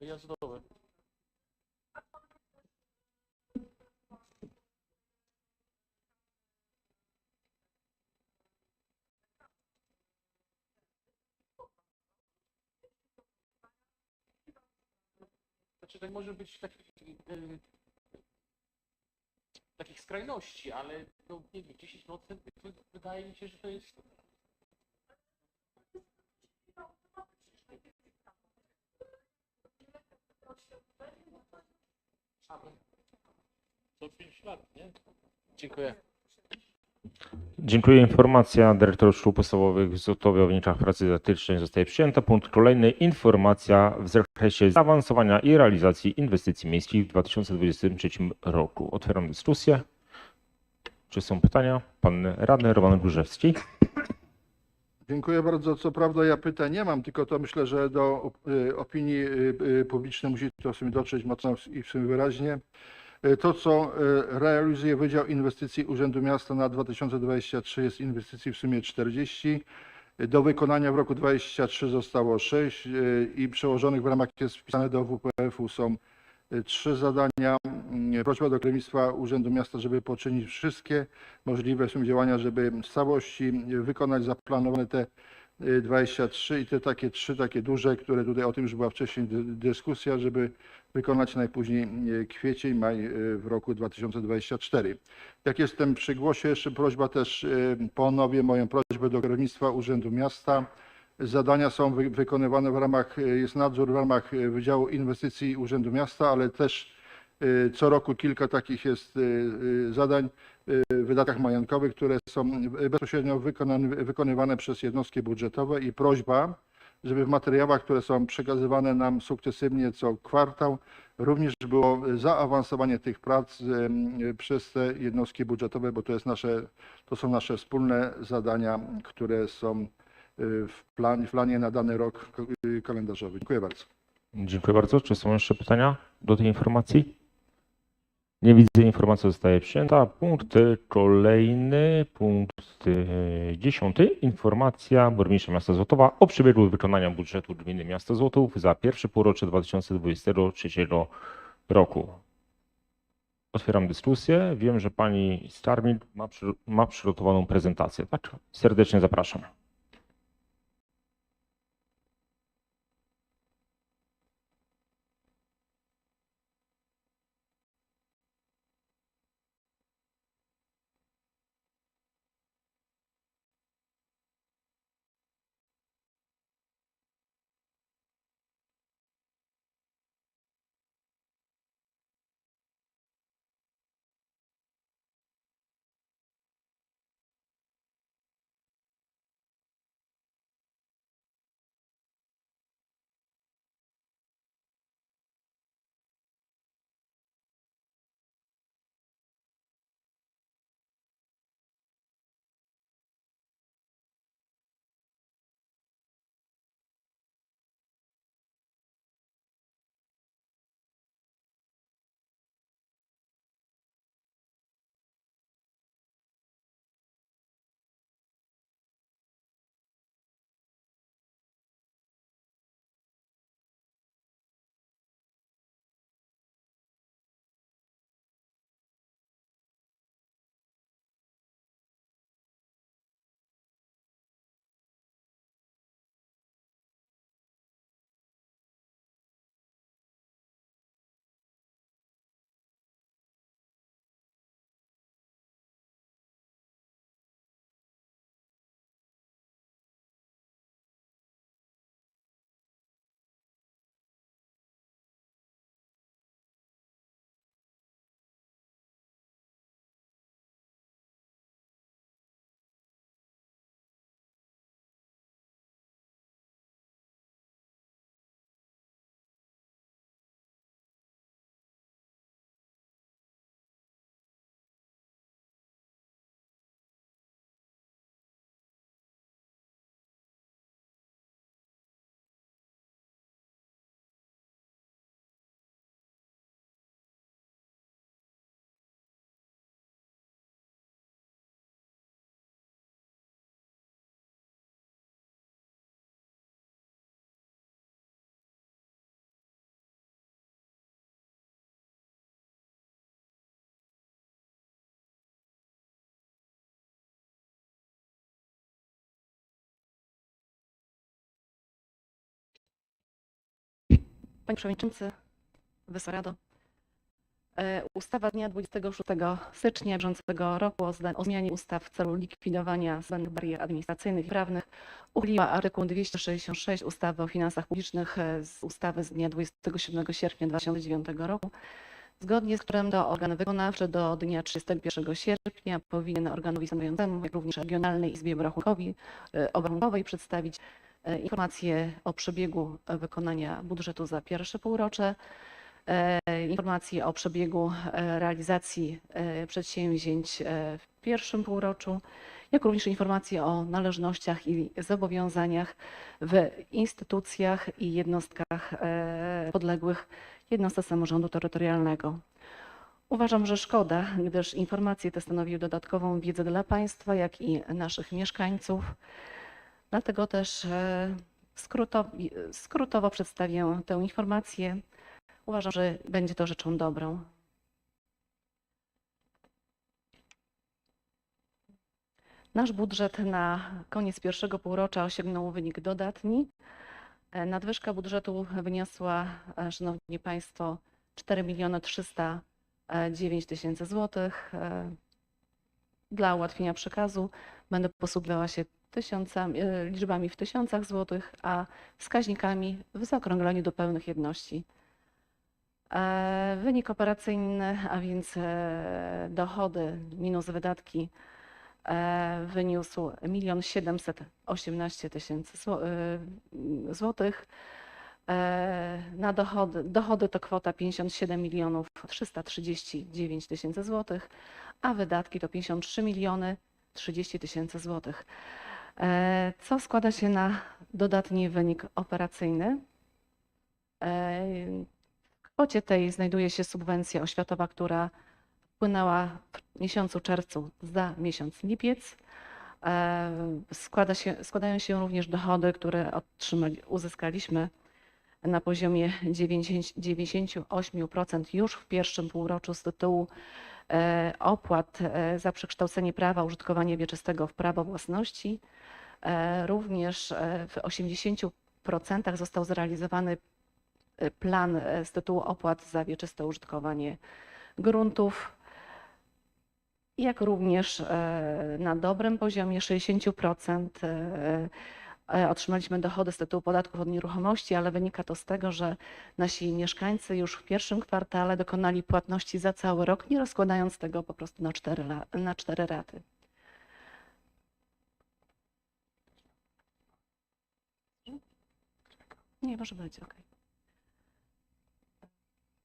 Jazdowe. Znaczy, tak może być takich skrajności, ale no, nie wiem, 10% wydaje mi się, że to jest Co 5 lat, nie? Dziękuję. Dziękuję. Informacja dyrektorów szkół podstawowych w Zotowie o wynikach pracy dydaktycznej zostaje przyjęta. Punkt kolejny. Informacja w zakresie zaawansowania i realizacji inwestycji miejskich w 2023 roku. Otwieram dyskusję. Czy są pytania? Pan radny Roman Górzewski. Dziękuję bardzo. Co prawda ja pytań nie mam, tylko to myślę, że do opinii publicznej musi to w sumie dotrzeć mocno i w sumie wyraźnie. To, co realizuje Wydział Inwestycji Urzędu Miasta na 2023 jest inwestycji w sumie 40. Do wykonania w roku 2023 zostało 6 i przełożonych w ramach jest wpisane do WPF-u są 3 zadania. Prośba do kierownictwa Urzędu Miasta, żeby poczynić wszystkie możliwe są działania, żeby w całości wykonać zaplanowane te 23 i te takie 3 takie duże, które tutaj o tym już była wcześniej dyskusja, żeby wykonać najpóźniej kwiecień, maj w roku 2024. Jak jestem przy głosie, jeszcze prośba też, ponowię moją prośbę do kierownictwa Urzędu Miasta. Zadania są wykonywane w ramach, jest nadzór w ramach Wydziału Inwestycji Urzędu Miasta, ale też co roku kilka takich jest zadań w wydatkach majątkowych, które są bezpośrednio wykonywane przez jednostki budżetowe i prośba, żeby w materiałach, które są przekazywane nam sukcesywnie co kwartał, również było zaawansowanie tych prac przez te jednostki budżetowe, bo to są nasze wspólne zadania, które są w planie na dany rok kalendarzowy. Dziękuję bardzo. Dziękuję bardzo. Czy są jeszcze pytania do tej informacji? Nie widzę. Informacja zostaje przyjęta. Punkt kolejny, punkt 10. Informacja burmistrza miasta Złotowa o przebiegu wykonania budżetu gminy miasta Złotów za pierwsze półrocze 2023 roku. Otwieram dyskusję. Wiem, że pani Starmil ma przygotowaną prezentację. Tak? Serdecznie zapraszam. Panie Przewodniczący, Wysoka Rado, Ustawa z dnia 26 stycznia bieżącego roku o zmianie ustaw w celu likwidowania zbędnych barier administracyjnych i prawnych uchyliła artykuł 266 ustawy o finansach publicznych z ustawy z dnia 27 sierpnia 2009 roku, zgodnie z którym to organ wykonawczy do dnia 31 sierpnia powinien organowi stanowiącemu, jak również Regionalnej Izbie Obrachunkowej przedstawić informacje o przebiegu wykonania budżetu za pierwsze półrocze, informacje o przebiegu realizacji przedsięwzięć w pierwszym półroczu, jak również informacje o należnościach i zobowiązaniach w instytucjach i jednostkach podległych jednostce samorządu terytorialnego. Uważam, że szkoda, gdyż informacje te stanowiły dodatkową wiedzę dla państwa, jak i naszych mieszkańców. Dlatego też skrótowo przedstawię tę informację. Uważam, że będzie to rzeczą dobrą. Nasz budżet na koniec pierwszego półrocza osiągnął wynik dodatni. Nadwyżka budżetu wyniosła, szanowni państwo, 4 309 000 złotych. Dla ułatwienia przekazu będę posługiwała się liczbami w tysiącach złotych, a wskaźnikami w zaokrągleniu do pełnych jedności. Wynik operacyjny, a więc dochody minus wydatki, wyniósł 1 718 000 złotych. Na dochody to kwota 57 339 000 złotych, a wydatki to 53 030 000 złotych, co składa się na dodatni wynik operacyjny. W kwocie tej znajduje się subwencja oświatowa, która wpłynęła w miesiącu czerwcu za miesiąc lipiec. Składają się również dochody, które uzyskaliśmy na poziomie 98% już w pierwszym półroczu z tytułu opłat za przekształcenie prawa użytkowania wieczystego w prawo własności. Również w 80% został zrealizowany plan z tytułu opłat za wieczyste użytkowanie gruntów, jak również na dobrym poziomie 60% otrzymaliśmy dochody z tytułu podatków od nieruchomości, ale wynika to z tego, że nasi mieszkańcy już w pierwszym kwartale dokonali płatności za cały rok, nie rozkładając tego po prostu na 4 raty. Nie, może być, ok.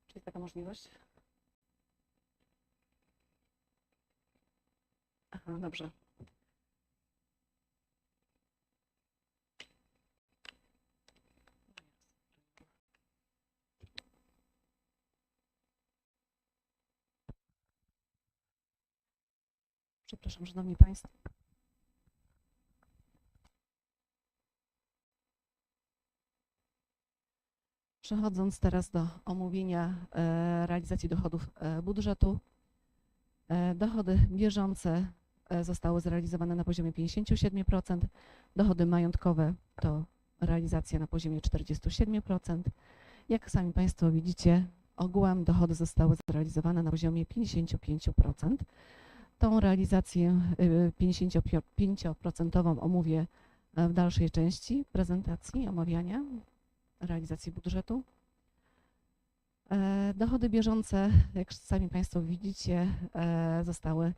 Czy jest taka możliwość? Aha, dobrze. Przepraszam, szanowni państwo. Przechodząc teraz do omówienia realizacji dochodów budżetu. Dochody bieżące zostały zrealizowane na poziomie 57%, dochody majątkowe to realizacja na poziomie 47%. Jak sami państwo widzicie, ogółem dochody zostały zrealizowane na poziomie 55%. Tą realizację 55% omówię w dalszej części prezentacji, omawiania realizacji budżetu. Dochody bieżące, jak sami państwo widzicie, zostały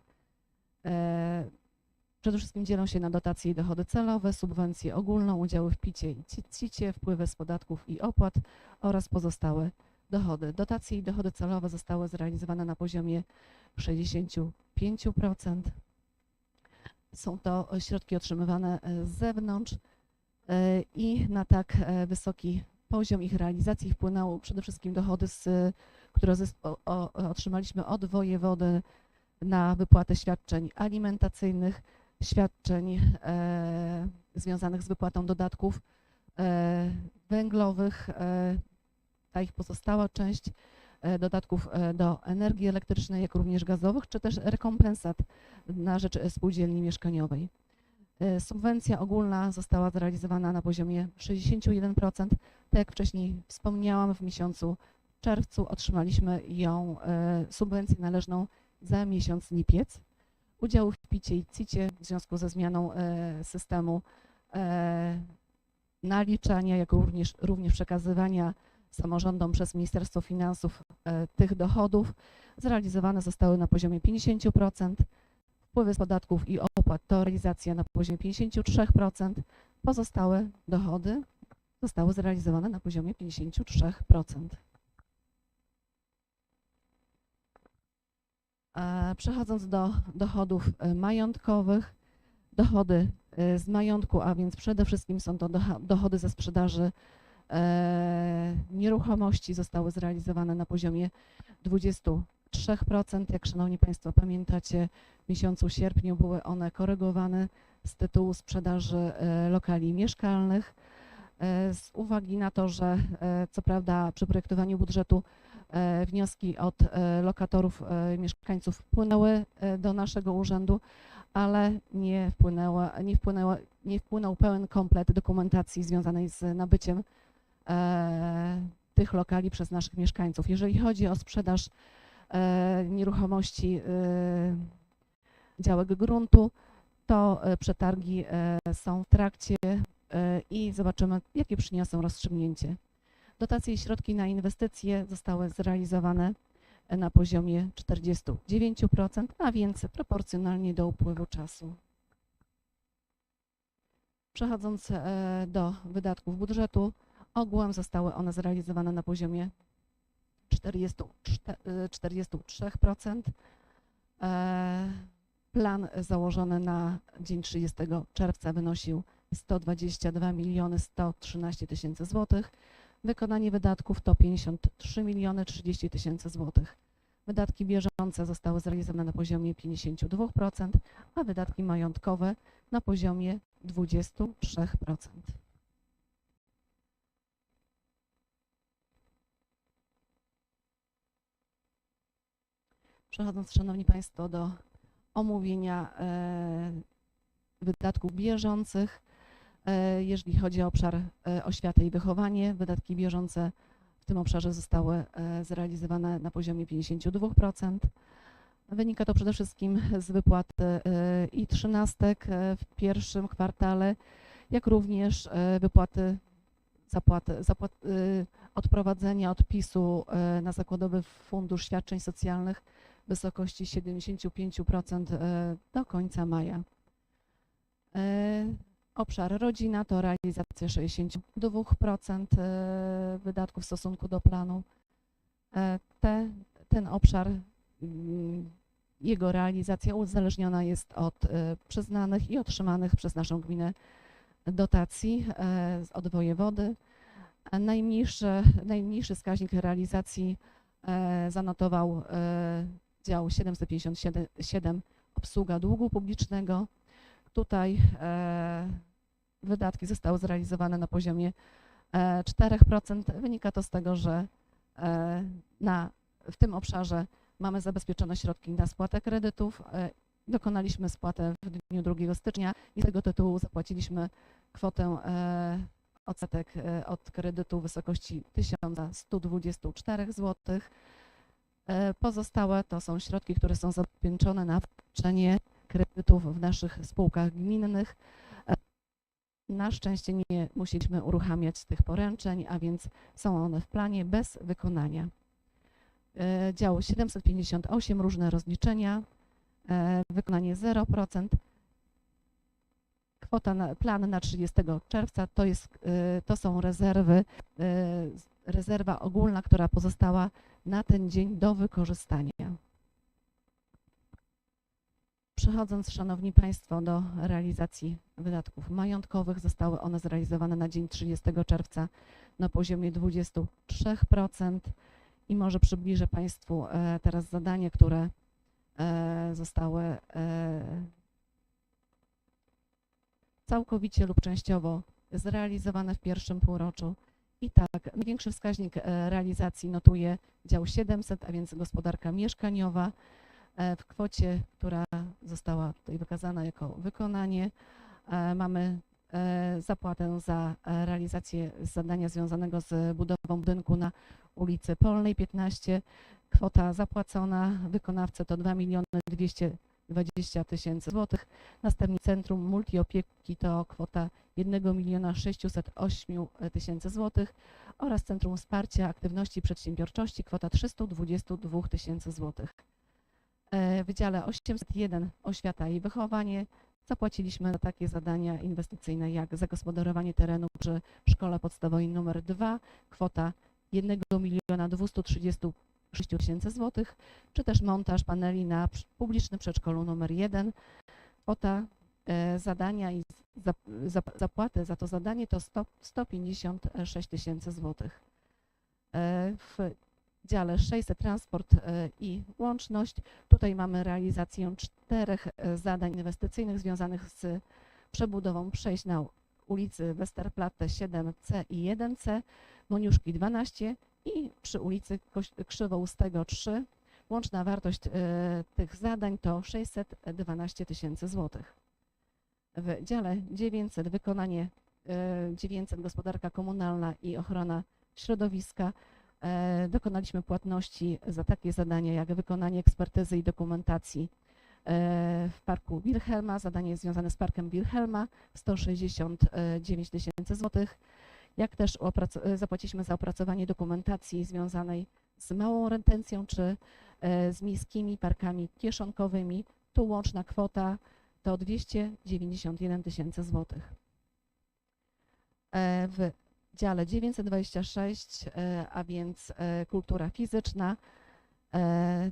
przede wszystkim dzielą się na dotacje i dochody celowe, subwencje ogólną, udziały w PIT-cie i CIT-cie, wpływy z podatków i opłat oraz pozostałe dochody. Dotacje i dochody celowe zostały zrealizowane na poziomie 65%. Są to środki otrzymywane z zewnątrz i na tak wysoki poziom ich realizacji wpłynęło przede wszystkim dochody, które otrzymaliśmy od wojewody na wypłatę świadczeń alimentacyjnych, świadczeń związanych z wypłatą dodatków węglowych, ta ich pozostała część, dodatków do energii elektrycznej, jak również gazowych, czy też rekompensat na rzecz spółdzielni mieszkaniowej. Subwencja ogólna została zrealizowana na poziomie 61%. Tak jak wcześniej wspomniałam, w miesiącu czerwcu otrzymaliśmy ją subwencję należną za miesiąc lipiec. Udziały w PIT-cie i CIT-cie w związku ze zmianą systemu naliczania, jak również przekazywania samorządom przez Ministerstwo Finansów tych dochodów zrealizowane zostały na poziomie 50%. Wpływy z podatków i opłat to realizacja na poziomie 53%. Pozostałe dochody zostały zrealizowane na poziomie 53%. Przechodząc do dochodów majątkowych, dochody z majątku, a więc przede wszystkim są to dochody ze sprzedaży nieruchomości, zostały zrealizowane na poziomie 23%. Jak szanowni Państwo pamiętacie, w miesiącu sierpniu były one korygowane z tytułu sprzedaży lokali mieszkalnych. Z uwagi na to, że co prawda przy projektowaniu budżetu wnioski od lokatorów, mieszkańców wpłynęły do naszego urzędu, ale nie wpłynął pełen komplet dokumentacji związanej z nabyciem tych lokali przez naszych mieszkańców. Jeżeli chodzi o sprzedaż nieruchomości, działek gruntu, to przetargi są w trakcie i zobaczymy, jakie przyniosą rozstrzygnięcie. Dotacje i środki na inwestycje zostały zrealizowane na poziomie 49%, a więc proporcjonalnie do upływu czasu. Przechodząc do wydatków budżetu, ogółem zostały one zrealizowane na poziomie 43%. Plan założony na dzień 30 czerwca wynosił 122 113 000 złotych. Wykonanie wydatków to 53 030 000 złotych. Wydatki bieżące zostały zrealizowane na poziomie 52%, a wydatki majątkowe na poziomie 23%. Przechodząc, szanowni Państwo, do omówienia wydatków bieżących. Jeżeli chodzi o obszar oświaty i wychowanie, wydatki bieżące w tym obszarze zostały zrealizowane na poziomie 52%. Wynika to przede wszystkim z wypłaty i trzynastek w pierwszym kwartale, jak również wypłaty odprowadzenia odpisu na Zakładowy Fundusz Świadczeń Socjalnych w wysokości 75% do końca maja. Obszar rodzina to realizacja 62% wydatków w stosunku do planu. Ten obszar, jego realizacja uzależniona jest od przyznanych i otrzymanych przez naszą gminę dotacji od wojewody. Najmniejszy wskaźnik realizacji zanotował dział 757 obsługa długu publicznego. Tutaj wydatki zostały zrealizowane na poziomie 4%. Wynika to z tego, że w tym obszarze mamy zabezpieczone środki na spłatę kredytów. Dokonaliśmy spłatę w dniu 2 stycznia i z tego tytułu zapłaciliśmy kwotę odsetek od kredytu w wysokości 1124 zł. Pozostałe to są środki, które są zabezpieczone na wpłacenie kredytów w naszych spółkach gminnych. Na szczęście nie musieliśmy uruchamiać tych poręczeń, a więc są one w planie bez wykonania. Dział 758, różne rozliczenia, wykonanie 0%. Plan na 30 czerwca to są rezerwy, rezerwa ogólna, która pozostała na ten dzień do wykorzystania. Przechodząc, szanowni Państwo, do realizacji wydatków majątkowych, zostały one zrealizowane na dzień 30 czerwca na poziomie 23% i może przybliżę Państwu teraz zadania, które zostały całkowicie lub częściowo zrealizowane w pierwszym półroczu. I tak, największy wskaźnik realizacji notuje dział 700, a więc gospodarka mieszkaniowa. W kwocie, która została tutaj wykazana jako wykonanie, mamy zapłatę za realizację zadania związanego z budową budynku na ulicy Polnej 15. Kwota zapłacona wykonawcy to 2 220 000 złotych. Następnie Centrum Multiopieki to kwota 1 608 000 złotych oraz Centrum Wsparcia Aktywności Przedsiębiorczości kwota 322 000 złotych. W Wydziale 801 Oświata i Wychowanie zapłaciliśmy za takie zadania inwestycyjne jak zagospodarowanie terenu przy Szkole Podstawowej nr 2, kwota 1 236 000 złotych, czy też montaż paneli na publicznym przedszkolu nr 1. Kwota zadania i zapłaty za to zadanie to 156 000 złotych. W dziale 600 Transport i Łączność tutaj mamy realizację 4 zadań inwestycyjnych związanych z przebudową przejść na ulicy Westerplatte 7C i 1C, Moniuszki 12 i przy ulicy Krzywoustego 3. Łączna wartość tych zadań to 612 000 złotych. W dziale 900 wykonanie 900 Gospodarka Komunalna i Ochrona Środowiska dokonaliśmy płatności za takie zadania jak wykonanie ekspertyzy i dokumentacji w Parku Wilhelma, zadanie związane z Parkiem Wilhelma 169 000 złotych, jak też zapłaciliśmy za opracowanie dokumentacji związanej z małą retencją czy z miejskimi parkami kieszonkowymi. Tu łączna kwota to 291 000 złotych. W dziale 926, a więc kultura fizyczna,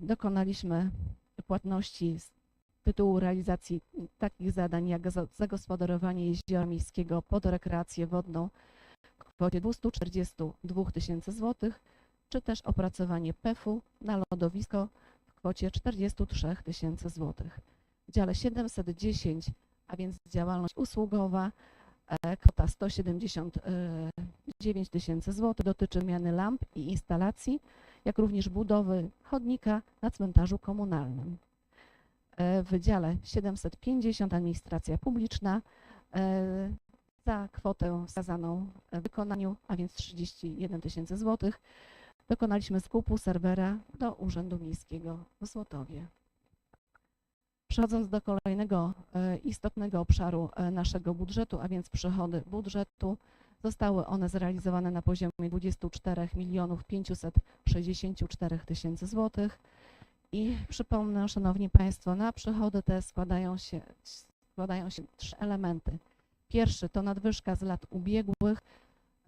dokonaliśmy płatności z tytułu realizacji takich zadań jak zagospodarowanie jeziora miejskiego pod rekreację wodną w kwocie 242 000 złotych, czy też opracowanie PEF-u na lodowisko w kwocie 43 000 złotych. W dziale 710, a więc działalność usługowa, kwota 179 000 złotych dotyczy wymiany lamp i instalacji, jak również budowy chodnika na cmentarzu komunalnym. W dziale 750 Administracja Publiczna za kwotę wskazaną w wykonaniu, a więc 31 000 złotych, dokonaliśmy skupu serwera do Urzędu Miejskiego w Złotowie. Przechodząc do kolejnego istotnego obszaru naszego budżetu, a więc przychody budżetu, zostały one zrealizowane na poziomie 24 564 000 złotych. I przypomnę, Szanowni Państwo, na przychody te składają się 3 elementy. Pierwszy to nadwyżka z lat ubiegłych,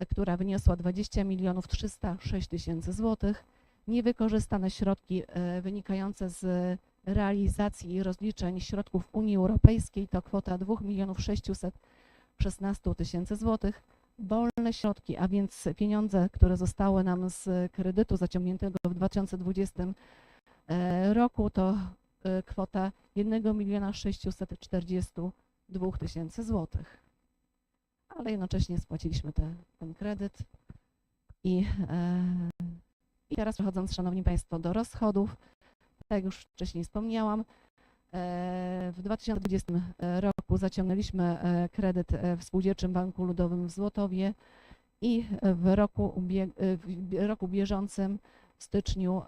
która wyniosła 20 306 000 złotych. Niewykorzystane środki wynikające z realizacji i rozliczeń środków Unii Europejskiej to kwota 2 616 000 złotych. Wolne środki, a więc pieniądze, które zostały nam z kredytu zaciągniętego w 2020 roku, to kwota 1 642 000 złotych. Ale jednocześnie spłaciliśmy ten kredyt. I teraz przechodząc, Szanowni Państwo, do rozchodów, tak jak już wcześniej wspomniałam, w 2020 roku zaciągnęliśmy kredyt w Spółdzielczym Banku Ludowym w Złotowie i w roku bieżącym, w styczniu,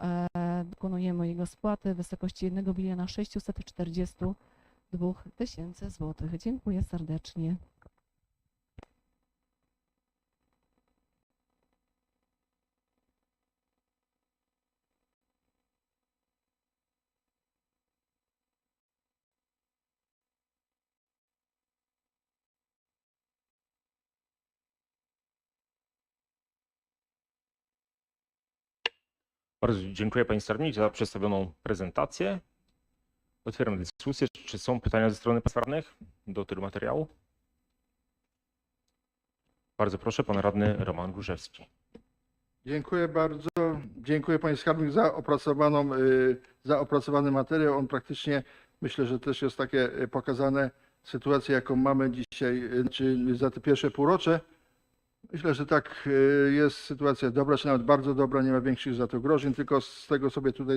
dokonujemy jego spłaty w wysokości 1 642 000 złotych. Dziękuję serdecznie. Bardzo dziękuję Pani Skarbnik za przedstawioną prezentację. Otwieram dyskusję. Czy są pytania ze strony państwa radnych do tego materiału? Bardzo proszę, Pan Radny Roman Gruszewski. Dziękuję bardzo. Dziękuję Panie Skarbnik za opracowany materiał. On praktycznie, myślę, że też jest takie pokazane sytuację, jaką mamy dzisiaj, czy za te pierwsze półrocze. Myślę, że tak jest sytuacja dobra, czy nawet bardzo dobra, nie ma większych zagrożeń, tylko z tego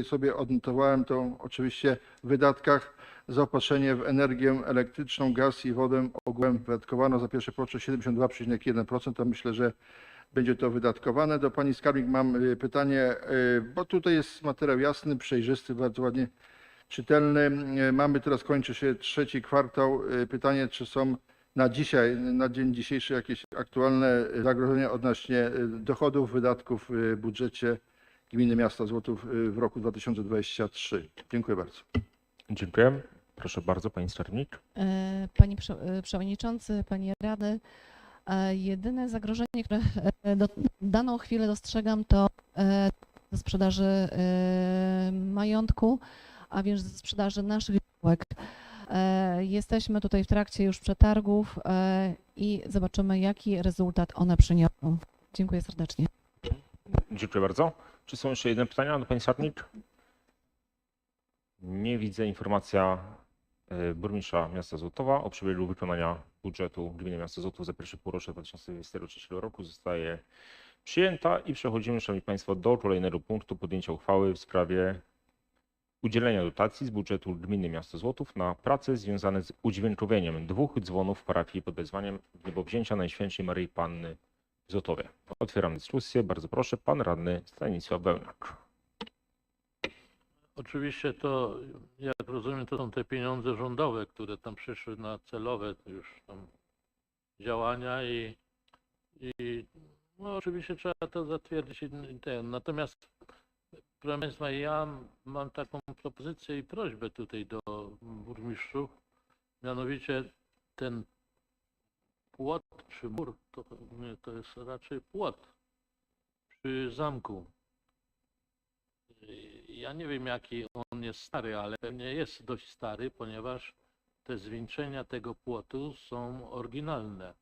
sobie odnotowałem to oczywiście w wydatkach zaopatrzenie w energię elektryczną, gaz i wodę ogółem wydatkowano za pierwsze półrocze 72,1%. To myślę, że będzie to wydatkowane. Do pani skarbnik mam pytanie, bo tutaj jest materiał jasny, przejrzysty, bardzo ładnie czytelny. Mamy teraz, kończy się trzeci kwartał. Pytanie, czy są na dzisiaj, na dzień dzisiejszy jakieś aktualne zagrożenia odnośnie dochodów, wydatków w budżecie gminy miasta Złotów w roku 2023. Dziękuję bardzo. Dziękuję. Proszę bardzo, pani skarbnik. Panie Przewodniczący, Panie Rady, jedyne zagrożenie, które daną chwilę dostrzegam, to ze sprzedaży majątku, a więc ze sprzedaży naszych działek. Jesteśmy tutaj w trakcie już przetargów i zobaczymy, jaki rezultat one przyniosą. Dziękuję serdecznie. Dziękuję bardzo. Czy są jeszcze jedne pytania do pani skarbnik? Nie widzę. Informacja burmistrza miasta Złotowa o przebiegu wykonania budżetu gminy miasta Złotów za pierwsze półrocze 2023 roku zostaje przyjęta i przechodzimy, szanowni państwo, do kolejnego punktu podjęcia uchwały w sprawie udzielenia dotacji z budżetu gminy miasta Złotów na prace związane z udźwiękowieniem 2 dzwonów w parafii pod wezwaniem Niebowzięcia Najświętszej Maryi Panny w Złotowie. Otwieram dyskusję. Bardzo proszę, pan radny Stanisław Wełniak. Oczywiście to, jak rozumiem, to są te pieniądze rządowe, które tam przyszły na celowe już tam działania i no oczywiście trzeba to zatwierdzić. Natomiast proszę Państwa, ja mam taką propozycję i prośbę tutaj do burmistrzów, mianowicie ten płot czy mur, to jest raczej płot przy zamku. Ja nie wiem, jaki on jest stary, ale pewnie jest dość stary, ponieważ te zwieńczenia tego płotu są oryginalne.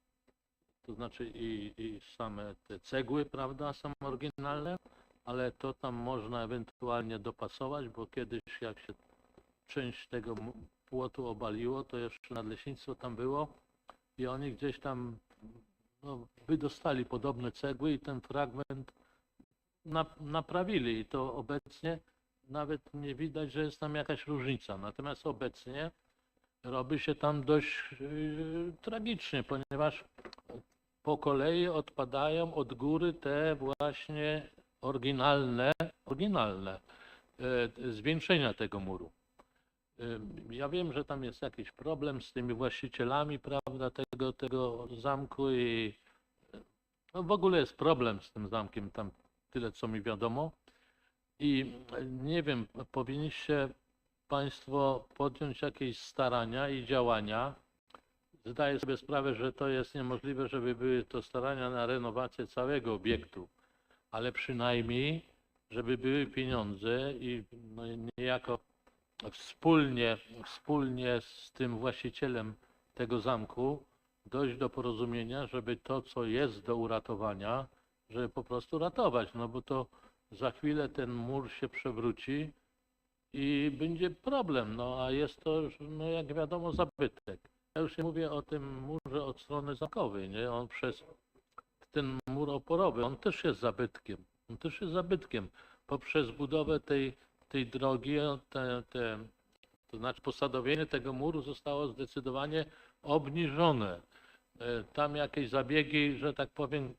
To znaczy i same te cegły, prawda, są oryginalne, ale to tam można ewentualnie dopasować, bo kiedyś jak się część tego płotu obaliło, to jeszcze nadleśnictwo tam było i oni gdzieś tam wydostali podobne cegły i ten fragment naprawili i to obecnie nawet nie widać, że jest tam jakaś różnica. Natomiast obecnie robi się tam dość tragicznie, ponieważ po kolei odpadają od góry te właśnie oryginalne zwieńczenia tego muru. Ja wiem, że tam jest jakiś problem z tymi właścicielami, prawda, tego zamku i no w ogóle jest problem z tym zamkiem, tam tyle co mi wiadomo. I nie wiem, powinniście Państwo podjąć jakieś starania i działania. Zdaję sobie sprawę, że to jest niemożliwe, żeby były to starania na renowację całego obiektu, ale przynajmniej, żeby były pieniądze i no niejako wspólnie z tym właścicielem tego zamku dojść do porozumienia, żeby to, co jest do uratowania, żeby po prostu ratować, no bo to za chwilę ten mur się przewróci i będzie problem, no a jest to, no jak wiadomo, zabytek. Ja już nie mówię o tym murze od strony zamkowej, nie? On przez ten mur oporowy, on też jest zabytkiem. Poprzez budowę tej drogi, to znaczy posadowienie tego muru zostało zdecydowanie obniżone. Tam jakieś zabiegi, że tak powiem,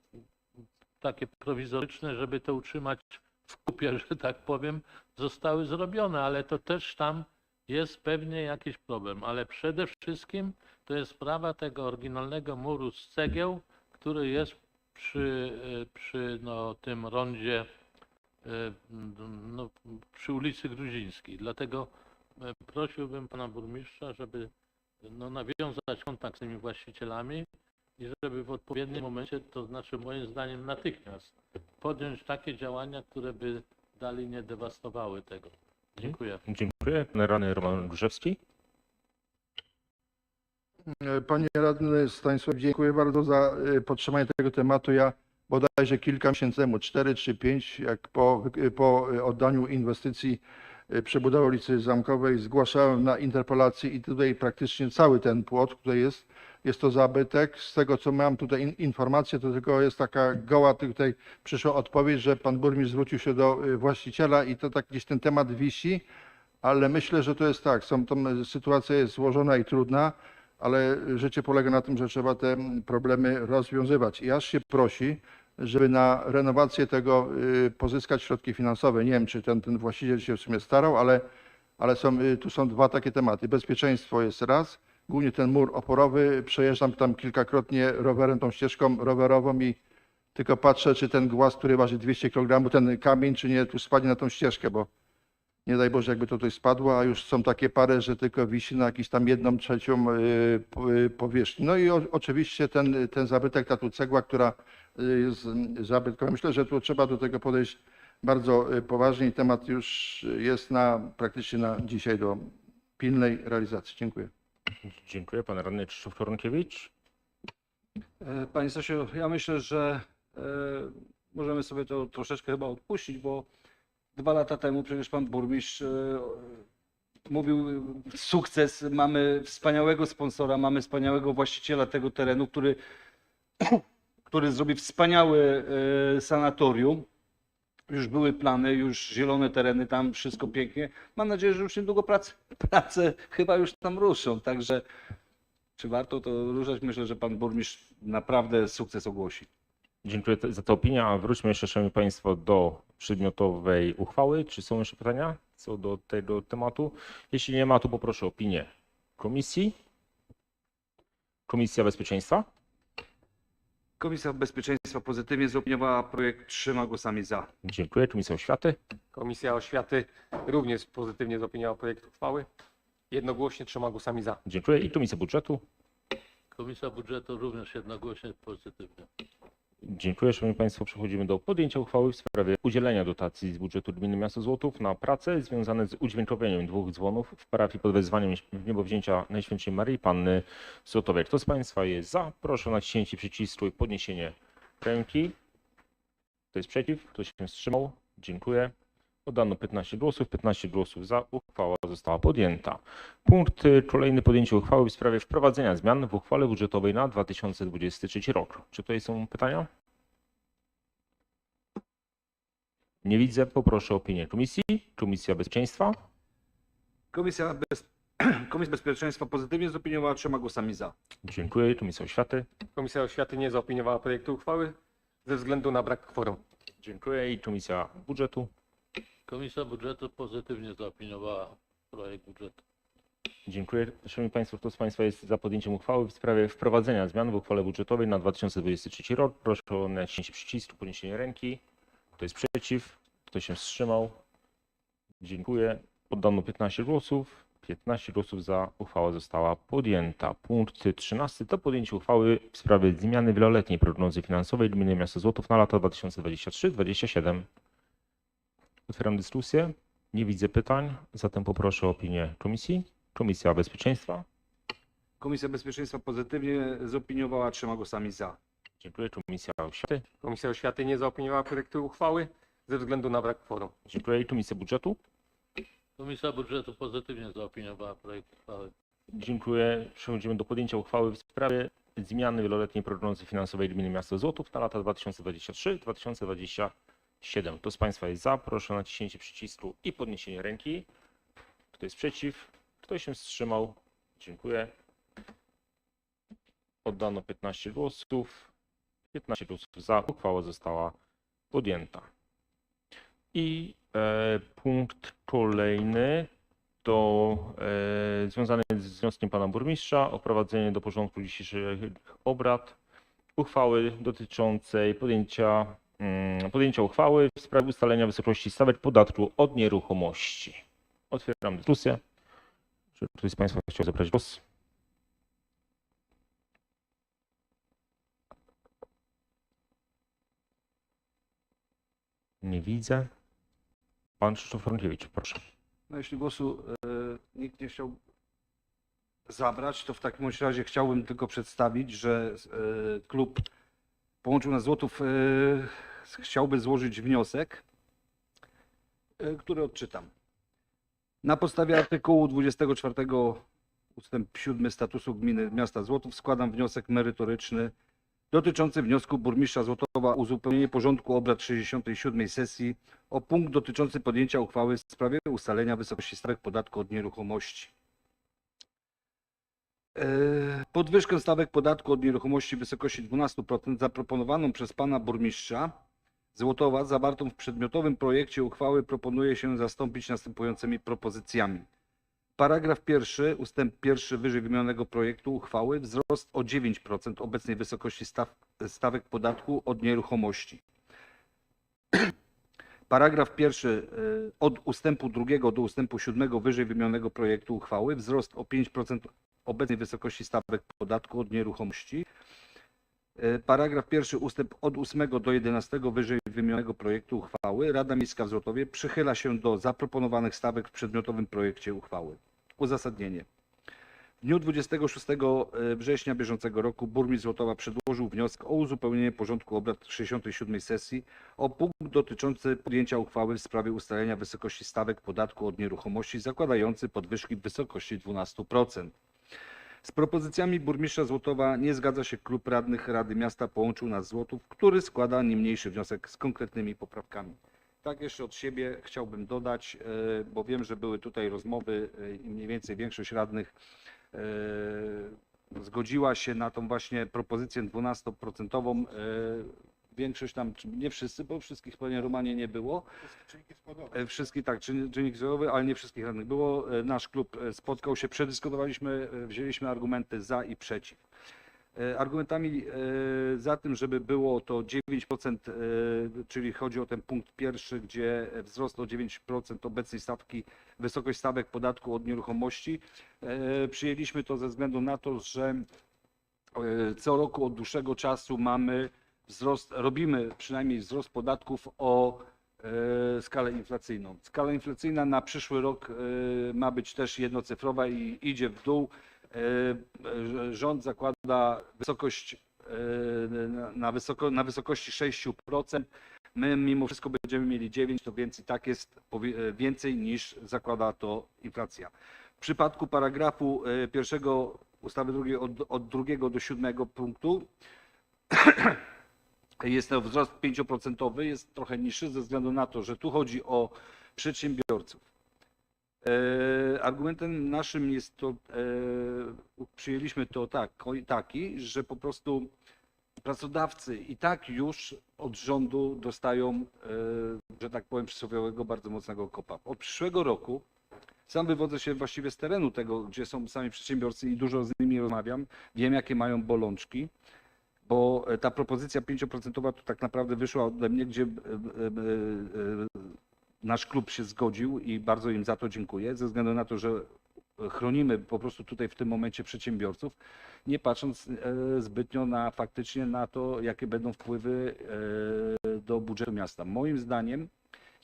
takie prowizoryczne, żeby to utrzymać w kupie, że tak powiem, zostały zrobione, ale to też tam jest pewnie jakiś problem. Ale przede wszystkim to jest sprawa tego oryginalnego muru z cegieł, który jest przy tym rondzie, przy ulicy Gruzińskiej. Dlatego prosiłbym pana burmistrza, żeby nawiązać kontakt z tymi właścicielami i żeby w odpowiednim momencie, to znaczy moim zdaniem natychmiast, podjąć takie działania, które by dalej nie dewastowały tego. Dziękuję. Dziękuję. Pan radny Roman Grzewski. Panie radny Stanisław, dziękuję bardzo za podtrzymanie tego tematu. Ja bodajże kilka miesięcy temu, 4 czy 5, jak po oddaniu inwestycji przebudowy ulicy Zamkowej, zgłaszałem na interpelacji i tutaj praktycznie cały ten płot, który jest to zabytek. Z tego, co mam tutaj informację, to tylko jest taka goła tutaj przyszła odpowiedź, że pan burmistrz zwrócił się do właściciela i to tak gdzieś ten temat wisi, ale myślę, że to jest tak, sytuacja jest złożona i trudna, ale życie polega na tym, że trzeba te problemy rozwiązywać. I aż się prosi, żeby na renowację tego pozyskać środki finansowe. Nie wiem, czy ten właściciel się w sumie starał, ale tu są dwa takie tematy. Bezpieczeństwo jest raz, głównie ten mur oporowy. Przejeżdżam tam kilkakrotnie rowerem, tą ścieżką rowerową i tylko patrzę, czy ten głaz, który waży 200 kg, ten kamień, czy nie tu spadnie na tą ścieżkę, bo nie daj Boże, jakby to tutaj spadło, a już są takie pary, że tylko wisi na jakąś tam 1/3 powierzchni. No i oczywiście ten zabytek, ta tu cegła, która jest zabytkowa. Myślę, że tu trzeba do tego podejść bardzo poważnie i temat już jest praktycznie na dzisiaj do pilnej realizacji. Dziękuję. Dziękuję. Pan radny Krzysztof Koronkiewicz. Panie Stasiu, ja myślę, że możemy sobie to troszeczkę chyba odpuścić, bo 2 lata temu przecież pan burmistrz mówił sukces, mamy wspaniałego sponsora, mamy wspaniałego właściciela tego terenu, który zrobi wspaniałe sanatorium. Już były plany, już zielone tereny tam, wszystko pięknie. Mam nadzieję, że już niedługo prace chyba już tam ruszą, także czy warto to ruszać? Myślę, że pan burmistrz naprawdę sukces ogłosi. Dziękuję za tę opinię. A wróćmy jeszcze, szanowni państwo, do przedmiotowej uchwały. Czy są jeszcze pytania co do tego tematu? Jeśli nie ma, to poproszę o opinię komisji. Komisja Bezpieczeństwa. Komisja Bezpieczeństwa pozytywnie zaopiniowała projekt 3 głosami za. Dziękuję. Komisja Oświaty. Komisja Oświaty również pozytywnie zaopiniowała projekt uchwały. Jednogłośnie 3 głosami za. Dziękuję. I Komisja Budżetu. Komisja Budżetu również jednogłośnie pozytywnie. Dziękuję, szanowni państwo. Przechodzimy do podjęcia uchwały w sprawie udzielenia dotacji z budżetu gminy miasta Złotów na prace związane z udźwiękowieniem 2 dzwonów w parafii pod wezwaniem Niebowzięcia Najświętszej Maryi Panny Złotowej. Kto z państwa jest za? Proszę o naciśnięcie przycisku i podniesienie ręki. Kto jest przeciw? Kto się wstrzymał? Dziękuję. Oddano 15 głosów. 15 głosów za. Uchwała została podjęta. Punkt kolejny. Podjęcie uchwały w sprawie wprowadzenia zmian w uchwale budżetowej na 2023 rok. Czy tutaj są pytania? Nie widzę. Poproszę o opinię komisji. Komisja Bezpieczeństwa. Komisja Bezpieczeństwa pozytywnie zaopiniowała 3 głosami za. Dziękuję. Komisja Oświaty. Komisja Oświaty nie zaopiniowała projektu uchwały ze względu na brak kworum. Dziękuję. I Komisja Budżetu. Komisja Budżetu pozytywnie zaopiniowała projekt budżetu. Dziękuję. Szanowni państwo, kto z państwa jest za podjęciem uchwały w sprawie wprowadzenia zmian w uchwale budżetowej na 2023 rok? Proszę o naciśnięcie przycisku, podniesienie ręki. Kto jest przeciw? Kto się wstrzymał? Dziękuję. Oddano 15 głosów. 15 głosów za. Uchwała została podjęta. Punkt 13 to podjęcie uchwały w sprawie zmiany wieloletniej prognozy finansowej gminy miasta Złotów na lata 2023-2027. Otwieram dyskusję. Nie widzę pytań, zatem poproszę o opinię komisji. Komisja Bezpieczeństwa. Komisja Bezpieczeństwa pozytywnie zaopiniowała 3 głosami za. Dziękuję. Komisja Oświaty. Komisja Oświaty nie zaopiniowała projektu uchwały ze względu na brak kworum. Dziękuję. I Komisja Budżetu. Komisja Budżetu pozytywnie zaopiniowała projekt uchwały. Dziękuję. Przechodzimy do podjęcia uchwały w sprawie zmiany wieloletniej prognozy finansowej gminy miasta Złotów na lata 2023-2027. Kto z państwa jest za? Proszę o naciśnięcie przycisku i podniesienie ręki. Kto jest przeciw? Kto się wstrzymał? Dziękuję. Oddano 15 głosów. 15 głosów za. Uchwała została podjęta. I punkt kolejny to związany z wnioskiem pana burmistrza o wprowadzenie do porządku dzisiejszych obrad uchwały dotyczącej podjęcia uchwały w sprawie ustalenia wysokości stawek podatku od nieruchomości. Otwieram dyskusję. Czy ktoś z państwa chciał zabrać głos? Nie widzę. Pan Krzysztof Koronkiewicz, proszę. No jeśli głosu nikt nie chciał zabrać, to w takim razie chciałbym tylko przedstawić, że klub Połączył nas Złotów chciałby złożyć wniosek, który odczytam. Na podstawie artykułu 24 ustęp 7 statusu gminy miasta Złotów składam wniosek merytoryczny dotyczący wniosku burmistrza Złotowa o uzupełnienie porządku obrad 67. sesji o punkt dotyczący podjęcia uchwały w sprawie ustalenia wysokości stawek podatku od nieruchomości. Podwyżkę stawek podatku od nieruchomości w wysokości 12% zaproponowaną przez pana burmistrza Złotowa, zawartą w przedmiotowym projekcie uchwały, proponuje się zastąpić następującymi propozycjami. Paragraf 1, ustęp 1 wyżej wymienionego projektu uchwały, wzrost o 9% obecnej wysokości stawek podatku od nieruchomości. Paragraf 1 od ustępu 2 do ustępu 7 wyżej wymienionego projektu uchwały, wzrost o 5% obecnej wysokości stawek podatku od nieruchomości. Paragraf 1 ustęp od 8 do 11 wyżej wymienionego projektu uchwały. Rada Miejska w Złotowie przychyla się do zaproponowanych stawek w przedmiotowym projekcie uchwały. Uzasadnienie. W dniu 26 września bieżącego roku burmistrz Złotowa przedłożył wniosek o uzupełnienie porządku obrad 67 sesji o punkt dotyczący podjęcia uchwały w sprawie ustalenia wysokości stawek podatku od nieruchomości zakładający podwyżki w wysokości 12%. Z propozycjami burmistrza Złotowa nie zgadza się klub radnych Rady Miasta Połączył Nas Złotów, który składa niniejszy wniosek z konkretnymi poprawkami. Tak jeszcze od siebie chciałbym dodać, bo wiem, że były tutaj rozmowy i mniej więcej większość radnych zgodziła się na tą właśnie propozycję 12%. Większość tam, nie wszyscy, bo wszystkich, panie Romanie, nie było. Wszystkich, tak, czynniki składowe, ale nie wszystkich radnych było. Nasz klub spotkał się, przedyskutowaliśmy, wzięliśmy argumenty za i przeciw. Argumentami za tym, żeby było to 9%, czyli chodzi o ten punkt pierwszy, gdzie wzrost o 9% obecnej stawki, wysokość stawek podatku od nieruchomości. Przyjęliśmy to ze względu na to, że co roku od dłuższego czasu mamy wzrost, robimy przynajmniej wzrost podatków o skalę inflacyjną. Skala inflacyjna na przyszły rok ma być też jednocyfrowa i idzie w dół. Rząd zakłada wysokość na wysokości 6%. My mimo wszystko będziemy mieli 9%, to więc i tak jest więcej niż zakłada to inflacja. W przypadku paragrafu 1 ustawy drugiej od 2 do 7 punktu jest to wzrost 5%, jest trochę niższy ze względu na to, że tu chodzi o przedsiębiorców. Argumentem naszym jest to, przyjęliśmy to taki, że po prostu pracodawcy i tak już od rządu dostają, że tak powiem, przysłowiowego bardzo mocnego kopa. Od przyszłego roku, sam wywodzę się właściwie z terenu tego, gdzie są sami przedsiębiorcy i dużo z nimi rozmawiam, wiem jakie mają bolączki, bo ta propozycja 5% to tak naprawdę wyszła ode mnie, gdzie nasz klub się zgodził i bardzo im za to dziękuję, ze względu na to, że chronimy po prostu tutaj w tym momencie przedsiębiorców, nie patrząc zbytnio faktycznie na to, jakie będą wpływy do budżetu miasta. Moim zdaniem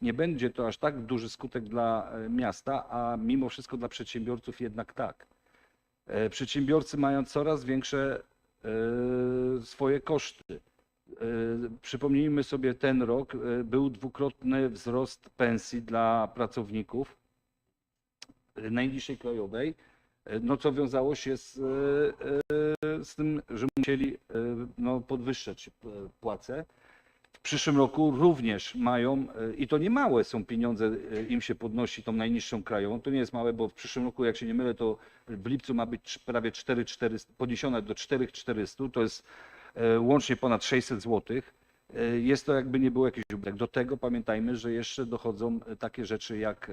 nie będzie to aż tak duży skutek dla miasta, a mimo wszystko dla przedsiębiorców jednak tak. Przedsiębiorcy mają coraz większe swoje koszty. Przypomnijmy sobie, ten rok był dwukrotny wzrost pensji dla pracowników najniższej krajowej, no co wiązało się z tym, że musieli podwyższać płace. W przyszłym roku również mają, i to nie małe są pieniądze, im się podnosi tą najniższą krajową. To nie jest małe, bo w przyszłym roku, jak się nie mylę, to w lipcu ma być prawie 4400, podniesione do 4400, to jest łącznie ponad 600 zł. Jest to jakby nie było jakiś ubytek. Do tego pamiętajmy, że jeszcze dochodzą takie rzeczy jak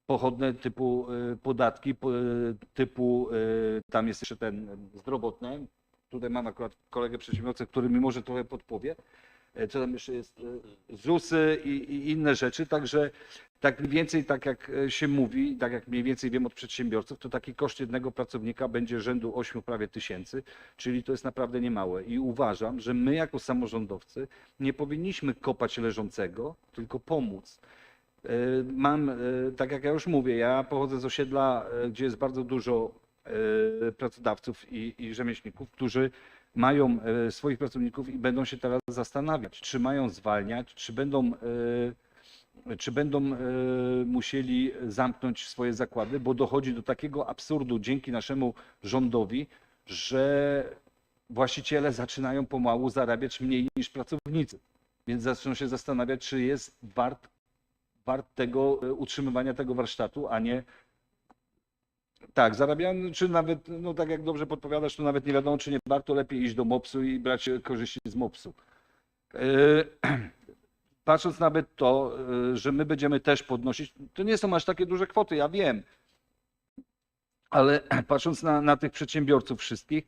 pochodne typu podatki, typu tam jest jeszcze ten zdrowotne. Tutaj mam akurat kolegę przedsiębiorcę, który mi może trochę podpowie, co tam jeszcze jest, ZUS-y i inne rzeczy. Także tak mniej więcej, tak jak się mówi, tak jak mniej więcej wiem od przedsiębiorców, to taki koszt jednego pracownika będzie rzędu 8 prawie tysięcy, czyli to jest naprawdę niemałe. I uważam, że my jako samorządowcy nie powinniśmy kopać leżącego, tylko pomóc. Mam, tak jak ja już mówię, ja pochodzę z osiedla, gdzie jest bardzo dużo pracodawców i rzemieślników, którzy mają swoich pracowników i będą się teraz zastanawiać, czy mają zwalniać, czy będą musieli zamknąć swoje zakłady, bo dochodzi do takiego absurdu dzięki naszemu rządowi, że właściciele zaczynają pomału zarabiać mniej niż pracownicy. Więc zaczną się zastanawiać, czy jest wart tego utrzymywania tego warsztatu, a nie Tak, zarabiamy, czy nawet, no tak jak dobrze podpowiadasz, to nawet nie wiadomo, czy nie warto lepiej iść do MOPS-u i brać korzyści z MOPS-u. Patrząc nawet to, że my będziemy też podnosić, to nie są aż takie duże kwoty, ja wiem, ale patrząc na tych przedsiębiorców wszystkich,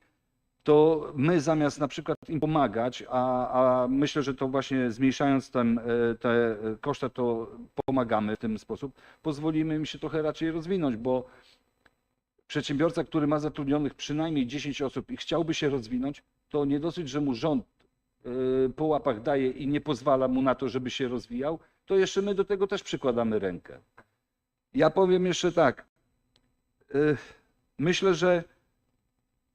to my zamiast na przykład im pomagać, a myślę, że to właśnie zmniejszając te koszty, to pomagamy w ten sposób, pozwolimy im się trochę raczej rozwinąć, bo przedsiębiorca, który ma zatrudnionych przynajmniej 10 osób i chciałby się rozwinąć, to nie dosyć, że mu rząd po łapach daje i nie pozwala mu na to, żeby się rozwijał, to jeszcze my do tego też przykładamy rękę. Ja powiem jeszcze tak, myślę, że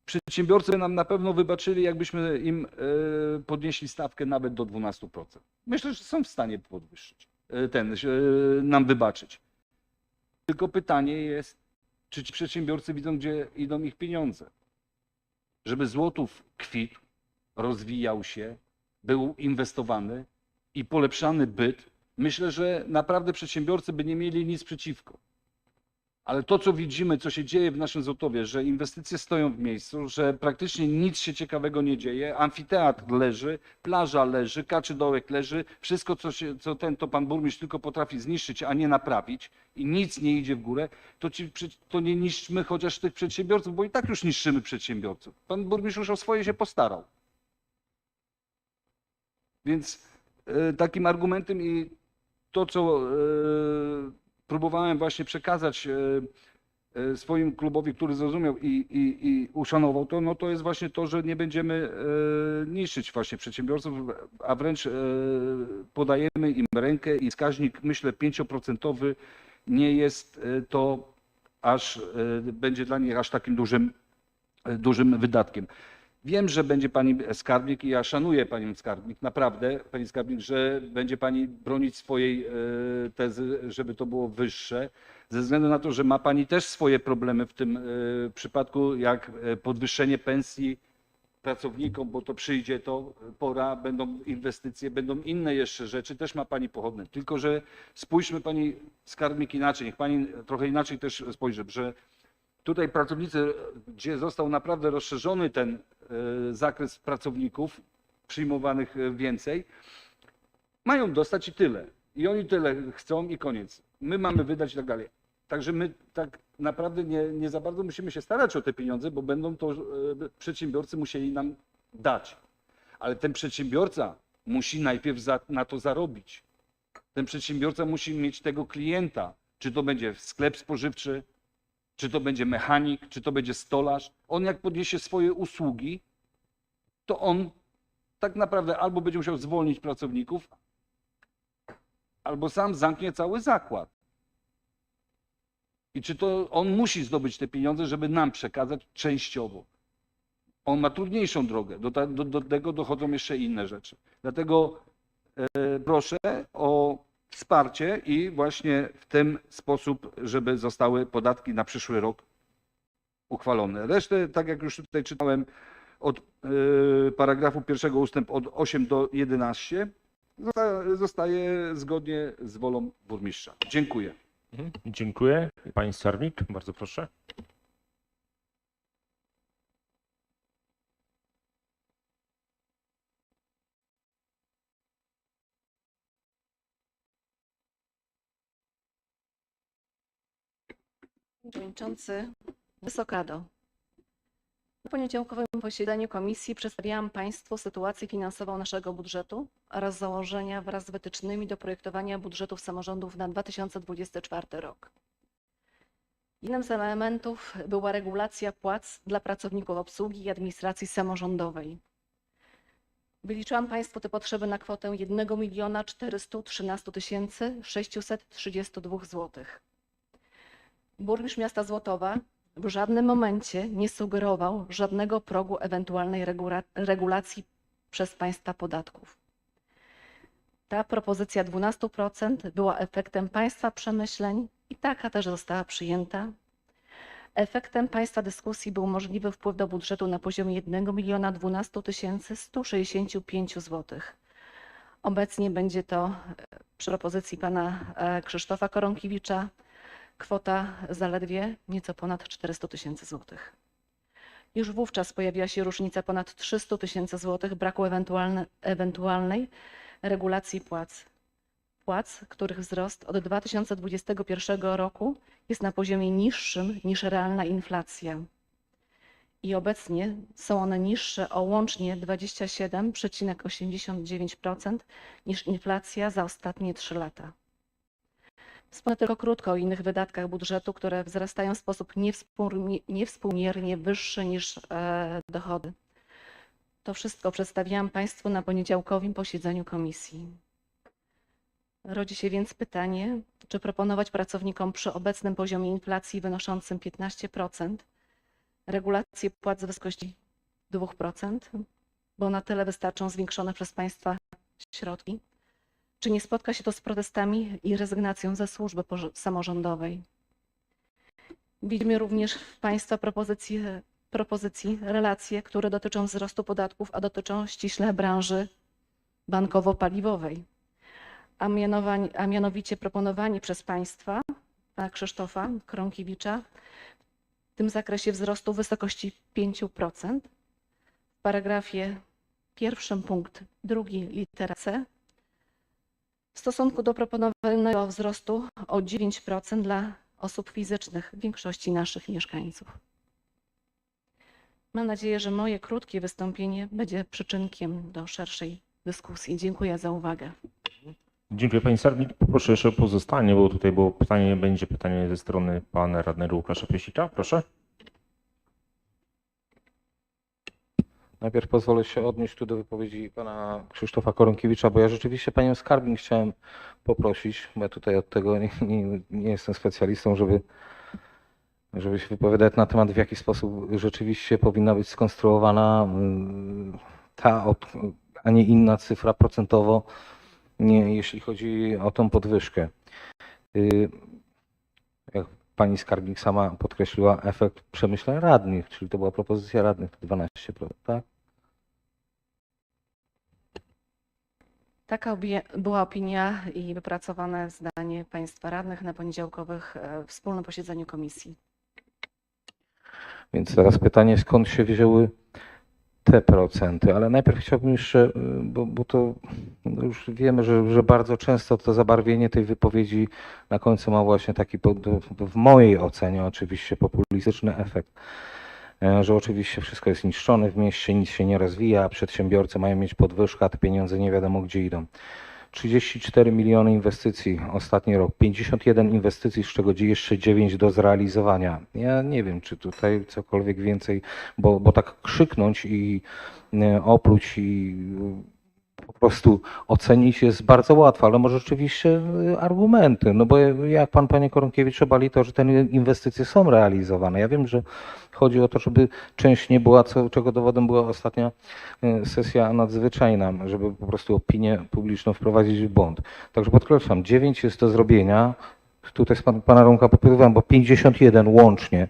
przedsiębiorcy by nam na pewno wybaczyli, jakbyśmy im podnieśli stawkę nawet do 12%. Myślę, że są w stanie podwyższyć, nam wybaczyć. Tylko pytanie jest, czy ci przedsiębiorcy widzą, gdzie idą ich pieniądze? Żeby złotów kwitł, rozwijał się, był inwestowany i polepszany byt, myślę, że naprawdę przedsiębiorcy by nie mieli nic przeciwko. Ale to, co widzimy, co się dzieje w naszym Złotowie, że inwestycje stoją w miejscu, że praktycznie nic się ciekawego nie dzieje, amfiteatr leży, plaża leży, Kaczydołek leży, wszystko, co pan burmistrz tylko potrafi zniszczyć, a nie naprawić i nic nie idzie w górę, to nie niszczmy chociaż tych przedsiębiorców, bo i tak już niszczymy przedsiębiorców. Pan burmistrz już o swoje się postarał. Więc takim argumentem i to, co próbowałem właśnie przekazać swoim klubowi, który zrozumiał i uszanował to, no to jest właśnie to, że nie będziemy niszczyć właśnie przedsiębiorców, a wręcz podajemy im rękę i wskaźnik, myślę, 5% nie jest to aż, będzie dla nich aż takim dużym wydatkiem. Wiem, że będzie pani skarbnik i ja szanuję panią skarbnik, naprawdę, pani skarbnik, że będzie pani bronić swojej tezy, żeby to było wyższe, ze względu na to, że ma pani też swoje problemy w tym przypadku, jak podwyższenie pensji pracownikom, bo to przyjdzie, to pora, będą inwestycje, będą inne jeszcze rzeczy, też ma pani pochodne. Tylko że spójrzmy pani skarbnik inaczej, niech pani trochę inaczej też spojrzy, że tutaj pracownicy, gdzie został naprawdę rozszerzony ten zakres pracowników, przyjmowanych więcej, mają dostać i tyle. I oni tyle chcą i koniec. My mamy wydać i tak dalej. Także my tak naprawdę nie za bardzo musimy się starać o te pieniądze, bo będą to przedsiębiorcy musieli nam dać. Ale ten przedsiębiorca musi najpierw na to zarobić. Ten przedsiębiorca musi mieć tego klienta. Czy to będzie sklep spożywczy, czy to będzie mechanik, czy to będzie stolarz. On jak podniesie swoje usługi, to on tak naprawdę albo będzie musiał zwolnić pracowników, albo sam zamknie cały zakład. I czy to on musi zdobyć te pieniądze, żeby nam przekazać częściowo. On ma trudniejszą drogę. Do tego dochodzą jeszcze inne rzeczy. Dlatego proszę o wsparcie i właśnie w ten sposób, żeby zostały podatki na przyszły rok uchwalone. Resztę, tak jak już tutaj czytałem, od paragrafu 1 ustęp od 8 do 11 zostaje zgodnie z wolą burmistrza. Dziękuję. Dziękuję. Pani skarbnik, bardzo proszę. Przewodniczący, Wysoka Rado. Na poniedziałkowym posiedzeniu komisji przedstawiałam Państwu sytuację finansową naszego budżetu oraz założenia wraz z wytycznymi do projektowania budżetów samorządów na 2024 rok. Jednym z elementów była regulacja płac dla pracowników obsługi i administracji samorządowej. Wyliczyłam Państwu te potrzeby na kwotę 1 413 632 zł. Burmistrz miasta Złotowa w żadnym momencie nie sugerował żadnego progu ewentualnej regulacji przez państwa podatków. Ta propozycja 12% była efektem państwa przemyśleń i taka też została przyjęta. Efektem państwa dyskusji był możliwy wpływ do budżetu na poziomie 1 012 165 zł. Obecnie będzie to przy propozycji pana Krzysztofa Koronkiewicza Kwota zaledwie nieco ponad 400 000 złotych. Już wówczas pojawiła się różnica ponad 300 000 złotych braku ewentualnej regulacji płac. Płac, których wzrost od 2021 roku jest na poziomie niższym niż realna inflacja. I obecnie są one niższe o łącznie 27,89% niż inflacja za ostatnie 3 lata. Wspomnę tylko krótko o innych wydatkach budżetu, które wzrastają w sposób niewspółmiernie wyższy niż dochody. To wszystko przedstawiłam Państwu na poniedziałkowym posiedzeniu komisji. Rodzi się więc pytanie, czy proponować pracownikom przy obecnym poziomie inflacji wynoszącym 15% regulację płac w wysokości 2%, bo na tyle wystarczą zwiększone przez Państwa środki. Czy nie spotka się to z protestami i rezygnacją ze służby samorządowej? Widzimy również w Państwa propozycji relacje, które dotyczą wzrostu podatków, a dotyczą ściśle branży bankowo-paliwowej. A mianowicie proponowanie przez Państwa, pana Krzysztofa Kronkiewicza, w tym zakresie wzrostu w wysokości 5%. W paragrafie 1 punkt 2 litera C w stosunku do proponowanego wzrostu o 9% dla osób fizycznych, w większości naszych mieszkańców. Mam nadzieję, że moje krótkie wystąpienie będzie przyczynkiem do szerszej dyskusji. Dziękuję za uwagę. Dziękuję Pani Skarbnik. Poproszę jeszcze o pozostanie, bo tutaj było pytanie, będzie pytanie ze strony pana radnego Łukasza Piesika. Proszę. Najpierw pozwolę się odnieść tu do wypowiedzi pana Krzysztofa Koronkiewicza, bo ja rzeczywiście panią skarbnik chciałem poprosić, bo ja tutaj od tego nie jestem specjalistą, żeby się wypowiadać na temat, w jaki sposób rzeczywiście powinna być skonstruowana a nie inna cyfra procentowo, jeśli chodzi o tą podwyżkę. Jak pani skarbnik sama podkreśliła, efekt przemyśleń radnych, czyli to była propozycja radnych, 12%, tak? Taka była opinia i wypracowane zdanie Państwa radnych na poniedziałkowym wspólnym posiedzeniu komisji. Więc teraz pytanie, skąd się wzięły te procenty, ale najpierw chciałbym jeszcze, bo to już wiemy, że bardzo często to zabarwienie tej wypowiedzi na końcu ma właśnie taki, w mojej ocenie oczywiście, populistyczny efekt, że oczywiście wszystko jest niszczone w mieście, nic się nie rozwija, przedsiębiorcy mają mieć podwyżkę, a te pieniądze nie wiadomo gdzie idą. 34 miliony inwestycji ostatni rok, 51 inwestycji, z czego jeszcze 9 do zrealizowania. Ja nie wiem, czy tutaj cokolwiek więcej, bo tak krzyknąć i opluć i po prostu ocenić jest bardzo łatwo, ale może rzeczywiście argumenty, no bo jak pan, panie Koronkiewicz, obali to, że te inwestycje są realizowane. Ja wiem, że chodzi o to, żeby część nie była, czego dowodem była ostatnia sesja nadzwyczajna, żeby po prostu opinię publiczną wprowadzić w błąd. Także podkreślam, 9 jest do zrobienia, tutaj z pana Romka popytywałem, bo 51 łącznie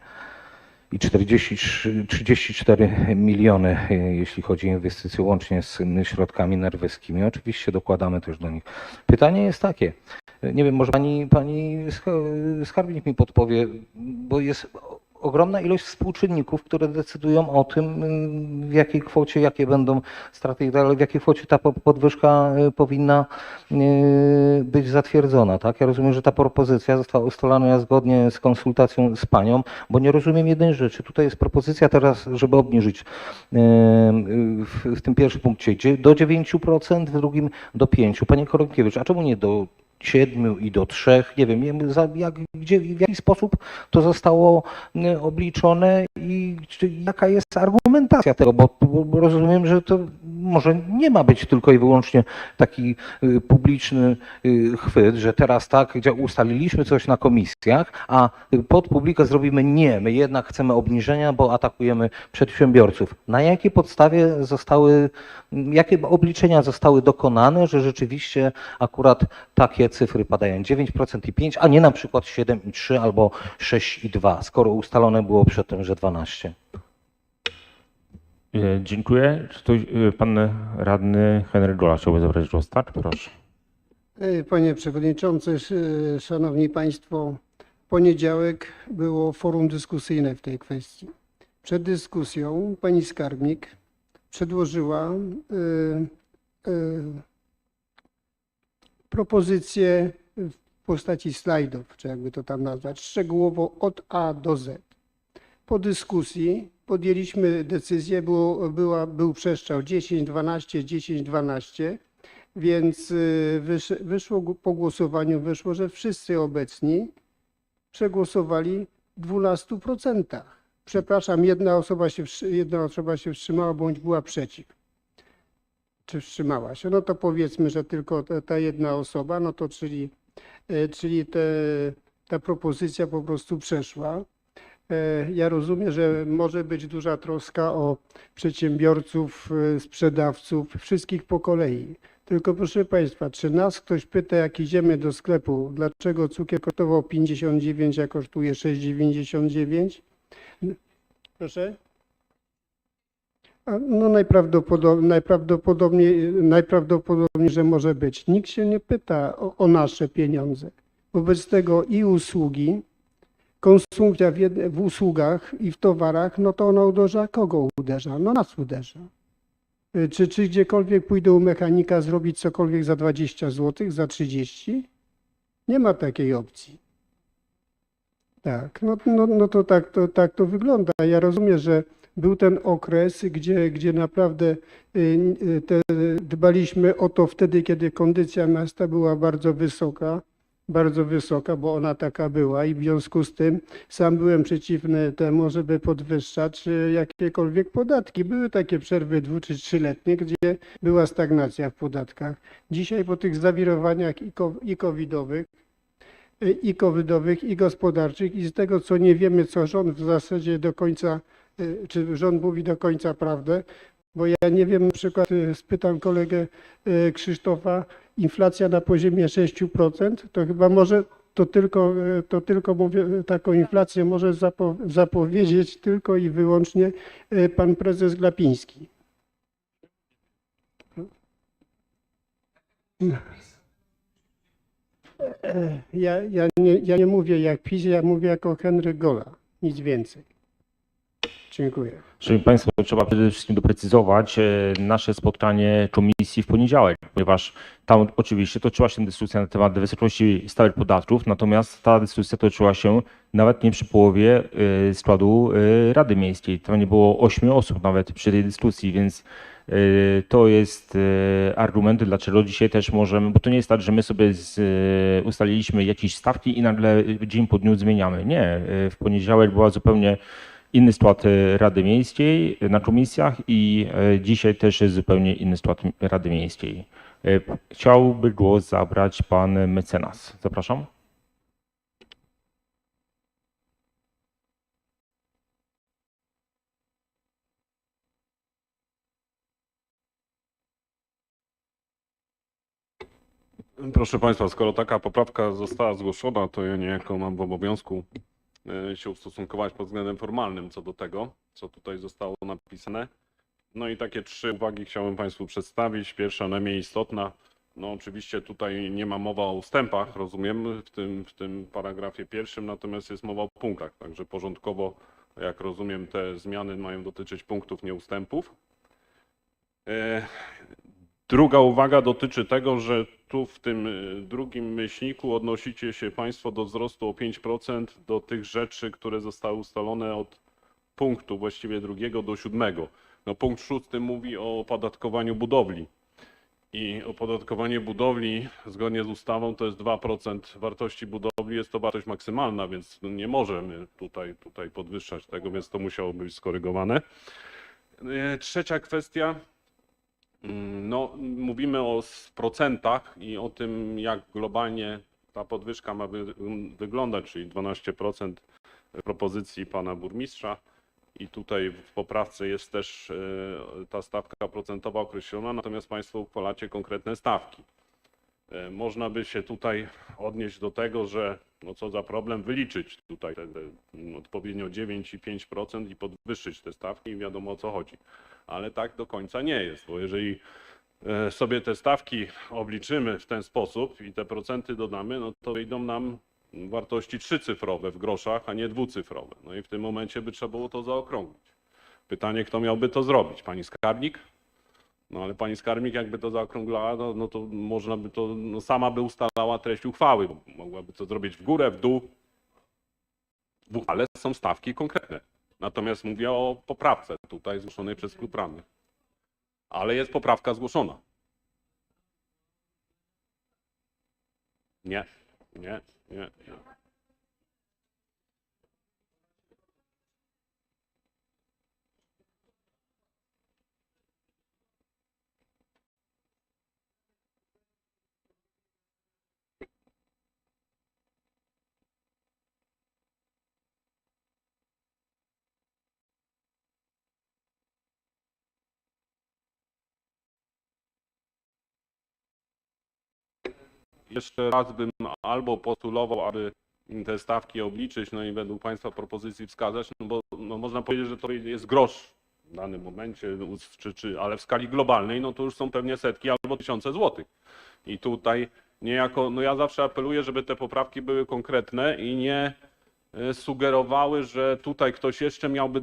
i 34 miliony, jeśli chodzi o inwestycje łącznie z środkami norweskimi. Oczywiście dokładamy też do nich. Pytanie jest takie, nie wiem, może pani skarbnik mi podpowie, bo jest ogromna ilość współczynników, które decydują o tym, w jakiej kwocie, jakie będą straty i tak dalej, w jakiej kwocie ta podwyżka powinna być zatwierdzona. Tak? Ja rozumiem, że ta propozycja została ustalona zgodnie z konsultacją z panią, bo nie rozumiem jednej rzeczy. Tutaj jest propozycja teraz, żeby obniżyć w tym pierwszym punkcie do 9%, w drugim do 5%. Panie Koronkiewicz, a czemu nie do 7 i do 3, nie wiem, w jaki sposób to zostało obliczone i jaka jest argumentacja tego, bo rozumiem, że to może nie ma być tylko i wyłącznie taki publiczny chwyt, że teraz tak, gdzie ustaliliśmy coś na komisjach, a pod publikę zrobimy nie, my jednak chcemy obniżenia, bo atakujemy przedsiębiorców. Na jakiej podstawie jakie obliczenia zostały dokonane, że rzeczywiście akurat takie cyfry padają 9% i 5%, a nie na przykład 7,3 albo 6,2, skoro ustalone było przedtem, że 12%. Dziękuję. Czy ktoś, pan radny Henryk Gola chciałby zabrać głos? Tak, proszę. Panie Przewodniczący, Szanowni Państwo, poniedziałek było forum dyskusyjne w tej kwestii. Przed dyskusją pani skarbnik przedłożyła propozycję w postaci slajdów, czy jakby to tam nazwać, szczegółowo od A do Z. Po dyskusji podjęliśmy decyzję, był przestrzał 10-12, 10-12, więc po głosowaniu wyszło, że wszyscy obecni przegłosowali w 12%. Przepraszam, jedna osoba się wstrzymała bądź była przeciw. Czy wstrzymała się? No to powiedzmy, że tylko ta jedna osoba, no to czyli ta propozycja po prostu przeszła. Ja rozumiem, że może być duża troska o przedsiębiorców, sprzedawców, wszystkich po kolei. Tylko proszę Państwa, czy nas ktoś pyta, jak idziemy do sklepu, dlaczego cukier kosztował 59, a kosztuje 6,99? Proszę? No najprawdopodobniej, że może być. Nikt się nie pyta o nasze pieniądze. Wobec tego i usługi, konsumpcja w usługach i w towarach, no to ona uderza kogo uderza? No nas uderza. Czy gdziekolwiek pójdę u mechanika zrobić cokolwiek za 20 zł, za 30? Nie ma takiej opcji. Tak, no to tak to wygląda. Ja rozumiem, że był ten okres, gdzie naprawdę dbaliśmy o to wtedy, kiedy kondycja miasta była bardzo wysoka, bo ona taka była i w związku z tym sam byłem przeciwny temu, żeby podwyższać jakiekolwiek podatki. Były takie przerwy 2- czy 3-letnie, gdzie była stagnacja w podatkach. Dzisiaj po tych zawirowaniach i covidowych, i gospodarczych i z tego, co nie wiemy, co rząd w zasadzie do końca, czy rząd mówi do końca prawdę, bo ja nie wiem, na przykład spytam kolegę Krzysztofa, inflacja na poziomie 6%, to chyba może, to tylko mówię, taką inflację może zapowiedzieć tylko i wyłącznie pan prezes Glapiński. Ja nie mówię jak PiS, ja mówię jako Henryk Gola, nic więcej. Dziękuję. Szanowni Państwo, trzeba przede wszystkim doprecyzować nasze spotkanie komisji w poniedziałek, ponieważ tam oczywiście toczyła się dyskusja na temat wysokości stałych podatków, natomiast ta dyskusja toczyła się nawet nie przy połowie składu Rady Miejskiej. Tam nie było 8 osób nawet przy tej dyskusji, więc to jest argument, dlaczego dzisiaj też możemy, bo to nie jest tak, że my sobie ustaliliśmy jakieś stawki i nagle dzień po dniu zmieniamy. Nie, w poniedziałek była zupełnie inny skład Rady Miejskiej na komisjach i dzisiaj też jest zupełnie inny skład Rady Miejskiej. Chciałby głos zabrać pan mecenas. Zapraszam. Proszę Państwa, skoro taka poprawka została zgłoszona, to ja niejako mam w obowiązku się ustosunkować pod względem formalnym co do tego, co tutaj zostało napisane. No i takie 3 uwagi chciałem Państwu przedstawić. Pierwsza, najmniej istotna. No oczywiście tutaj nie ma mowa o ustępach, rozumiem, w tym paragrafie pierwszym, natomiast jest mowa o punktach. Także porządkowo, jak rozumiem, te zmiany mają dotyczyć punktów, nie ustępów. Druga uwaga dotyczy tego, że tu w tym drugim myślniku odnosicie się Państwo do wzrostu o 5% do tych rzeczy, które zostały ustalone od punktu właściwie 2 do 7. No punkt 6 mówi o opodatkowaniu budowli i opodatkowanie budowli zgodnie z ustawą to jest 2% wartości budowli, jest to wartość maksymalna, więc nie możemy tutaj podwyższać tego, więc to musiało być skorygowane. Trzecia kwestia. No, mówimy o procentach i o tym, jak globalnie ta podwyżka ma wyglądać, czyli 12% propozycji pana burmistrza i tutaj w poprawce jest też ta stawka procentowa określona, natomiast Państwo uchwalacie konkretne stawki. Można by się tutaj odnieść do tego, że no co za problem wyliczyć tutaj odpowiednio 9 i 5% i podwyższyć te stawki i wiadomo o co chodzi. Ale tak do końca nie jest, bo jeżeli sobie te stawki obliczymy w ten sposób i te procenty dodamy, no to wyjdą nam wartości trzycyfrowe w groszach, a nie dwucyfrowe. No i w tym momencie by trzeba było to zaokrąglić. Pytanie, kto miałby to zrobić? Pani skarbnik? No ale pani skarbnik jakby to zaokrąglała, no to można by to, no sama by ustalała treść uchwały, bo mogłaby to zrobić w górę, w dół. W uchwale są stawki konkretne. Natomiast mówię o poprawce tutaj zgłoszonej przez klub radnych. Ale jest poprawka zgłoszona. Nie. Jeszcze raz bym albo postulował, aby te stawki obliczyć, no i według Państwa propozycji wskazać, no bo no można powiedzieć, że to jest grosz w danym momencie, ale w skali globalnej, no to już są pewnie setki albo tysiące złotych. I tutaj niejako, no ja zawsze apeluję, żeby te poprawki były konkretne i nie sugerowały, że tutaj ktoś jeszcze miałby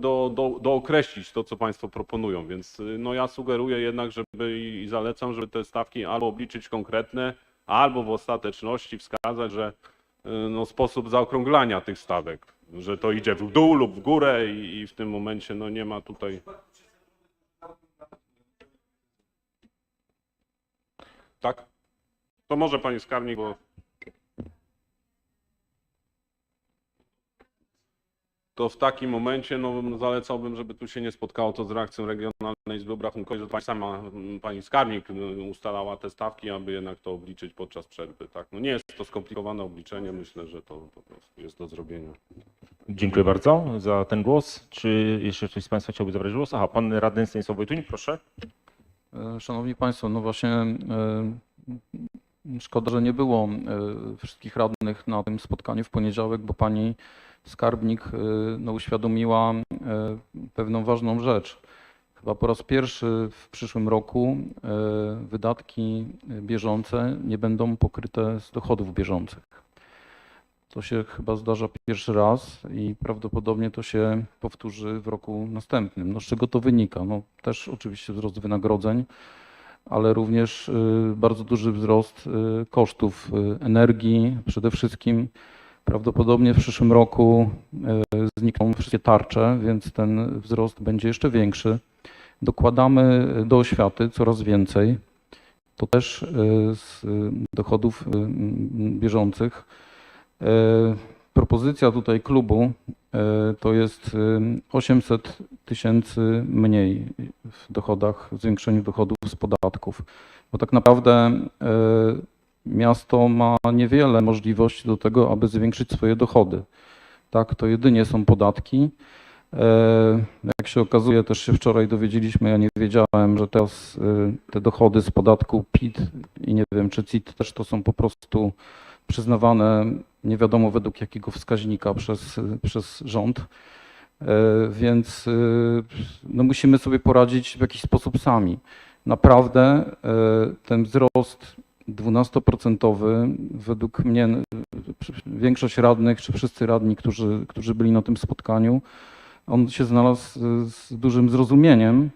dookreślić to, co Państwo proponują, więc no ja sugeruję jednak, żeby i zalecam, żeby te stawki albo obliczyć konkretne, albo w ostateczności wskazać, że no, sposób zaokrąglania tych stawek, że to idzie w dół lub w górę i w tym momencie no, nie ma tutaj... Tak? To może pani skarbnik, bo... To w takim momencie no, zalecałbym, żeby tu się nie spotkało to z reakcją Regionalnej Izby Obrachunkowej, że pani skarbnik ustalała te stawki, aby jednak to obliczyć podczas przerwy. Tak? No nie jest to skomplikowane obliczenie, myślę, że to po prostu jest do zrobienia. Dziękuję bardzo za ten głos. Czy jeszcze ktoś z Państwa chciałby zabrać głos? Aha, pan radny Stanisław Wojtuń, proszę. Szanowni Państwo, no właśnie szkoda, że nie było wszystkich radnych na tym spotkaniu w poniedziałek, bo pani skarbnik no, uświadomiła pewną ważną rzecz. Chyba po raz pierwszy w przyszłym roku wydatki bieżące nie będą pokryte z dochodów bieżących. To się chyba zdarza pierwszy raz i prawdopodobnie to się powtórzy w roku następnym. No, z czego to wynika? No, też oczywiście wzrost wynagrodzeń, ale również bardzo duży wzrost kosztów energii. Przede wszystkim prawdopodobnie w przyszłym roku znikną wszystkie tarcze, więc ten wzrost będzie jeszcze większy. Dokładamy do oświaty coraz więcej. To też z dochodów bieżących. Propozycja tutaj klubu to jest 800 tysięcy mniej w dochodach, w zwiększeniu dochodów z podatków, bo tak naprawdę miasto ma niewiele możliwości do tego, aby zwiększyć swoje dochody. Tak, to jedynie są podatki. Jak się okazuje, też się wczoraj dowiedzieliśmy, ja nie wiedziałem, że teraz te dochody z podatku PIT i nie wiem, czy CIT też to są po prostu przyznawane nie wiadomo według jakiego wskaźnika przez rząd. Więc no, musimy sobie poradzić w jakiś sposób sami. Naprawdę ten wzrost 12% według mnie większość radnych, czy wszyscy radni, którzy byli na tym spotkaniu, on się znalazł z dużym zrozumieniem.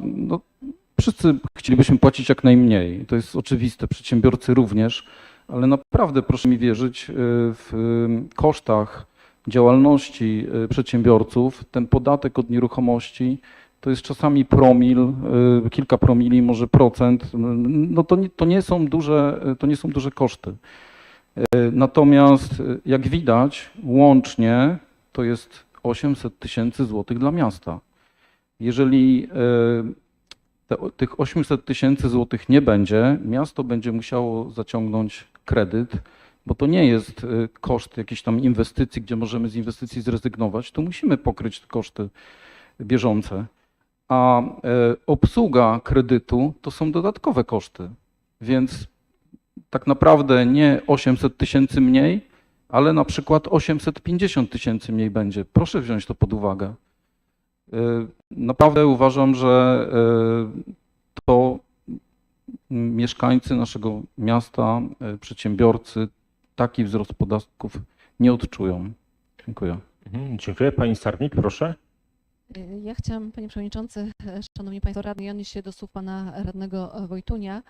No, wszyscy chcielibyśmy płacić jak najmniej. To jest oczywiste, przedsiębiorcy również, ale naprawdę proszę mi wierzyć, w kosztach działalności przedsiębiorców ten podatek od nieruchomości to jest czasami promil, kilka promili, może procent. No to nie są duże koszty. Natomiast jak widać łącznie to jest 800 tysięcy złotych dla miasta. Jeżeli tych 800 tysięcy złotych nie będzie, miasto będzie musiało zaciągnąć kredyt, bo to nie jest koszt jakiejś tam inwestycji, gdzie możemy z inwestycji zrezygnować, to musimy pokryć te koszty bieżące. A obsługa kredytu to są dodatkowe koszty, więc tak naprawdę nie 800 tysięcy mniej, ale na przykład 850 tysięcy mniej będzie. Proszę wziąć to pod uwagę. Naprawdę uważam, że to mieszkańcy naszego miasta, przedsiębiorcy taki wzrost podatków nie odczują. Dziękuję. Dziękuję. Pani Sarnik, proszę. Ja chciałam, panie przewodniczący, szanowni państwo radni, odnieść się do słów pana radnego Wojtunia.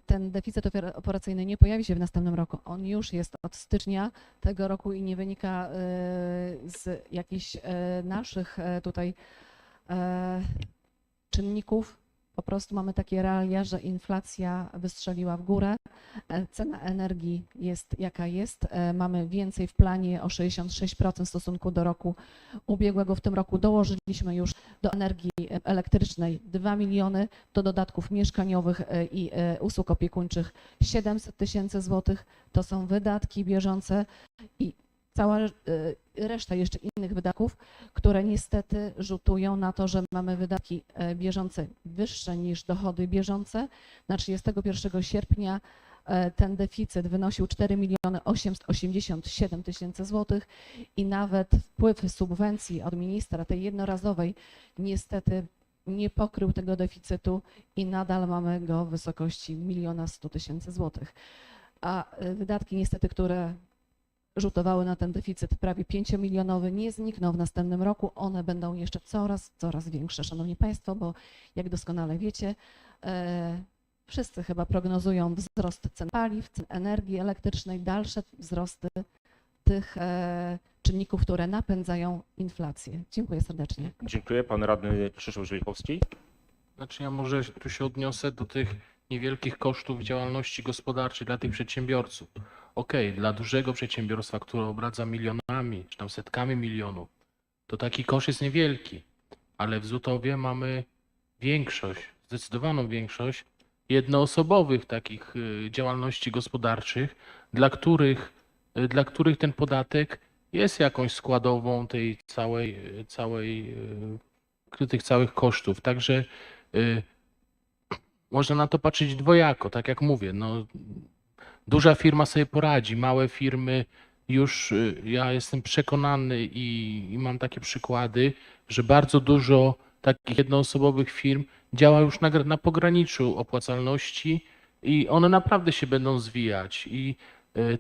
Ten deficyt operacyjny nie pojawi się w następnym roku. On już jest od stycznia tego roku i nie wynika z jakichś naszych tutaj czynników. Po prostu mamy takie realia, że inflacja wystrzeliła w górę, cena energii jest jaka jest, mamy więcej w planie o 66% w stosunku do roku ubiegłego. W tym roku dołożyliśmy już do energii elektrycznej 2 miliony, do dodatków mieszkaniowych i usług opiekuńczych 700 000 złotych. To są wydatki bieżące i cała reszta jeszcze innych wydatków, które niestety rzutują na to, że mamy wydatki bieżące wyższe niż dochody bieżące. Na 31 sierpnia ten deficyt wynosił 4 887 000 złotych i nawet wpływ subwencji od ministra, tej jednorazowej, niestety nie pokrył tego deficytu i nadal mamy go w wysokości 1 100 000 złotych. A wydatki niestety, które rzutowały na ten deficyt prawie 5-milionowy, nie znikną w następnym roku. One będą jeszcze coraz większe, szanowni państwo, bo jak doskonale wiecie, wszyscy chyba prognozują wzrost cen paliw, cen energii elektrycznej, dalsze wzrosty tych czynników, które napędzają inflację. Dziękuję serdecznie. Dziękuję. Pan radny Krzysztof Żelikowski. Znaczy ja może tu się odniosę do tych niewielkich kosztów działalności gospodarczej dla tych przedsiębiorców. Okej, dla dużego przedsiębiorstwa, które obradza milionami, czy tam setkami milionów, to taki koszt jest niewielki, ale w Zutowie mamy większość, zdecydowaną większość jednoosobowych takich działalności gospodarczych, dla których ten podatek jest jakąś składową tej tych całych kosztów. Także można na to patrzeć dwojako, tak jak mówię, no, duża firma sobie poradzi, małe firmy już, ja jestem przekonany i mam takie przykłady, że bardzo dużo takich jednoosobowych firm działa już na pograniczu opłacalności i one naprawdę się będą zwijać. I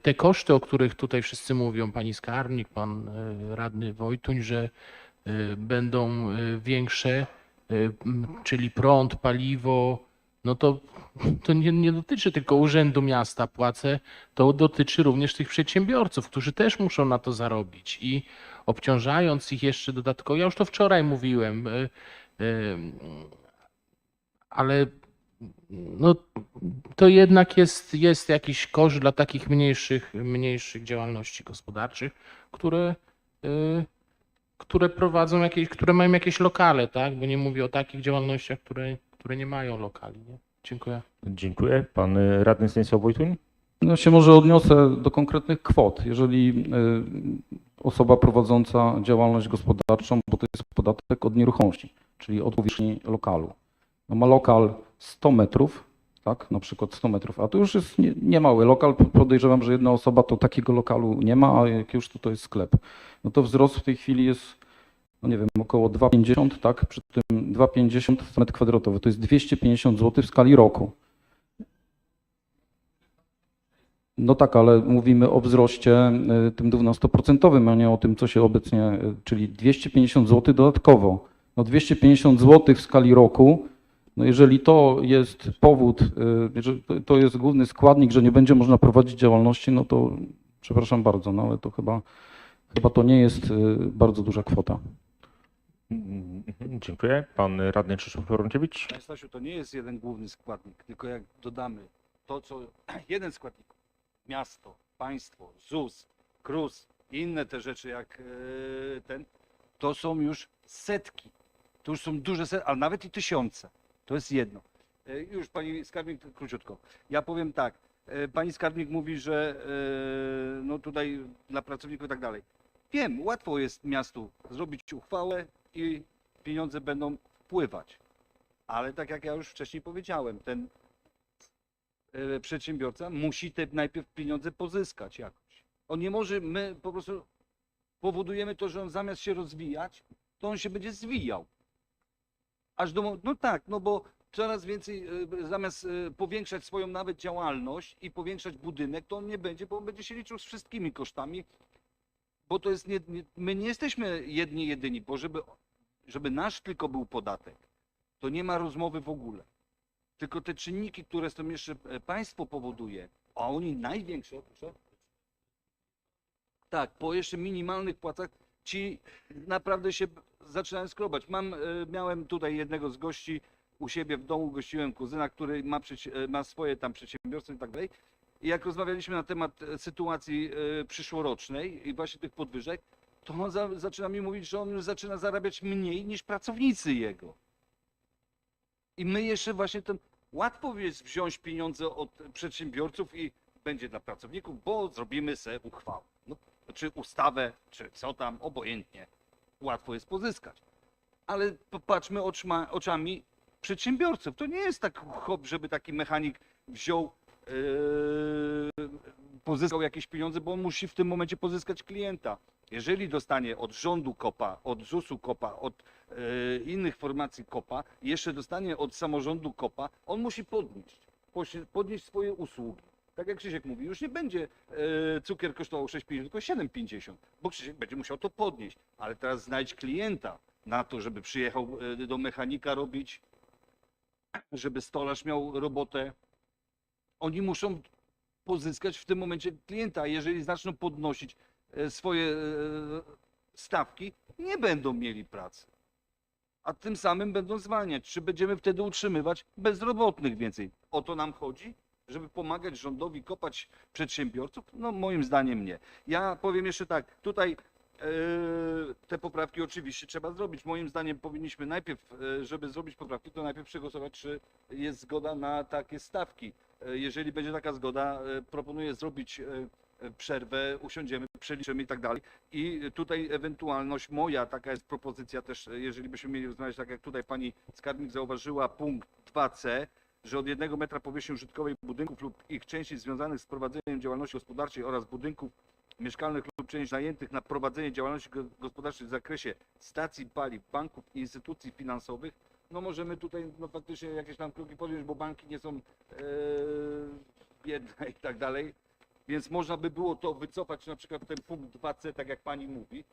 te koszty, o których tutaj wszyscy mówią, pani skarbnik, pan radny Wojtuń, że będą większe, czyli prąd, paliwo, no to nie dotyczy tylko Urzędu Miasta Płace, to dotyczy również tych przedsiębiorców, którzy też muszą na to zarobić i obciążając ich jeszcze dodatkowo, ja już to wczoraj mówiłem, ale no, to jednak jest jakiś koszt dla takich mniejszych działalności gospodarczych, które prowadzą które mają jakieś lokale, tak? Bo nie mówię o takich działalnościach, które nie mają lokali. Nie? Dziękuję. Dziękuję. Pan radny Stanisław Wojtuń. No się może odniosę do konkretnych kwot. Jeżeli osoba prowadząca działalność gospodarczą, bo to jest podatek od nieruchomości, czyli od powierzchni lokalu, no ma lokal 100 metrów, tak, na przykład 100 metrów, a to już jest niemały lokal, podejrzewam, że jedna osoba to takiego lokalu nie ma, a jak już to jest sklep. No to wzrost w tej chwili jest, no nie wiem, około 2,50, tak, przy tym 2,50 metr kwadratowy, to jest 250 zł w skali roku. No tak, ale mówimy o wzroście tym 12%, a nie o tym, co się obecnie, czyli 250 zł dodatkowo. No 250 zł w skali roku, no jeżeli to jest powód, jeżeli to jest główny składnik, że nie będzie można prowadzić działalności, no to przepraszam bardzo, no ale to chyba to nie jest bardzo duża kwota. Dziękuję. Pan radny Krzysztof Florentowicz. Panie Stasiu, to nie jest jeden główny składnik, tylko jak dodamy to, co jeden składnik, miasto, państwo, ZUS, KRUS i inne te rzeczy jak to są już setki. To już są duże setki, ale nawet i tysiące. To jest jedno. Już pani skarbnik, króciutko. Ja powiem tak. Pani skarbnik mówi, że no tutaj dla pracowników i tak dalej. Wiem, łatwo jest miastu zrobić uchwałę i pieniądze będą wpływać. Ale tak jak ja już wcześniej powiedziałem, ten przedsiębiorca musi te najpierw pieniądze pozyskać jakoś. On nie może, my po prostu powodujemy to, że on zamiast się rozwijać, to on się będzie zwijał. Aż do, no tak, no bo coraz więcej, zamiast powiększać swoją nawet działalność i powiększać budynek, to on nie będzie, bo on będzie się liczył z wszystkimi kosztami, bo to jest, my nie jesteśmy jedyni, bo żeby nasz tylko był podatek, to nie ma rozmowy w ogóle. Tylko te czynniki, które z tym jeszcze państwo powoduje, a oni największe, proszę, tak, po jeszcze minimalnych płacach ci naprawdę się zaczynają skrobać. Miałem tutaj jednego z gości u siebie w domu, gościłem kuzyna, który ma swoje tam przedsiębiorstwo i tak dalej. I jak rozmawialiśmy na temat sytuacji przyszłorocznej i właśnie tych podwyżek, to on zaczyna mi mówić, że on już zaczyna zarabiać mniej niż pracownicy jego. I my jeszcze właśnie łatwo jest wziąć pieniądze od przedsiębiorców i będzie dla pracowników, bo zrobimy sobie uchwałę. No, czy ustawę, czy co tam, obojętnie. Łatwo jest pozyskać. Ale popatrzmy oczami przedsiębiorców. To nie jest tak hop, żeby taki mechanik wziął, pozyskał jakieś pieniądze, bo on musi w tym momencie pozyskać klienta. Jeżeli dostanie od rządu kopa, od ZUS-u kopa, od innych formacji kopa, jeszcze dostanie od samorządu kopa, on musi podnieść swoje usługi. Tak jak Krzysiek mówi, już nie będzie cukier kosztował 6,50, tylko 7,50, bo Krzysiek będzie musiał to podnieść. Ale teraz znajdź klienta na to, żeby przyjechał do mechanika robić, żeby stolarz miał robotę. Oni muszą pozyskać w tym momencie klienta. Jeżeli zaczną podnosić swoje stawki, nie będą mieli pracy. A tym samym będą zwalniać. Czy będziemy wtedy utrzymywać bezrobotnych więcej? O to nam chodzi? Żeby pomagać rządowi kopać przedsiębiorców? No moim zdaniem nie. Ja powiem jeszcze tak, tutaj te poprawki oczywiście trzeba zrobić. Moim zdaniem powinniśmy najpierw, żeby zrobić poprawki, to najpierw przegłosować, czy jest zgoda na takie stawki. Jeżeli będzie taka zgoda, proponuję zrobić przerwę, usiądziemy, przeliczymy i tak dalej. I tutaj ewentualność moja, taka jest propozycja też, jeżeli byśmy mieli rozmawiać, tak jak tutaj pani skarbnik zauważyła, punkt 2c, że od 1 metra powierzchni użytkowej budynków lub ich części związanych z prowadzeniem działalności gospodarczej oraz budynków mieszkalnych lub części najętych na prowadzenie działalności gospodarczej w zakresie stacji paliw, banków i instytucji finansowych, no możemy tutaj faktycznie jakieś tam kroki podjąć, bo banki nie są biedne i tak dalej, więc można by było to wycofać, na przykład ten punkt 2c, tak jak pani mówi,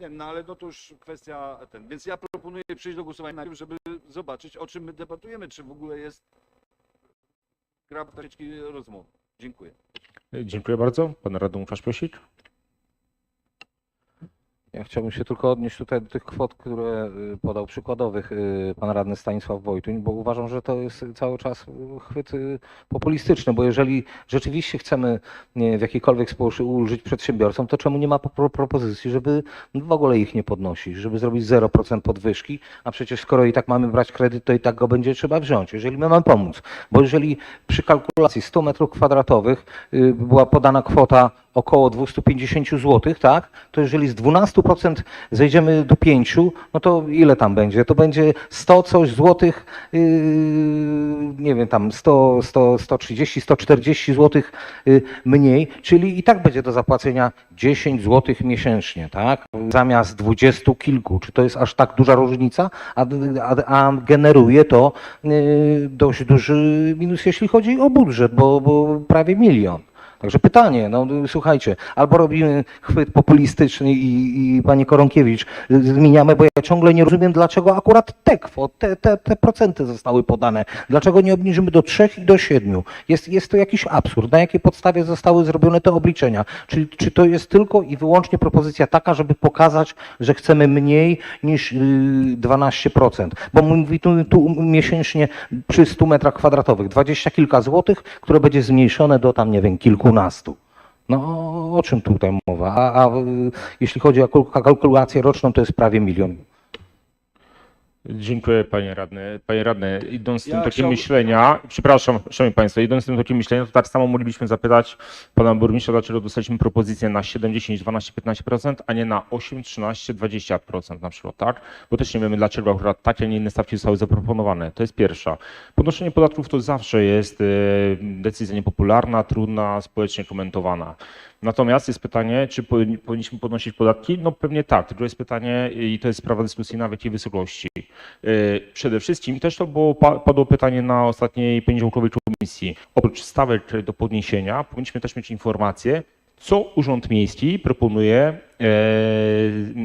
no ale no to już kwestia Więc ja proponuję przejść do głosowania najpierw, żeby zobaczyć, o czym my debatujemy, czy w ogóle jest gra rozmowy. Dziękuję. Dziękuję bardzo. Pan radny Łukasz Prosić. Ja chciałbym się tylko odnieść tutaj do tych kwot, które podał przykładowych pan radny Stanisław Wojtuń, bo uważam, że to jest cały czas chwyt populistyczny, bo jeżeli rzeczywiście chcemy w jakikolwiek sposób ulżyć przedsiębiorcom, to czemu nie ma propozycji, żeby w ogóle ich nie podnosić, żeby zrobić 0% podwyżki, a przecież skoro i tak mamy brać kredyt, to i tak go będzie trzeba wziąć, jeżeli my mamy pomóc. Bo jeżeli przy kalkulacji 100 metrów kwadratowych była podana kwota około 250 zł, tak, to jeżeli z 12% zejdziemy do 5%, no to ile tam będzie? To będzie 100 coś złotych, nie wiem, tam 130, 140 zł mniej, czyli i tak będzie do zapłacenia 10 zł miesięcznie, tak, zamiast 20 kilku. Czy to jest aż tak duża różnica? A generuje to dość duży minus, jeśli chodzi o budżet, bo prawie 1 000 000. Także pytanie, no słuchajcie, albo robimy chwyt populistyczny i pani Koronkiewicz zmieniamy, bo ja ciągle nie rozumiem, dlaczego akurat te procenty zostały podane. Dlaczego nie obniżymy do 3 i do 7? Jest to jakiś absurd. Na jakiej podstawie zostały zrobione te obliczenia? Czy to jest tylko i wyłącznie propozycja taka, żeby pokazać, że chcemy mniej niż 12%? Bo mówi tu miesięcznie przy 100 metrach kwadratowych 20 kilka złotych, które będzie zmniejszone do tam, nie wiem, kilkunastu. No o czym tutaj mowa? A jeśli chodzi o kalkulację roczną, to jest prawie 1 000 000. Dziękuję panie radny. Panie radny, idąc z tym tokiem myślenia, przepraszam, szanowni państwo, idąc z tym tokiem myślenia, to tak samo moglibyśmy zapytać pana burmistrza, dlaczego dostaliśmy propozycję na 7, 10, 12, 15%, a nie na 8, 13, 20% na przykład, tak? Bo też nie wiemy, dlaczego akurat takie, a nie inne stawki zostały zaproponowane. To jest pierwsza. Podnoszenie podatków to zawsze jest decyzja niepopularna, trudna, społecznie komentowana. Natomiast jest pytanie, czy powinniśmy podnosić podatki? No pewnie tak, tylko jest pytanie i to jest sprawa dyskusji nawet w jakiej wysokości. Przede wszystkim też to padło pytanie na ostatniej poniedziałkowej komisji. Oprócz stawek do podniesienia powinniśmy też mieć informację, co Urząd Miejski proponuje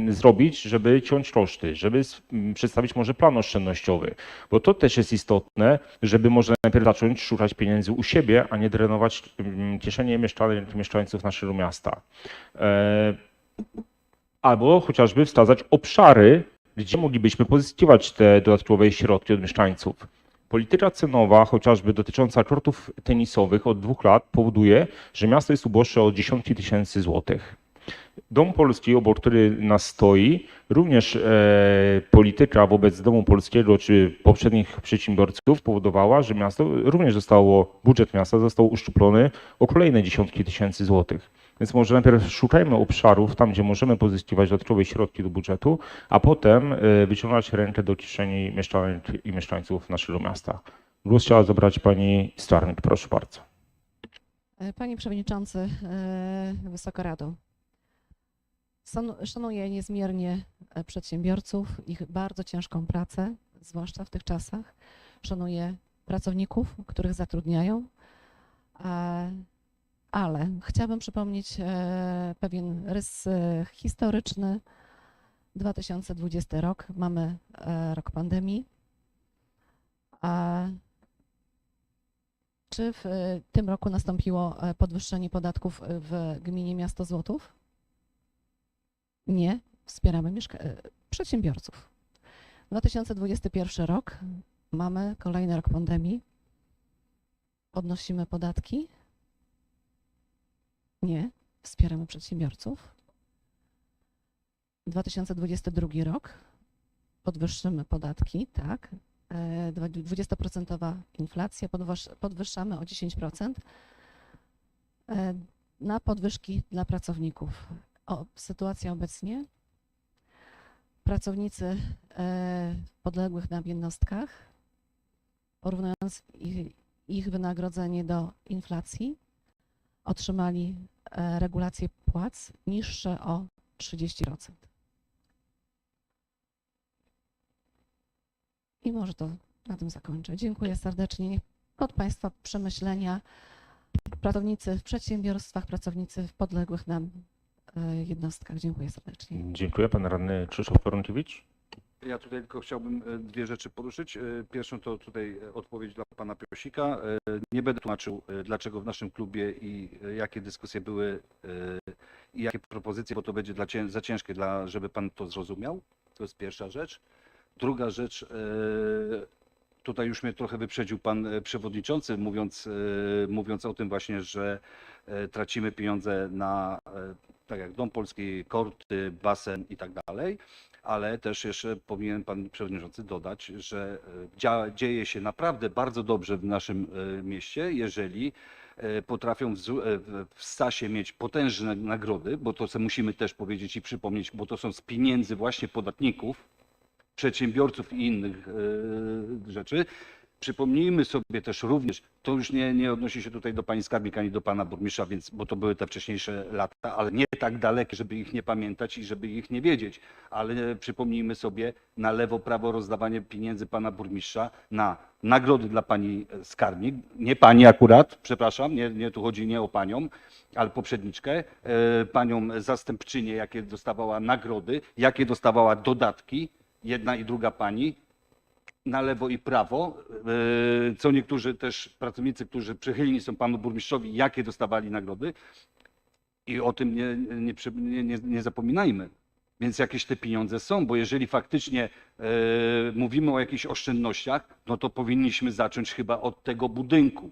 zrobić, żeby ciąć koszty, żeby przedstawić może plan oszczędnościowy, bo to też jest istotne, żeby może najpierw zacząć szukać pieniędzy u siebie, a nie drenować kieszenie mieszkańców naszego miasta. Albo chociażby wskazać obszary, gdzie moglibyśmy pozyskiwać te dodatkowe środki od mieszkańców. Polityka cenowa, chociażby dotycząca kortów tenisowych od 2 lat, powoduje, że miasto jest uboższe o dziesiątki tysięcy złotych. Dom Polski, obok który nas stoi, również polityka wobec Domu Polskiego czy poprzednich przedsiębiorców powodowała, że budżet miasta został uszczuplony o kolejne dziesiątki tysięcy złotych. Więc może najpierw szukajmy obszarów, tam gdzie możemy pozyskiwać dodatkowe środki do budżetu, a potem wyciągać rękę do kieszeni mieszkanek i mieszkańców naszego miasta. Głos chciała zabrać pani Starnik, proszę bardzo. Panie Przewodniczący, Wysoka Rado. Szanuję niezmiernie przedsiębiorców, ich bardzo ciężką pracę, zwłaszcza w tych czasach. Szanuję pracowników, których zatrudniają, ale chciałabym przypomnieć pewien rys historyczny. 2020 rok, mamy rok pandemii. Czy w tym roku nastąpiło podwyższenie podatków w gminie Miasto Złotów? Nie, wspieramy przedsiębiorców. 2021 rok, mamy kolejny rok pandemii. Podnosimy podatki? Nie, wspieramy przedsiębiorców. 2022 rok, podwyższymy podatki, tak. 20% inflacja, podwyższamy o 10% na podwyżki dla pracowników. Sytuacja obecnie. Pracownicy w podległych nam jednostkach, porównując ich wynagrodzenie do inflacji, otrzymali regulacje płac niższe o 30%. I może to na tym zakończę. Dziękuję serdecznie. Od Państwa przemyślenia. Pracownicy w przedsiębiorstwach, pracownicy w podległych nam jednostkach. Dziękuję serdecznie. Dziękuję. Pan radny Krzysztof Koronkiewicz. Ja tutaj tylko chciałbym dwie rzeczy poruszyć. Pierwszą to tutaj odpowiedź dla pana Piosika. Nie będę tłumaczył, dlaczego w naszym klubie i jakie dyskusje były i jakie propozycje, bo to będzie za ciężkie, żeby pan to zrozumiał. To jest pierwsza rzecz. Druga rzecz, tutaj już mnie trochę wyprzedził pan przewodniczący, mówiąc o tym właśnie, że tracimy pieniądze na, tak jak Dom Polski, korty, basen i tak dalej, ale też jeszcze powinien pan przewodniczący dodać, że dzieje się naprawdę bardzo dobrze w naszym mieście, jeżeli potrafią w SAS-ie mieć potężne nagrody, bo to co musimy też powiedzieć i przypomnieć, bo to są z pieniędzy właśnie podatników, przedsiębiorców i innych rzeczy. Przypomnijmy sobie też również, to już nie odnosi się tutaj do pani skarbnik ani do pana burmistrza, bo to były te wcześniejsze lata, ale nie tak dalekie, żeby ich nie pamiętać i żeby ich nie wiedzieć, ale przypomnijmy sobie na lewo, prawo rozdawanie pieniędzy pana burmistrza na nagrody dla pani skarbnik, nie pani akurat, przepraszam, tu chodzi nie o panią, ale poprzedniczkę, panią zastępczynię, jakie dostawała nagrody, jakie dostawała dodatki, jedna i druga pani, na lewo i prawo, co niektórzy też pracownicy, którzy przychylni są panu burmistrzowi, jakie dostawali nagrody i o tym nie zapominajmy. Więc jakieś te pieniądze są, bo jeżeli faktycznie mówimy o jakichś oszczędnościach, no to powinniśmy zacząć chyba od tego budynku,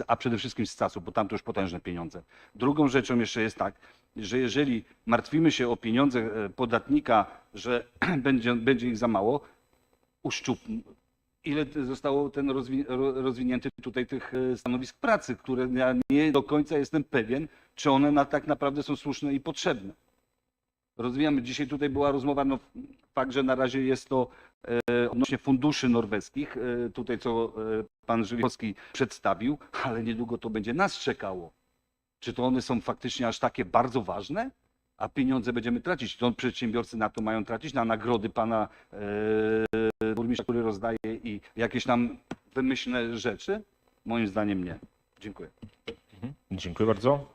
a przede wszystkim z SAS-u, bo tam to już potężne pieniądze. Drugą rzeczą jeszcze jest tak, że jeżeli martwimy się o pieniądze podatnika, że będzie ich za mało, ile zostało rozwinięty tutaj tych stanowisk pracy, które ja nie do końca jestem pewien, czy one tak naprawdę są słuszne i potrzebne. Rozwijamy, dzisiaj tutaj była rozmowa, no fakt, że na razie jest to odnośnie funduszy norweskich, tutaj co pan Żywiecki przedstawił, ale niedługo to będzie nas czekało. Czy to one są faktycznie aż takie bardzo ważne? A pieniądze będziemy tracić. To przedsiębiorcy na to mają tracić, na nagrody pana burmistrza, który rozdaje i jakieś tam wymyślne rzeczy? Moim zdaniem nie. Dziękuję. Dziękuję bardzo.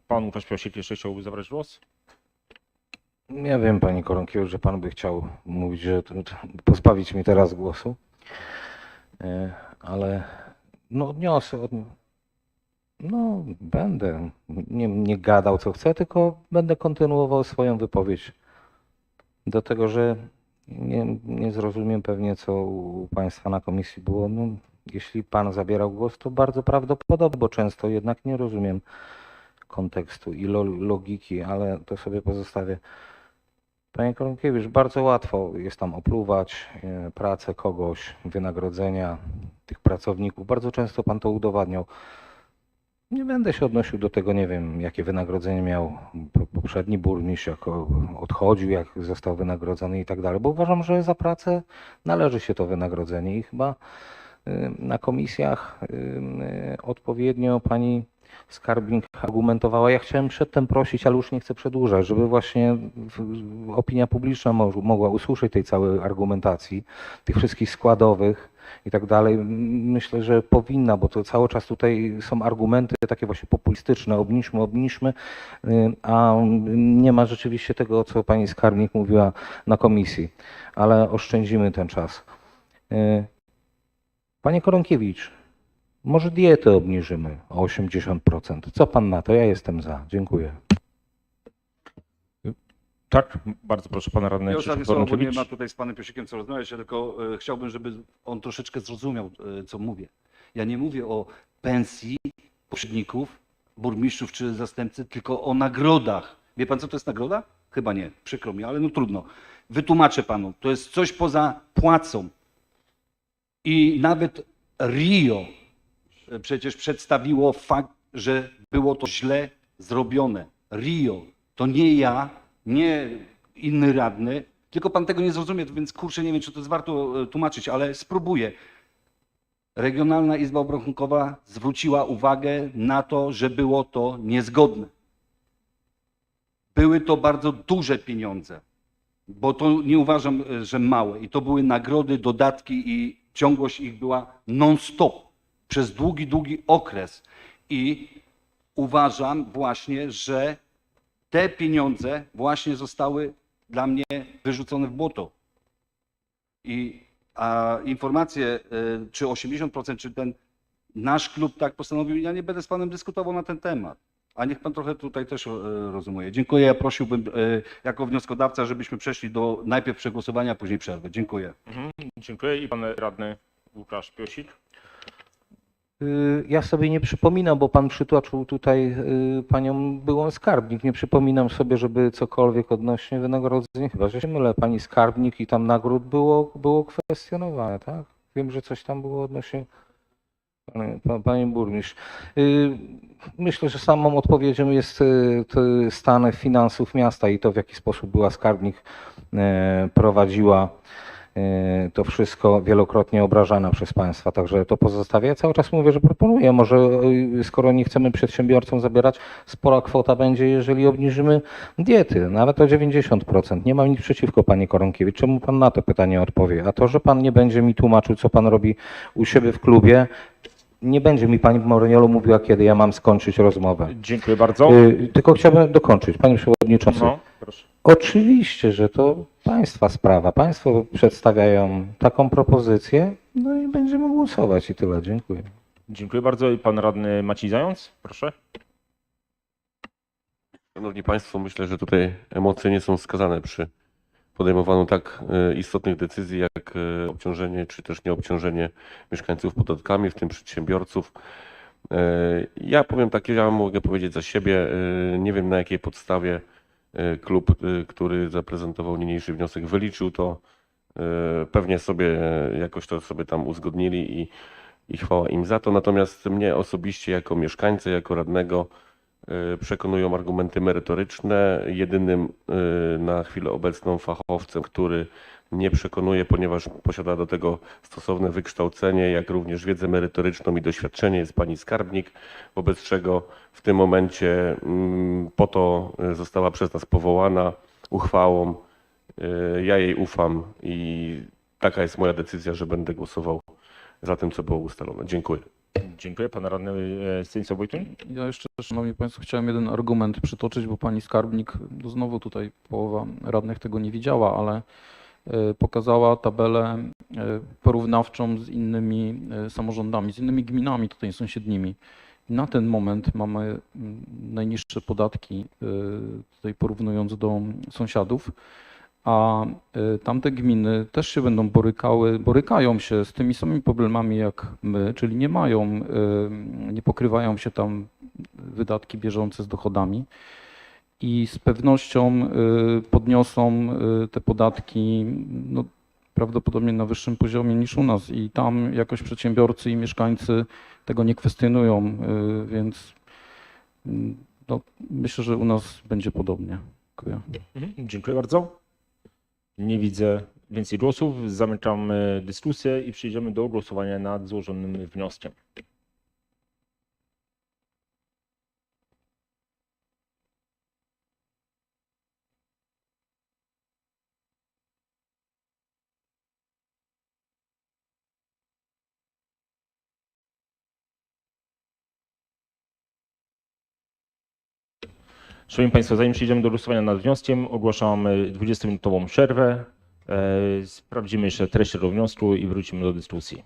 Pan Łukasz Piosik jeszcze chciałby zabrać głos? Ja wiem, panie Koronkiewicz, że pan by chciał mówić, że pozbawić mnie teraz głosu, ale no odniosę, no będę, nie gadał co chcę, tylko będę kontynuował swoją wypowiedź. Do tego, że nie zrozumiem pewnie, co u państwa na komisji było. No, jeśli pan zabierał głos, to bardzo prawdopodobne, bo często jednak nie rozumiem kontekstu i logiki, ale to sobie pozostawię. Panie Koronkiewicz, bardzo łatwo jest tam opluwać pracę kogoś, wynagrodzenia tych pracowników. Bardzo często pan to udowadniał. Nie będę się odnosił do tego, nie wiem, jakie wynagrodzenie miał poprzedni burmistrz, jak odchodził, jak został wynagrodzony i tak dalej, bo uważam, że za pracę należy się to wynagrodzenie i chyba na komisjach odpowiednio pani skarbnik argumentowała. Ja chciałem przedtem prosić, ale już nie chcę przedłużać, żeby właśnie opinia publiczna mogła usłyszeć tej całej argumentacji, tych wszystkich składowych i tak dalej. Myślę, że powinna, bo to cały czas tutaj są argumenty takie właśnie populistyczne, obniżmy, a nie ma rzeczywiście tego, co pani skarbnik mówiła na komisji, ale oszczędzimy ten czas. Panie Koronkiewicz, może dietę obniżymy o 80%. Co pan na to? Ja jestem za. Dziękuję. Tak, bardzo proszę pana radnego Ja Krzysztofa ostatnie słowo, bo nie Koronkiewicz. ma tutaj z panem Piosikiem co rozmawiać, ja tylko chciałbym, żeby on troszeczkę zrozumiał, co mówię. Ja nie mówię o pensji poprzedników, burmistrzów czy zastępcy, tylko o nagrodach. Wie pan, co to jest nagroda? Chyba nie, przykro mi, ale no trudno. Wytłumaczę panu, to jest coś poza płacą. I nawet RIO przecież przedstawiło fakt, że było to źle zrobione. RIO, to nie ja, nie inny radny, tylko pan tego nie zrozumie, więc kurczę, nie wiem, czy to jest warto tłumaczyć, ale spróbuję. Regionalna Izba Obrachunkowa zwróciła uwagę na to, że było to niezgodne. Były to bardzo duże pieniądze, bo to nie uważam, że małe. I to były nagrody, dodatki i ciągłość ich była non-stop przez długi okres. I uważam właśnie, że te pieniądze właśnie zostały dla mnie wyrzucone w błoto. A informacje, czy 80%, czy ten nasz klub tak postanowił, ja nie będę z panem dyskutował na ten temat. A niech pan trochę tutaj też rozumie. Dziękuję. Ja prosiłbym jako wnioskodawca, żebyśmy przeszli do najpierw przegłosowania, a później przerwy. Dziękuję. Dziękuję. I pan radny Łukasz Piosik. Ja sobie nie przypominam, bo pan przytoczył tutaj panią byłą skarbnik. Nie przypominam sobie, żeby cokolwiek odnośnie wynagrodzeń, chyba że się mylę, pani skarbnik i tam nagród było kwestionowane, tak? Wiem, że coś tam było odnośnie pani burmistrz. Myślę, że samą odpowiedzią jest stan finansów miasta i to, w jaki sposób była skarbnik prowadziła to wszystko, wielokrotnie obrażana przez państwa, także to pozostawię. Ja cały czas mówię, że proponuję, może skoro nie chcemy przedsiębiorcom zabierać, spora kwota będzie, jeżeli obniżymy diety, nawet o 90%. Nie mam nic przeciwko, panie Koronkiewicz. Czemu pan na to pytanie odpowie? A to, że pan nie będzie mi tłumaczył, co pan robi u siebie w klubie, nie będzie mi pani Moreniolo mówiła, kiedy ja mam skończyć rozmowę. Dziękuję bardzo. Tylko chciałbym dokończyć, panie przewodniczący. No, proszę. Oczywiście, że to państwa sprawa. Państwo przedstawiają taką propozycję, no i będziemy głosować i tyle. Dziękuję. Dziękuję bardzo. I pan radny Maciej Zając, proszę. Szanowni Państwo, myślę, że tutaj emocje nie są wskazane przy podejmowaniu tak istotnych decyzji jak obciążenie czy też nieobciążenie mieszkańców podatkami, w tym przedsiębiorców. Ja powiem tak, ja mogę powiedzieć za siebie, nie wiem na jakiej podstawie klub, który zaprezentował niniejszy wniosek, wyliczył to. Pewnie sobie jakoś to sobie tam uzgodnili i chwała im za to. Natomiast mnie osobiście jako mieszkańcę, jako radnego przekonują argumenty merytoryczne. Jedynym na chwilę obecną fachowcem, który nie przekonuje, ponieważ posiada do tego stosowne wykształcenie, jak również wiedzę merytoryczną i doświadczenie, jest pani skarbnik, wobec czego w tym momencie po to została przez nas powołana uchwałą. Ja jej ufam i taka jest moja decyzja, że będę głosował za tym, co było ustalone. Dziękuję. Dziękuję. Pan radny Stanisław Wojtuń. Ja jeszcze, szanowni państwo, chciałem jeden argument przytoczyć, bo pani skarbnik, no znowu tutaj połowa radnych tego nie widziała, ale pokazała tabelę porównawczą z innymi samorządami, z innymi gminami tutaj sąsiednimi. Na ten moment mamy najniższe podatki, tutaj porównując do sąsiadów, a tamte gminy też się będą borykają się z tymi samymi problemami jak my, czyli nie pokrywają się tam wydatki bieżące z dochodami i z pewnością podniosą te podatki no, prawdopodobnie na wyższym poziomie niż u nas i tam jakoś przedsiębiorcy i mieszkańcy tego nie kwestionują, więc no, myślę, że u nas będzie podobnie. Dziękuję. Dziękuję bardzo. Nie widzę więcej głosów. Zamykam dyskusję i przejdziemy do głosowania nad złożonym wnioskiem. Szanowni Państwo, zanim przejdziemy do głosowania nad wnioskiem, ogłaszam 20-minutową przerwę. Sprawdzimy jeszcze treść tego wniosku i wrócimy do dyskusji.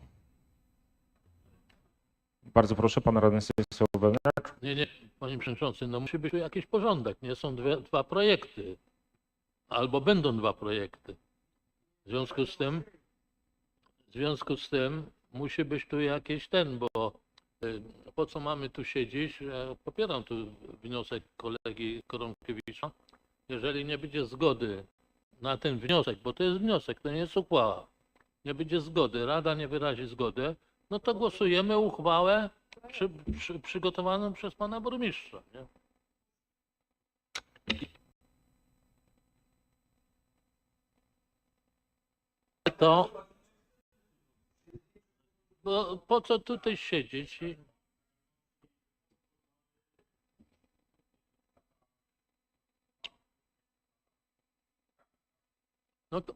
Bardzo proszę, pan radny Stanisław Wełniak. Nie, panie przewodniczący, no musi być tu jakiś porządek, nie? Są dwa projekty. Albo będą dwa projekty. W związku z tym musi być tu jakiś bo po co mamy tu siedzieć? Ja popieram tu wniosek kolegi Koronkiewicza. Jeżeli nie będzie zgody na ten wniosek, bo to jest wniosek, to nie jest uchwała, nie będzie zgody, Rada nie wyrazi zgody, no to głosujemy uchwałę przygotowaną przez pana burmistrza. Nie? To bo po co tutaj siedzieć? No to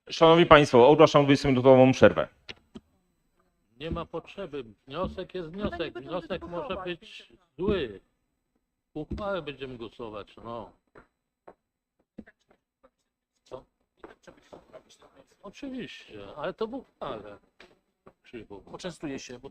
Szanowni Państwo, ogłaszam 20-minutową przerwę. nie ma potrzeby. Wniosek jest wniosek. Wniosek może być zły. Uchwałę będziemy głosować. No. Co? Oczywiście, ale to w uchwale. Poczęstuję się, bo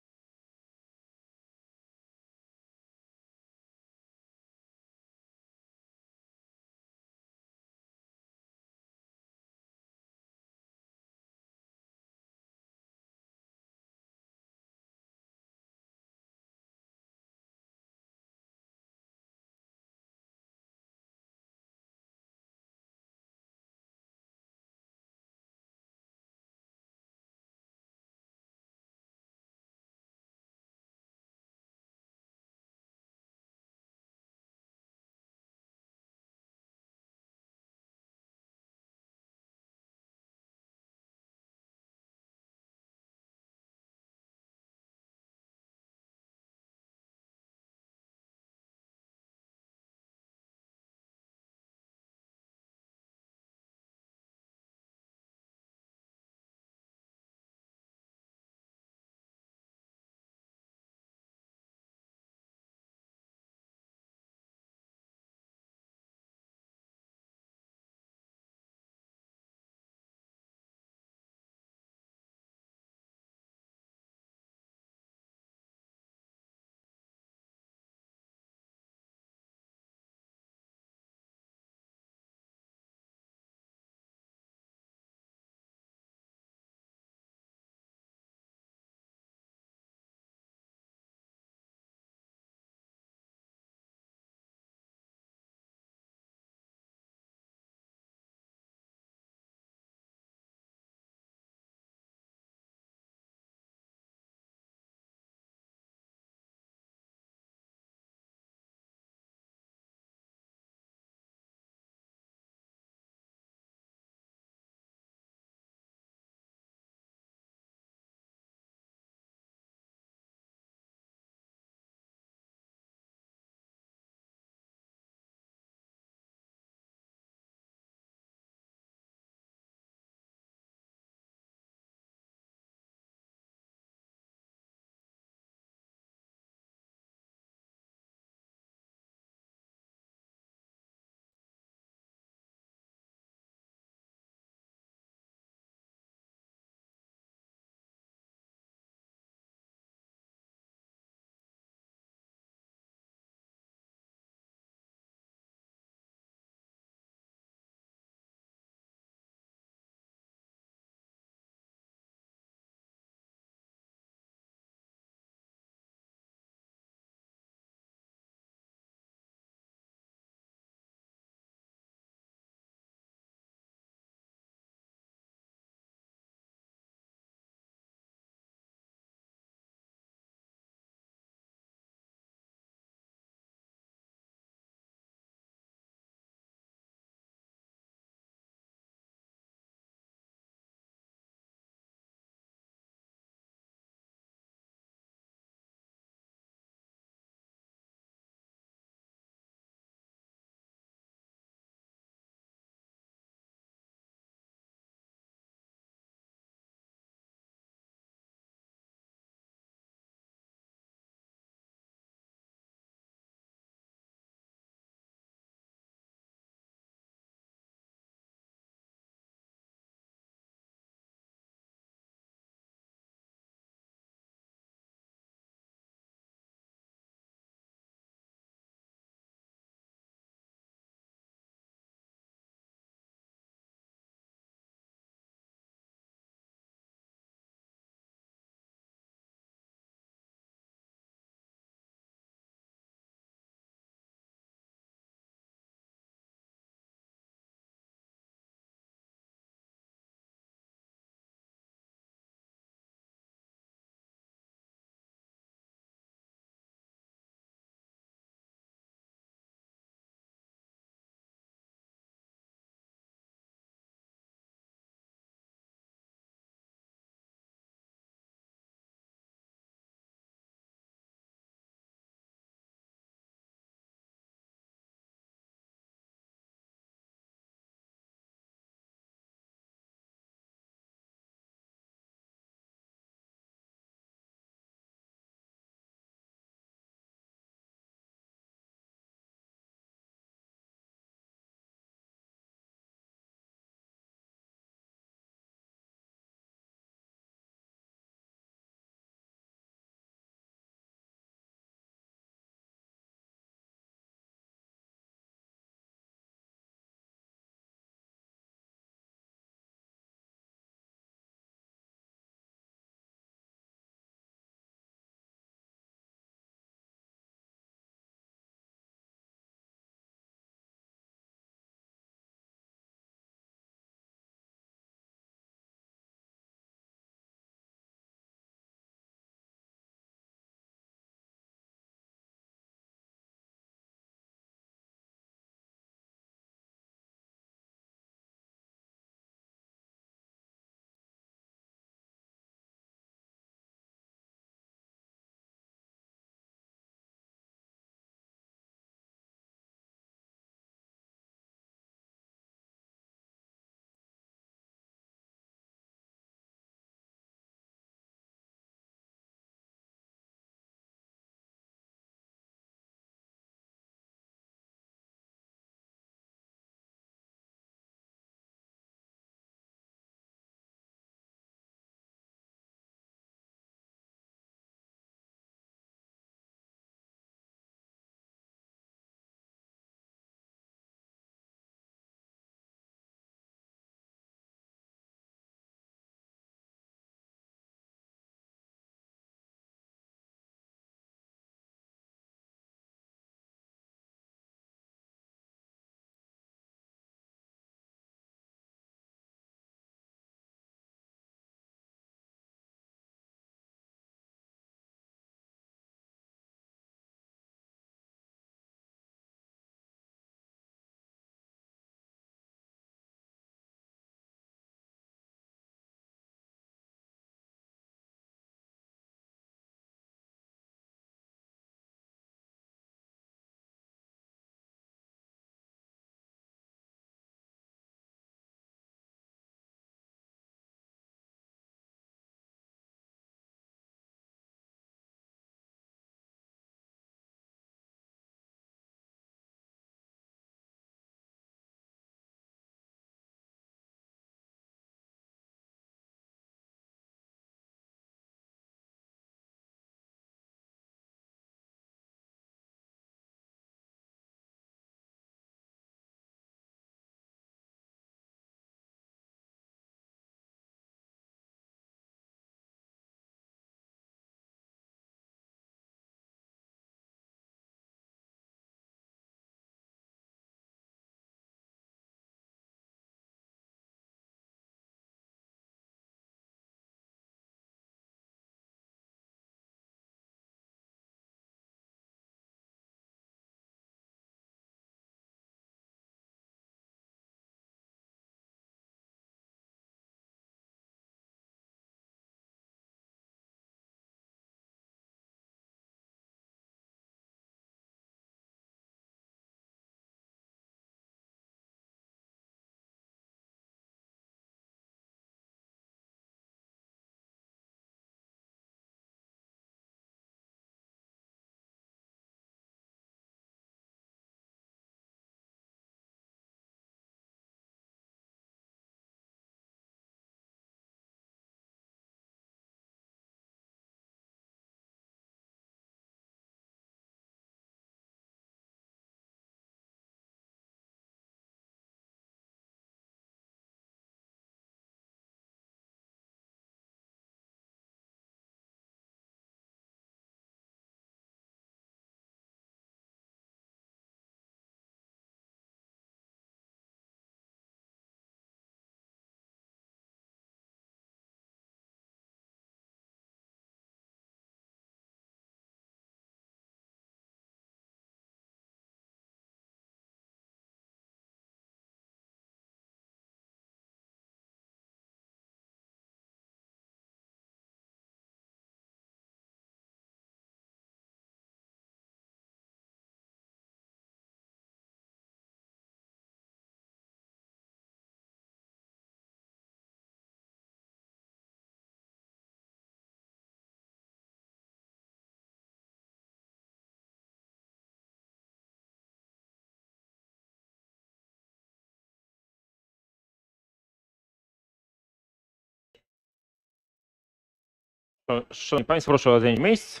Szanowni Państwo, proszę o zajęcie miejsc.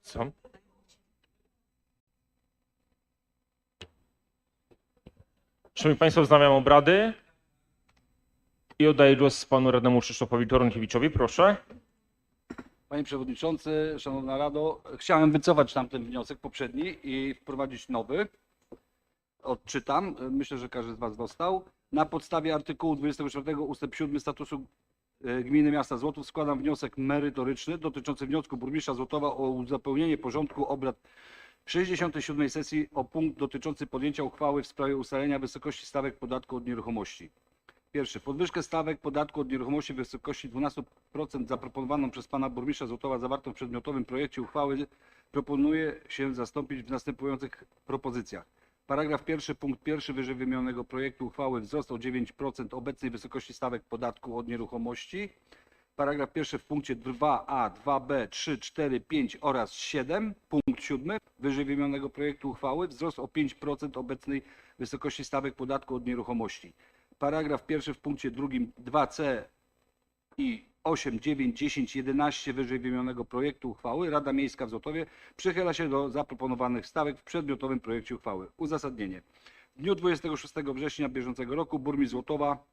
Co? Szanowni Państwo, wznawiam obrady i oddaję głos panu radnemu Krzysztofowi Torunkiewiczowi, proszę. Panie Przewodniczący, Szanowna Rado, chciałem wycofać tamten wniosek poprzedni i wprowadzić nowy. Odczytam, myślę, że każdy z Was dostał. Na podstawie artykułu 24 ust. 7 statusu Gminy Miasta Złotów składam wniosek merytoryczny dotyczący wniosku burmistrza Złotowa o uzupełnienie porządku obrad 67. sesji o punkt dotyczący podjęcia uchwały w sprawie ustalenia wysokości stawek podatku od nieruchomości. Pierwszy. Podwyżkę stawek podatku od nieruchomości w wysokości 12% zaproponowaną przez pana burmistrza Złotowa zawartą w przedmiotowym projekcie uchwały proponuje się zastąpić w następujących propozycjach. Paragraf pierwszy, punkt pierwszy wyżej wymienionego projektu uchwały wzrost o 9% obecnej wysokości stawek podatku od nieruchomości. Paragraf pierwszy w punkcie 2a, 2b, 3, 4, 5 oraz 7, punkt 7 wyżej wymienionego projektu uchwały wzrost o 5% obecnej wysokości stawek podatku od nieruchomości. Paragraf pierwszy w punkcie drugim 2c i 8, 9, 10, 11 wyżej wymienionego projektu uchwały Rada Miejska w Złotowie przychyla się do zaproponowanych stawek w przedmiotowym projekcie uchwały. Uzasadnienie. W dniu 26 września bieżącego roku burmistrz Złotowa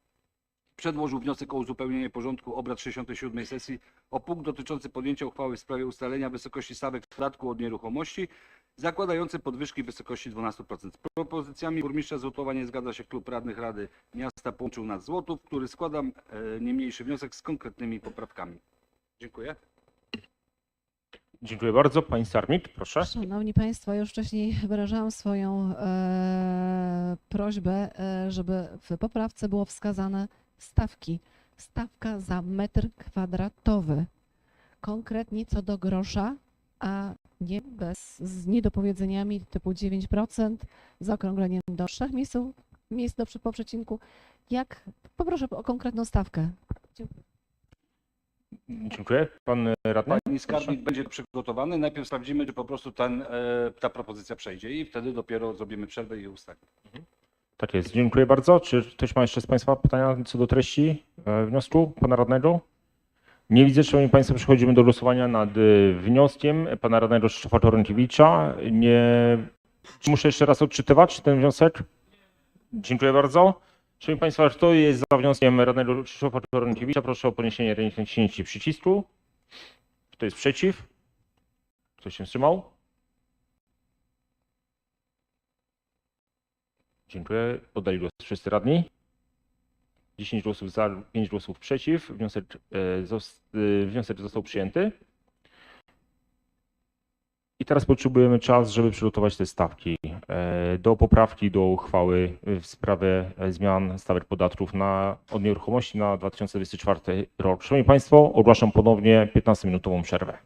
przedłożył wniosek o uzupełnienie porządku obrad 67. sesji o punkt dotyczący podjęcia uchwały w sprawie ustalenia wysokości stawek podatku od nieruchomości zakładający podwyżki w wysokości 12%. Z propozycjami burmistrza Złotowa nie zgadza się klub radnych Rady Miasta Połączył Nas Złotów, który składam niniejszy wniosek z konkretnymi poprawkami. Dziękuję. Dziękuję bardzo. Pani Sarmit, proszę. Szanowni Państwo, już wcześniej wyrażałam swoją prośbę, żeby w poprawce było wskazane stawki. Stawka za metr kwadratowy. Konkretnie co do grosza, a nie z niedopowiedzeniami typu 9%, zaokrągleniem do 3 miejsc po przecinku. Poproszę o konkretną stawkę. Dziękuję. Dziękuję. Pan radny? Pani skarbnik będzie przygotowany. Najpierw sprawdzimy, czy po prostu ta propozycja przejdzie i wtedy dopiero zrobimy przerwę i ustalimy. Tak jest. Dziękuję bardzo. Czy ktoś ma jeszcze z Państwa pytania co do treści wniosku pana radnego? Nie widzę. Szanowni Państwo, przechodzimy do głosowania nad wnioskiem pana radnego Krzysztofa Torunkiewicza. Czy muszę jeszcze raz odczytywać ten wniosek? Dziękuję bardzo. Szanowni Państwo, kto jest za wnioskiem radnego Krzysztofa Torunkiewicza, proszę o podniesienie ręki i naciśnięcie przycisku. Kto jest przeciw? Kto się wstrzymał? Dziękuję. Oddali głos wszyscy radni. 10 głosów za, 5 głosów przeciw. Wniosek został przyjęty. I teraz potrzebujemy czas, żeby przygotować te stawki do poprawki do uchwały w sprawie zmian stawek podatków od nieruchomości na 2024 rok. Szanowni Państwo, ogłaszam ponownie 15-minutową przerwę.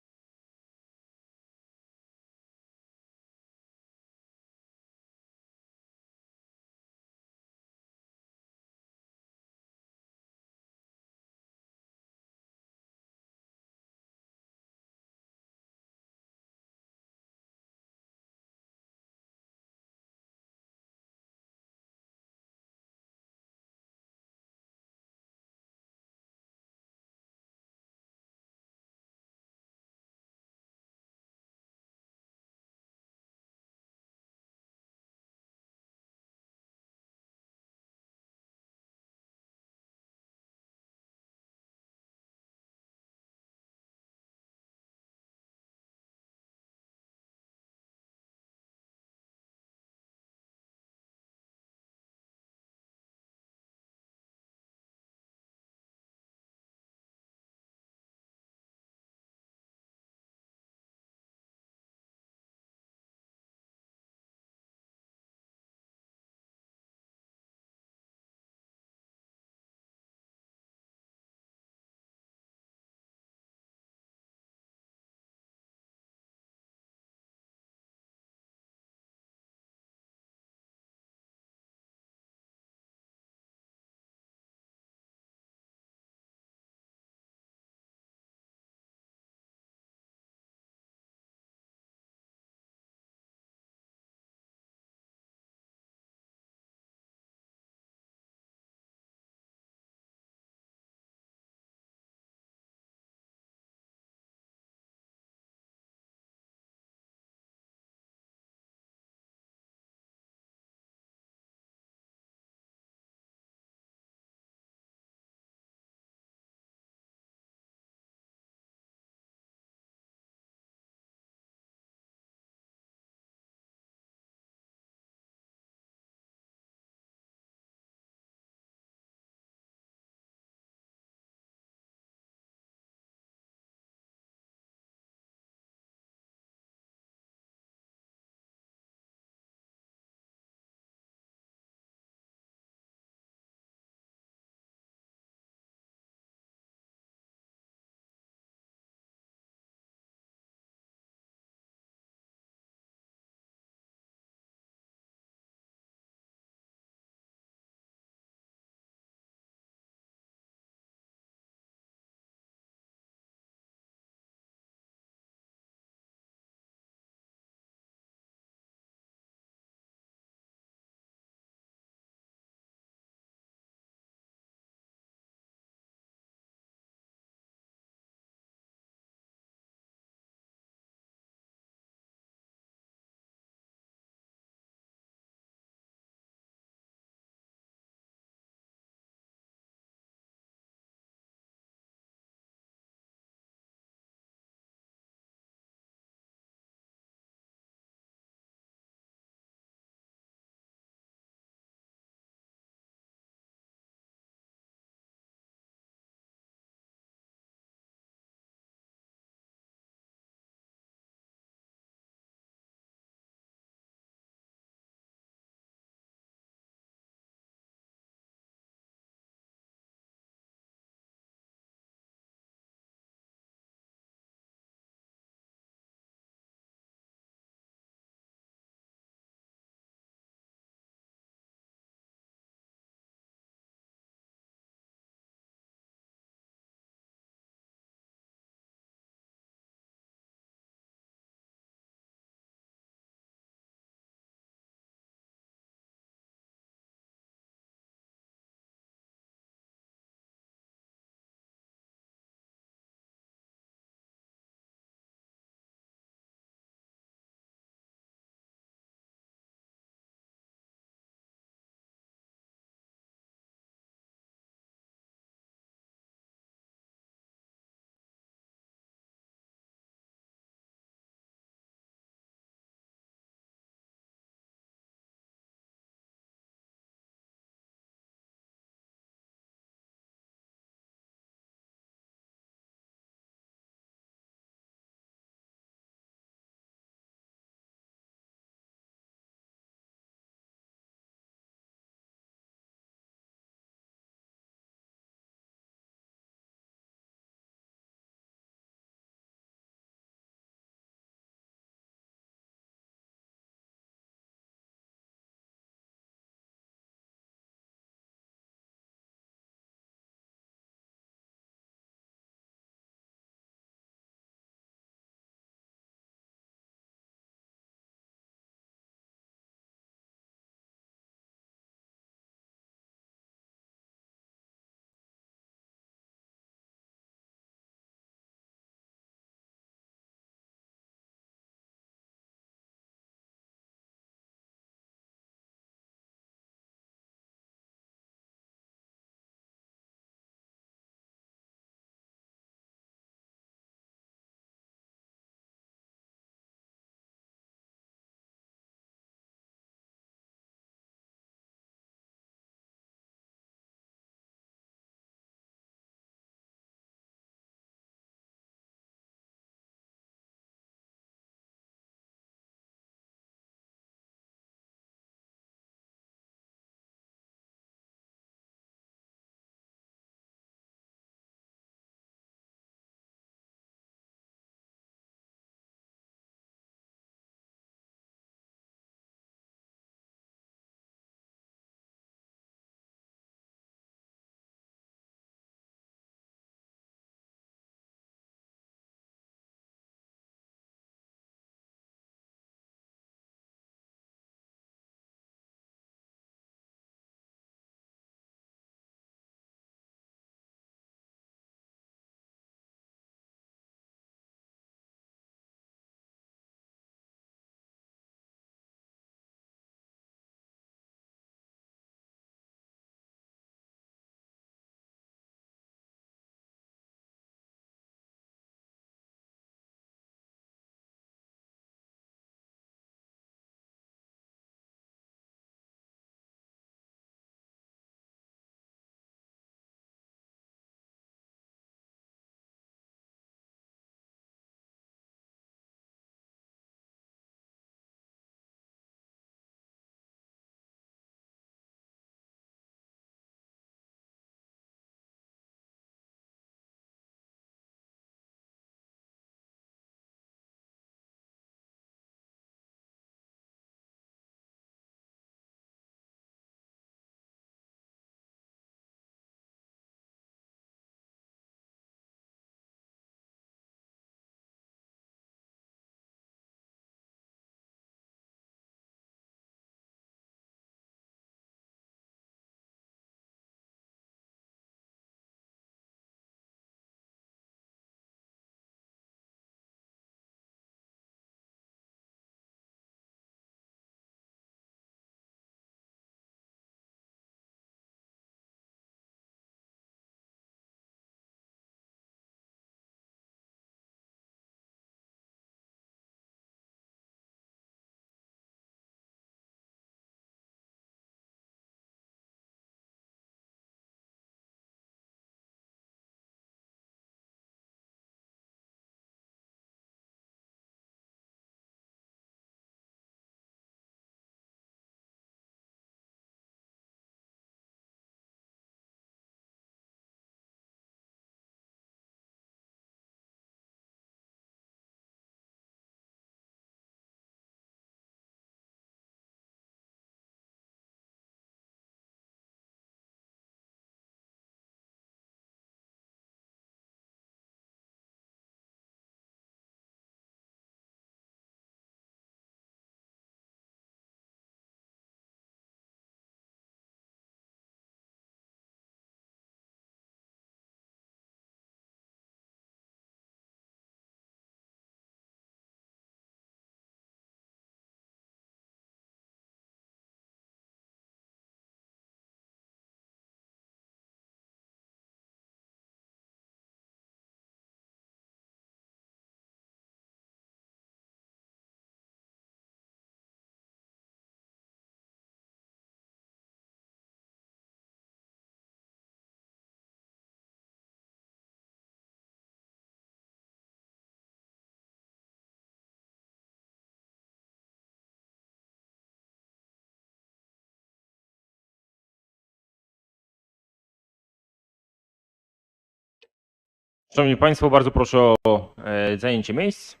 Szanowni Państwo, bardzo proszę o zajęcie miejsc.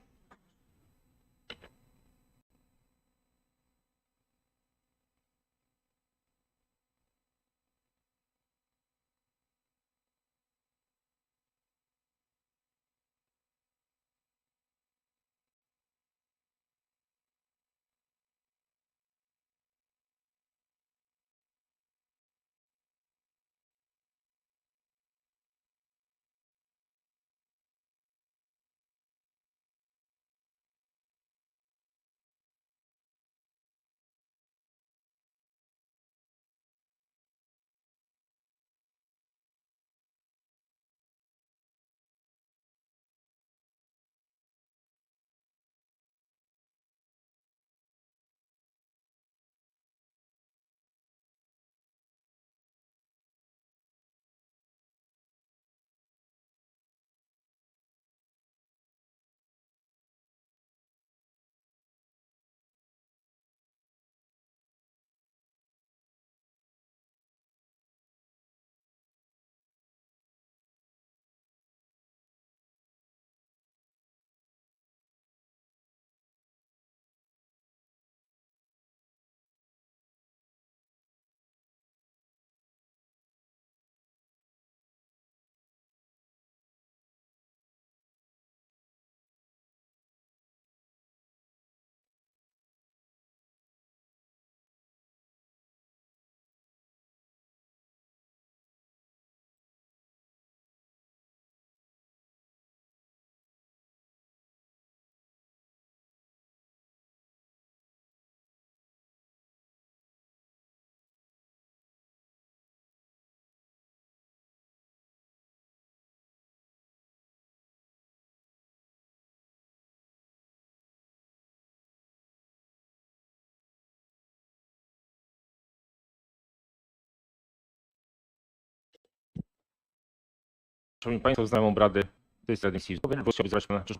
Szanowni Państwo, wznawiam obrady tej Rady Izbowej. Głos chciałby zabrać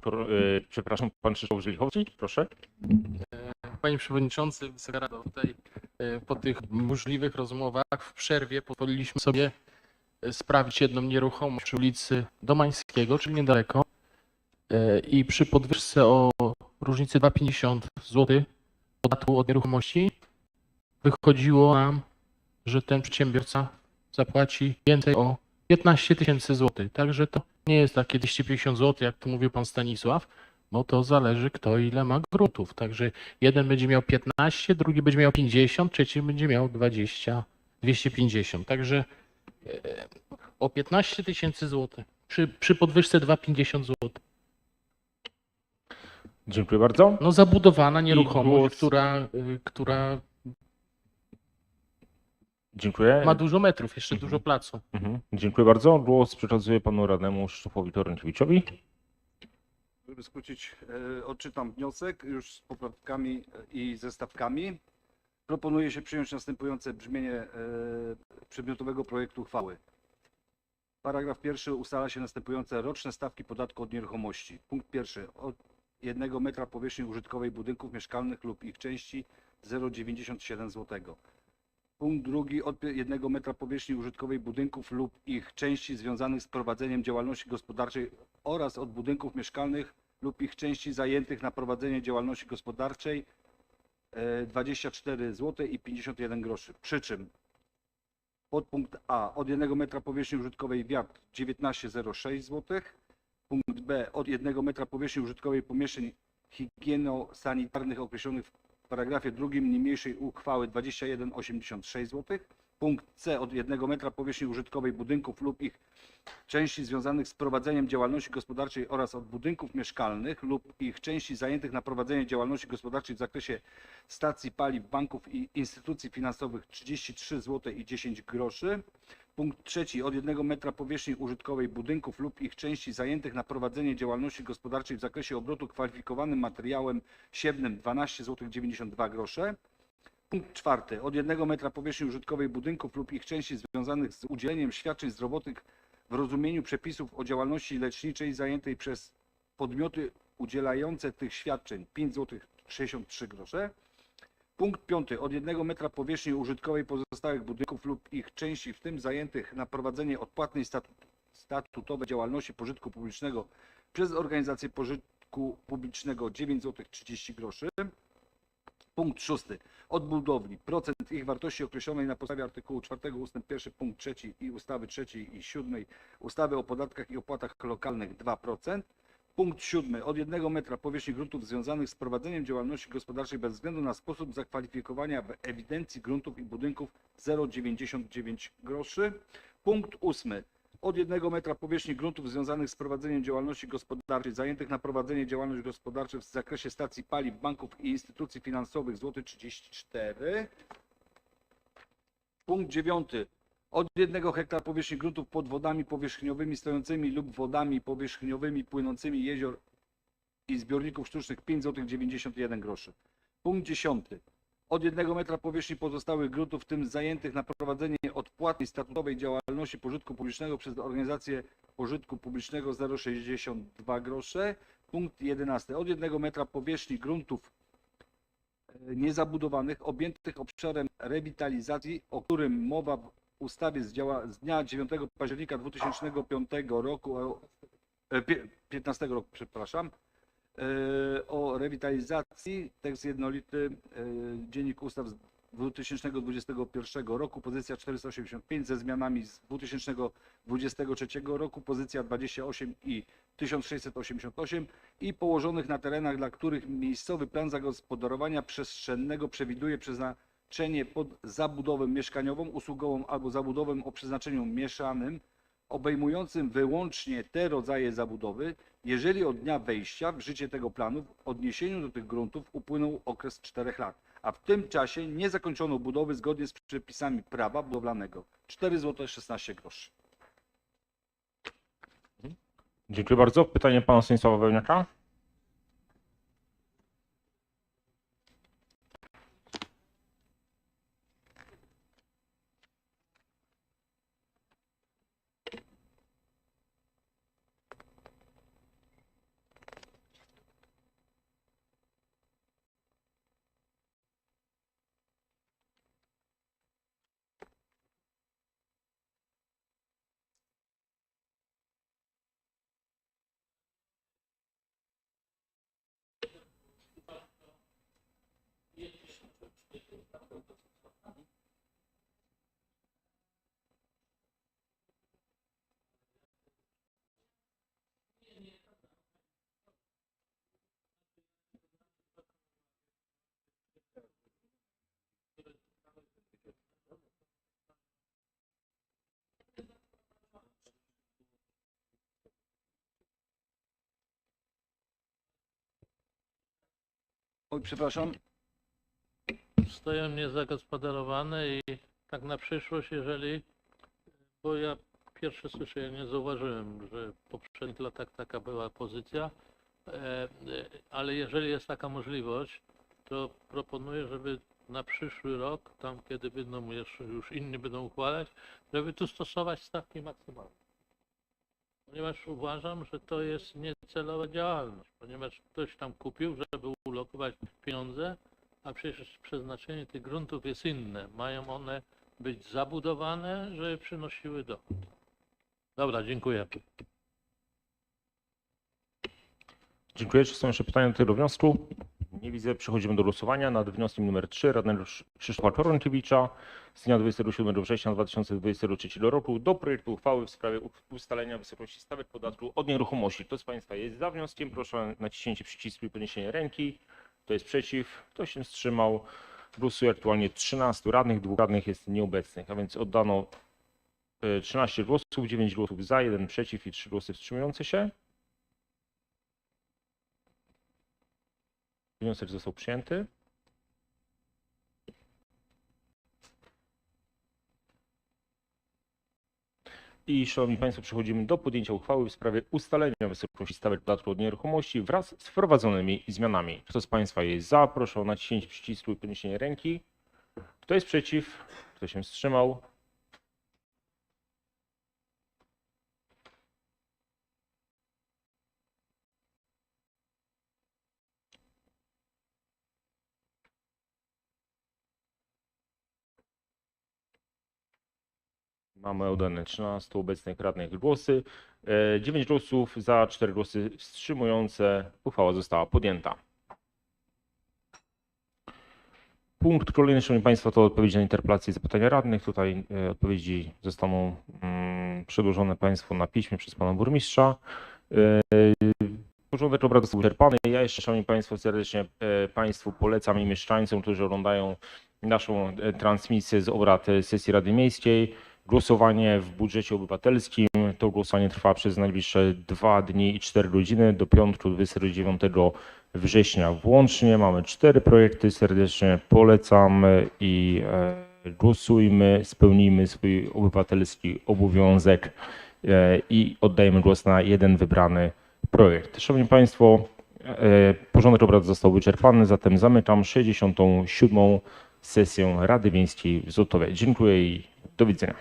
przepraszam, pan Krzysztof Żelichowski, proszę. Panie Przewodniczący, Wysoka Rado, tutaj po tych możliwych rozmowach w przerwie pozwoliliśmy sobie sprawić jedną nieruchomość przy ulicy Domańskiego, czyli niedaleko, i przy podwyżce o różnicy 2,50 zł podatku od nieruchomości wychodziło nam, że ten przedsiębiorca zapłaci więcej o 15 tysięcy złotych. Także to nie jest takie 250 zł, jak tu mówił pan Stanisław, bo to zależy kto ile ma gruntów. Także jeden będzie miał 15, drugi będzie miał 50, trzeci będzie miał 20, 250. Także o 15 tysięcy złotych przy podwyżce 2,50 zł. Dziękuję bardzo. No zabudowana nieruchomość, głos- która Dziękuję. ma dużo metrów, jeszcze dużo placu. Dziękuję bardzo. Głos przekazuję panu radnemu Krzysztofowi Torynkiewiczowi. Żeby skrócić, odczytam wniosek już z poprawkami i ze stawkami. Proponuje się przyjąć następujące brzmienie przedmiotowego projektu uchwały. Paragraf pierwszy ustala się następujące roczne stawki podatku od nieruchomości. Punkt pierwszy. Od 1 metra powierzchni użytkowej budynków mieszkalnych lub ich części 0,97 zł. Punkt drugi. Od 1 metra powierzchni użytkowej budynków lub ich części związanych z prowadzeniem działalności gospodarczej oraz od budynków mieszkalnych lub ich części zajętych na prowadzenie działalności gospodarczej 24 zł i 51 groszy. Przy czym podpunkt A od 1 metra powierzchni użytkowej wiatr 19,06 zł. Punkt B od 1 metra powierzchni użytkowej pomieszczeń higieno-sanitarnych określonych w paragrafie drugim niniejszej uchwały 21,86 zł. Punkt C od 1 metra powierzchni użytkowej budynków lub ich części związanych z prowadzeniem działalności gospodarczej oraz od budynków mieszkalnych lub ich części zajętych na prowadzenie działalności gospodarczej w zakresie stacji paliw, banków i instytucji finansowych 33 zł i 10 groszy. Punkt trzeci od 1 metra powierzchni użytkowej budynków lub ich części zajętych na prowadzenie działalności gospodarczej w zakresie obrotu kwalifikowanym materiałem siewnym 12 zł 92 grosze. Punkt czwarty. Od 1 metra powierzchni użytkowej budynków lub ich części związanych z udzieleniem świadczeń zdrowotnych w rozumieniu przepisów o działalności leczniczej zajętej przez podmioty udzielające tych świadczeń 5 zł 63 grosze. Punkt piąty. Od 1 metra powierzchni użytkowej pozostałych budynków lub ich części, w tym zajętych na prowadzenie odpłatnej statutowej działalności pożytku publicznego przez organizację pożytku publicznego 9 zł 30 groszy. Punkt 6. Od budowli procent ich wartości określonej na podstawie artykułu 4 ust. 1 punkt 3 i ustawy 3 i 7 ustawy o podatkach i opłatach lokalnych 2%. Punkt 7. Od 1 metra powierzchni gruntów związanych z prowadzeniem działalności gospodarczej bez względu na sposób zakwalifikowania w ewidencji gruntów i budynków 0,99 groszy. Punkt 8. Od 1 metra powierzchni gruntów związanych z prowadzeniem działalności gospodarczej zajętych na prowadzenie działalności gospodarczej w zakresie stacji paliw, banków i instytucji finansowych złoty 34. Punkt 9. Od 1 hektara powierzchni gruntów pod wodami powierzchniowymi stojącymi lub wodami powierzchniowymi płynącymi jezior i zbiorników sztucznych 5 zł 91 groszy. Punkt 10. Od 1 metra powierzchni pozostałych gruntów, w tym zajętych na prowadzenie odpłatnej statutowej działalności pożytku publicznego przez organizację pożytku publicznego 0,62 grosze. Punkt 11. Od 1 metra powierzchni gruntów niezabudowanych objętych obszarem rewitalizacji, o którym mowa w ustawie z dnia 9 października 2005 roku, 15 roku, przepraszam, o rewitalizacji, tekst jednolity, Dziennik Ustaw z 2021 roku, pozycja 485 ze zmianami z 2023 roku, pozycja 28 i 1688 i położonych na terenach, dla których miejscowy plan zagospodarowania przestrzennego przewiduje przeznaczenie pod zabudowę mieszkaniową, usługową albo zabudowę o przeznaczeniu mieszanym, obejmującym wyłącznie te rodzaje zabudowy, jeżeli od dnia wejścia w życie tego planu w odniesieniu do tych gruntów upłynął okres 4 lat, a w tym czasie nie zakończono budowy zgodnie z przepisami prawa budowlanego. 4 zł 16 groszy. Dziękuję bardzo. Pytanie pana Stanisława Wełniaka. Oj, przepraszam. Stoją niezagospodarowane i tak na przyszłość, jeżeli, bo ja pierwsze słyszę, ja nie zauważyłem, że w poprzednich latach taka była pozycja, ale jeżeli jest taka możliwość, to proponuję, żeby na przyszły rok, tam kiedy będą jeszcze już inni będą uchwalać, żeby tu stosować stawki maksymalne. Ponieważ uważam, że to jest niecelowa działalność, ponieważ ktoś tam kupił, żeby ulokować pieniądze, a przecież przeznaczenie tych gruntów jest inne. Mają one być zabudowane, żeby przynosiły dochód. Dobra, dziękuję. Dziękuję. Czy są jeszcze pytania do tego wniosku? Nie widzę. Przechodzimy do głosowania nad wnioskiem numer 3 radnego Krzysztofa Czornkiewicza z dnia 27 września 2023 roku do projektu uchwały w sprawie ustalenia wysokości stawek podatku od nieruchomości. Kto z Państwa jest za wnioskiem? Proszę o naciśnięcie przycisku i podniesienie ręki. Kto jest przeciw? Kto się wstrzymał? Głosuje aktualnie 13 radnych, 2 radnych jest nieobecnych, a więc oddano 13 głosów, 9 głosów za, 1 przeciw i 3 głosy wstrzymujące się. Wniosek został przyjęty. I szanowni Państwo, przechodzimy do podjęcia uchwały w sprawie ustalenia wysokości stawek podatku od nieruchomości wraz z wprowadzonymi zmianami. Kto z Państwa jest za? Proszę o naciśnięcie przycisku i podniesienie ręki. Kto jest przeciw? Kto się wstrzymał? Mamy oddane 13 obecnych radnych głosy. 9 głosów za, 4 głosy wstrzymujące. Uchwała została podjęta. Punkt kolejny, szanowni państwo, to odpowiedzi na interpelacje i zapytania radnych. Tutaj odpowiedzi zostaną przedłożone państwu na piśmie przez pana burmistrza. Porządek obrad został wyczerpany. Ja jeszcze, szanowni państwo, serdecznie państwu polecam i mieszkańcom, którzy oglądają naszą transmisję z obrad sesji Rady Miejskiej, głosowanie w budżecie obywatelskim. To głosowanie trwa przez najbliższe 2 dni i 4 godziny do piątku 29 września włącznie. Mamy 4 projekty. Serdecznie polecam i głosujmy, spełnijmy swój obywatelski obowiązek i oddajemy głos na jeden wybrany projekt. Szanowni państwo, porządek obrad został wyczerpany, zatem zamykam 67. sesję Rady Miejskiej w Złotowie. Dziękuję i do widzenia.